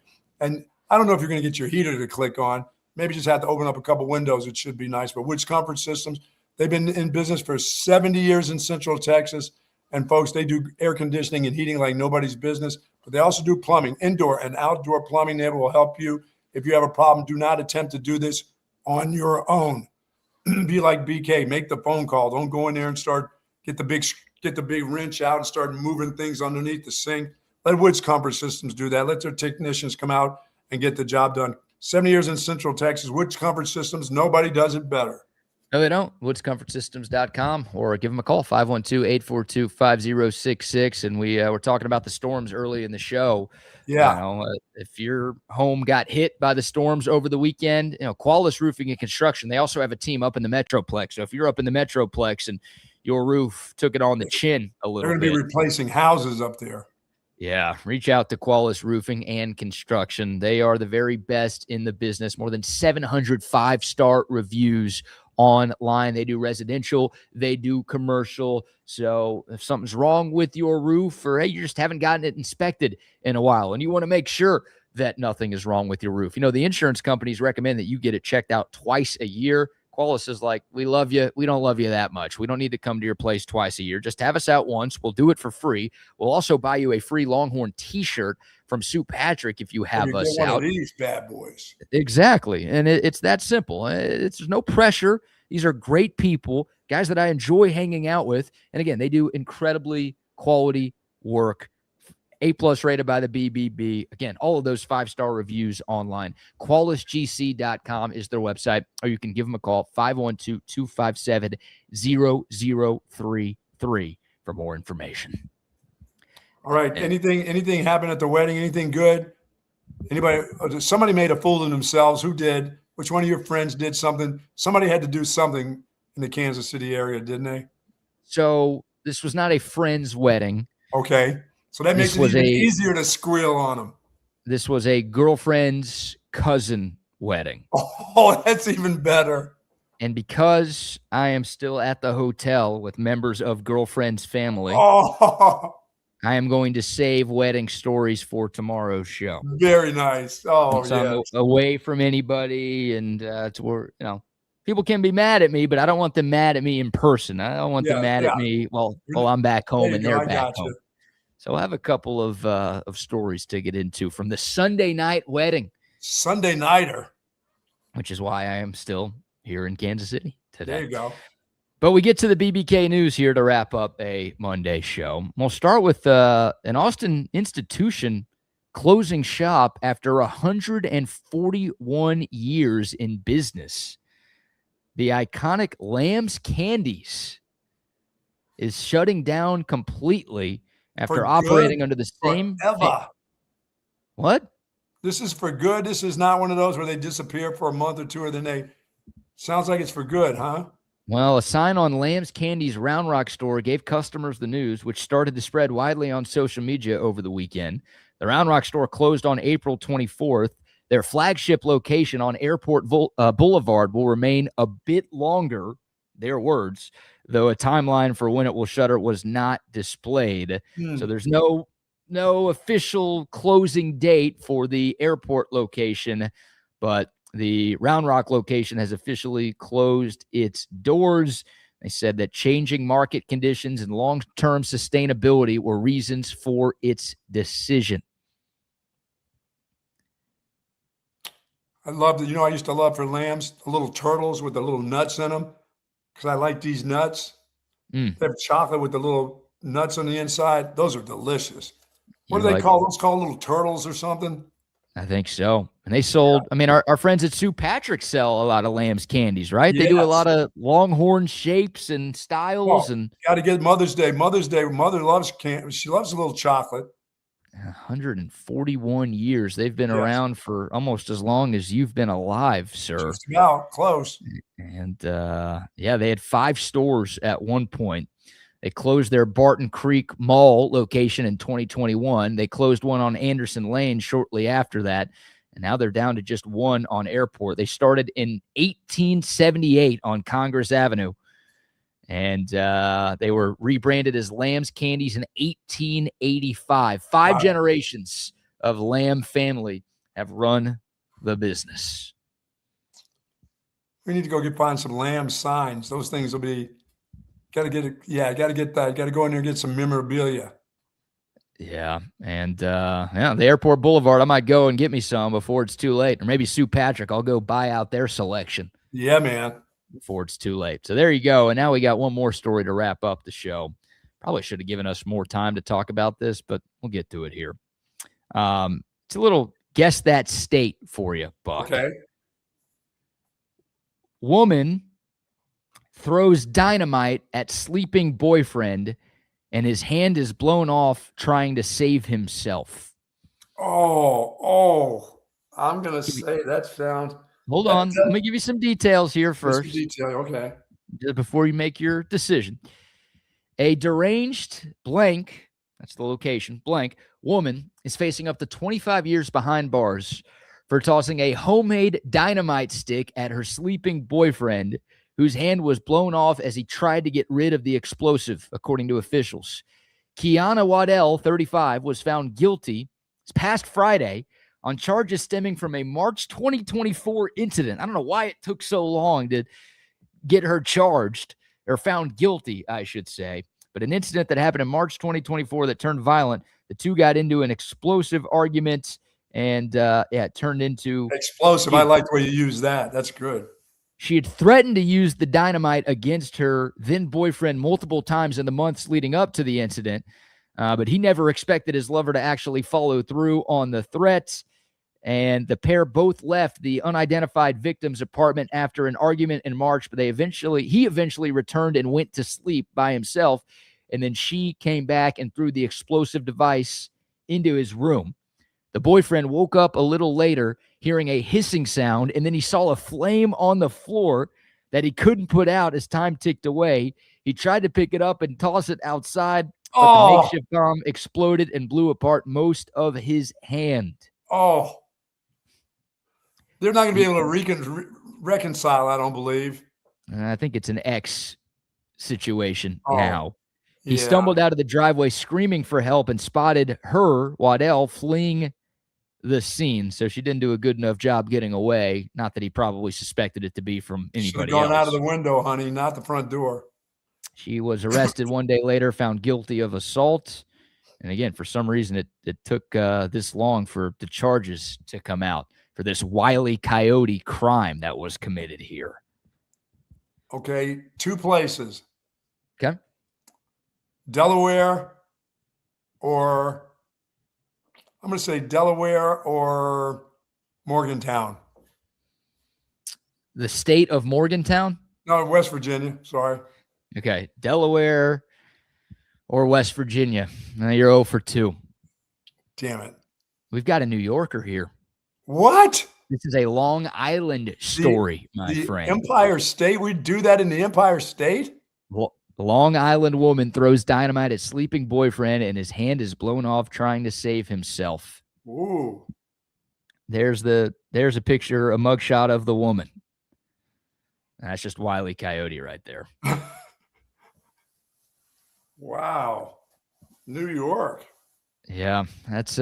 And I don't know if you're going to get your heater to click on. Maybe just have to open up a couple windows. It should be nice. But Woods Comfort Systems, they've been in business for 70 years in Central Texas. And, folks, they do air conditioning and heating like nobody's business. But they also do plumbing, indoor and outdoor plumbing. They will help you. If you have a problem, do not attempt to do this on your own. Be like BK. Make the phone call. Don't go in there and get the big wrench out and start moving things underneath the sink. Let Woods Comfort Systems do that. Let their technicians come out and get the job done. 70 years in Central Texas. Woods Comfort Systems. Nobody does it better. No, they don't. WoodsComfortSystems.com or give them a call, 512-842-5066. And we were talking about the storms early in the show. Yeah. If your home got hit by the storms over the weekend, Qualis Roofing and Construction, they also have a team up in the Metroplex. So if you're up in the Metroplex and your roof took it on the chin a little bit. They're going to be replacing houses up there. Yeah, reach out to Qualis Roofing and Construction. They are the very best in the business. More than 700 5-star reviews online. They do residential, they do commercial. So if something's wrong with your roof, or hey, you just haven't gotten it inspected in a while and you want to make sure that nothing is wrong with your roof, the insurance companies recommend that you get it checked out twice a year. Qualis is like, we love you. We don't love you that much. We don't need to come to your place twice a year. Just have us out once. We'll do it for free. We'll also buy you a free Longhorn t-shirt from Sue Patrick if you have us one out. Of these bad boys. Exactly. And it's that simple. There's no pressure. These are great people, guys that I enjoy hanging out with. And again, they do incredibly quality work. A+ rated by the BBB. Again, all of those 5-star reviews online. QualisGC.com is their website, or you can give them a call, 512-257-0033 for more information. All right. Anything happened at the wedding? Anything good? Somebody made a fool of themselves. Who did? Which one of your friends did something? Somebody had to do something in the Kansas City area, didn't they? So this was not a friend's wedding. Okay. So that makes it even easier to squeal on them. This was a girlfriend's cousin wedding. Oh, that's even better. And because I am still at the hotel with members of girlfriend's family, I am going to save wedding stories for tomorrow's show. Very nice. Oh, So I'm away from anybody, and to where people can be mad at me, but I don't want them mad at me in person. I don't want them mad at me while I'm back home and they're back home. So I have a couple of stories to get into from the Sunday night wedding. Sunday nighter. Which is why I am still here in Kansas City today. There you go. But we get to the BBK news here to wrap up a Monday show. We'll start with an Austin institution closing shop after 141 years in business. The iconic Lamb's Candies is shutting down completely after operating under the same. What? This is for good. This is not one of those where they disappear for a month or two, or then they. Sounds like it's for good, huh? Well, a sign on Lamb's Candies Round Rock store gave customers the news, which started to spread widely on social media over the weekend. The Round Rock store closed on April 24th. Their flagship location on Airport Boulevard will remain a bit longer, their words, though a timeline for when it will shutter was not displayed. So there's no official closing date for the airport location, but the Round Rock location has officially closed its doors. They said that changing market conditions and long-term sustainability were reasons for its decision. I love I used to love for Lambs, the little turtles with the little nuts in them, because I like these nuts. They have chocolate with the little nuts on the inside. Those are delicious. What do they call those? Called little turtles or something? I think so. And they sold, our friends at Sue Patrick sell a lot of Lamb's Candies, right? They do a lot of Longhorn shapes and styles. And got to get Mother's Day. Mother loves candy. She loves a little chocolate. 141 years. They've been around for almost as long as you've been alive, sir. Just about close. And they had 5 stores at one point. They closed their Barton Creek Mall location in 2021. They closed one on Anderson Lane shortly after that, and now they're down to just one on Airport. They started in 1878 on Congress Avenue, and they were rebranded as Lamb's Candies in 1885. 5 generations of Lamb family have run the business. We need to go find some Lamb signs. Those things will be. Got to get it. Yeah, got to get that. Got to go in there and get some memorabilia. Yeah, and the Airport Boulevard, I might go and get me some before it's too late. Or maybe Sue Patrick, I'll go buy out their selection. Yeah, man. Before it's too late. So there you go. And now we got one more story to wrap up the show. Probably should have given us more time to talk about this, but we'll get to it here. It's a little guess that state for you, Buck. Okay. Woman throws dynamite at sleeping boyfriend, and his hand is blown off trying to save himself. I'm going to say that sounds... Hold on. Let me give you some details here first. Okay. Just before you make your decision. A deranged blank, that's the location, blank, woman is facing up to 25 years behind bars for tossing a homemade dynamite stick at her sleeping boyfriend, whose hand was blown off as he tried to get rid of the explosive, according to officials. Kiana Waddell, 35, was found guilty this past Friday on charges stemming from a March 2024 incident. I don't know why it took so long to get her charged, or found guilty, I should say. But an incident that happened in March 2024 that turned violent. The two got into an explosive argument, and it turned into... Explosive. I like the way you use that. That's good. She had threatened to use the dynamite against her then boyfriend multiple times in the months leading up to the incident, but he never expected his lover to actually follow through on the threats. And the pair both left the unidentified victim's apartment after an argument in March, but he eventually returned and went to sleep by himself. And then she came back and threw the explosive device into his room. The boyfriend woke up a little later hearing a hissing sound, and then he saw a flame on the floor that he couldn't put out as time ticked away. He tried to pick it up and toss it outside, but the makeshift bomb exploded and blew apart most of his hand. Oh. They're not going to be able to reconcile, I don't believe. I think it's an ex situation now. He Yeah. stumbled out of the driveway screaming for help and spotted her, Waddell, fleeing the scene. So she didn't do a good enough job getting away. Not that he probably suspected it to be from Should have anybody gone out else. of the window, honey, not the front door. She was arrested one day later, found guilty of assault. And again, for some reason, it took this long for the charges to come out for this Wile E. Coyote crime that was committed here. Okay, 2 places. Okay. Delaware or I'm going to say Delaware or Morgantown. The state of Morgantown? No, West Virginia. Sorry. Okay. Delaware or West Virginia. Now you're 0 for 2. Damn it. We've got a New Yorker here. What? This is a Long Island story, my friend. Empire State? We do that in the Empire State? Well, Long Island woman throws dynamite at sleeping boyfriend and his hand is blown off trying to save himself. Ooh. There's a picture, a mugshot of the woman. That's just Wile E. Coyote right there. Wow. New York. Yeah, that's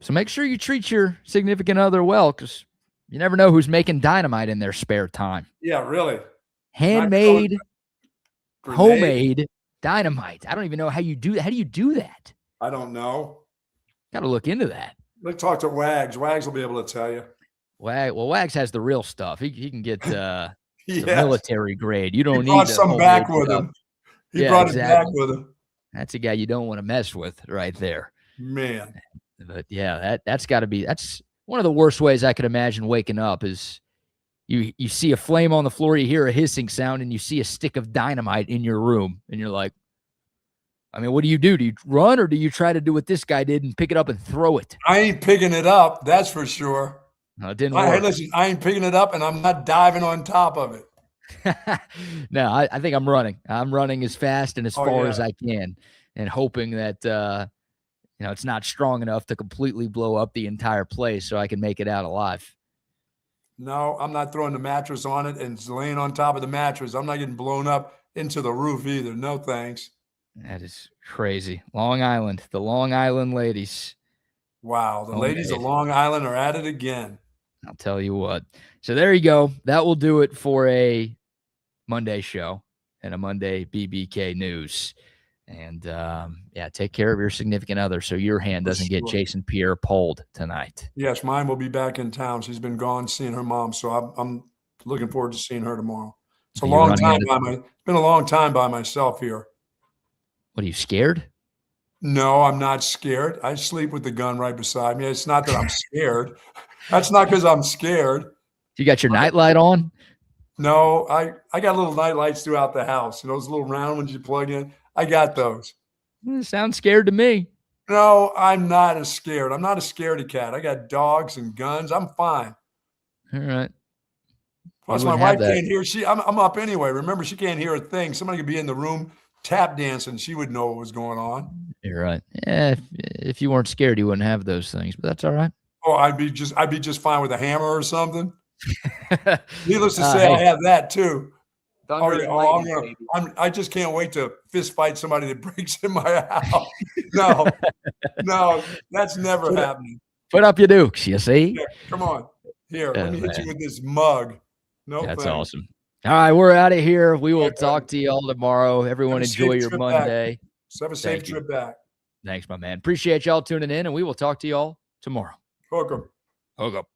so make sure you treat your significant other well, because you never know who's making dynamite in their spare time. Yeah, really. Handmade, Grenade? homemade dynamite. I don't even know how you do that. How do you do that? I don't know. Got to look into that. Let's talk to Wags. Wags will be able to tell you. Wags has the real stuff. He can get the Yes. military grade. You don't He need brought the some back homemade with stuff. him. He Yeah, brought exactly. it back with him. That's a guy you don't want to mess with right there. Man. But yeah, that's got to be, that's one of the worst ways I could imagine waking up is you see a flame on the floor, you hear a hissing sound, and you see a stick of dynamite in your room, and you're like, I mean, what do you do? Do you run, or do you try to do what this guy did and pick it up and throw it? I ain't picking it up, that's for sure. No, it didn't Hey, work. listen, I ain't picking it up, and I'm not diving on top of it. No, I think I'm running. I'm running as fast and as far as yeah. I can, and hoping that it's not strong enough to completely blow up the entire place so I can make it out alive. No, I'm not throwing the mattress on it and laying on top of the mattress. I'm not getting blown up into the roof either. No thanks. That is crazy. Long Island, the Long Island ladies. Wow, the ladies of Long Island are at it again. I'll tell you what. So there you go. That will do it for a Monday show and a Monday BBK news. And take care of your significant other so your hand doesn't get Jason Pierre pulled tonight. Yes, mine will be back in town. She's been gone seeing her mom, so I'm looking forward to seeing her tomorrow. It's a long time it's been a long time by myself here. What, are you scared? No, I'm not scared. I sleep with the gun right beside me. It's not that I'm scared. That's not because I'm scared. You got your nightlight on? No, I got little night lights throughout the house. Those little round ones you plug in. I got those. Sounds scared to me. No, I'm not as scared. I'm not a scaredy cat. I got dogs and guns. I'm fine. All right. Plus, my wife can't hear. I'm up anyway. Remember, she can't hear a thing. Somebody could be in the room tap dancing. She would know what was going on. You're right. Yeah, if you weren't scared, you wouldn't have those things. But that's all right. Oh, I'd be just fine with a hammer or something. Needless to say, I have that too. I just can't wait to fist fight somebody that breaks in my house. No, that's never happening. Put up your dukes, you see? Yeah, come on. Here, let me hit you with this mug. No, that's thanks. awesome. All right, we're out of here. We will talk to you all tomorrow. Everyone enjoy your Monday. Have a safe trip back. Thanks, my man. Appreciate y'all tuning in, and we will talk to you all tomorrow. Welcome. Hook up.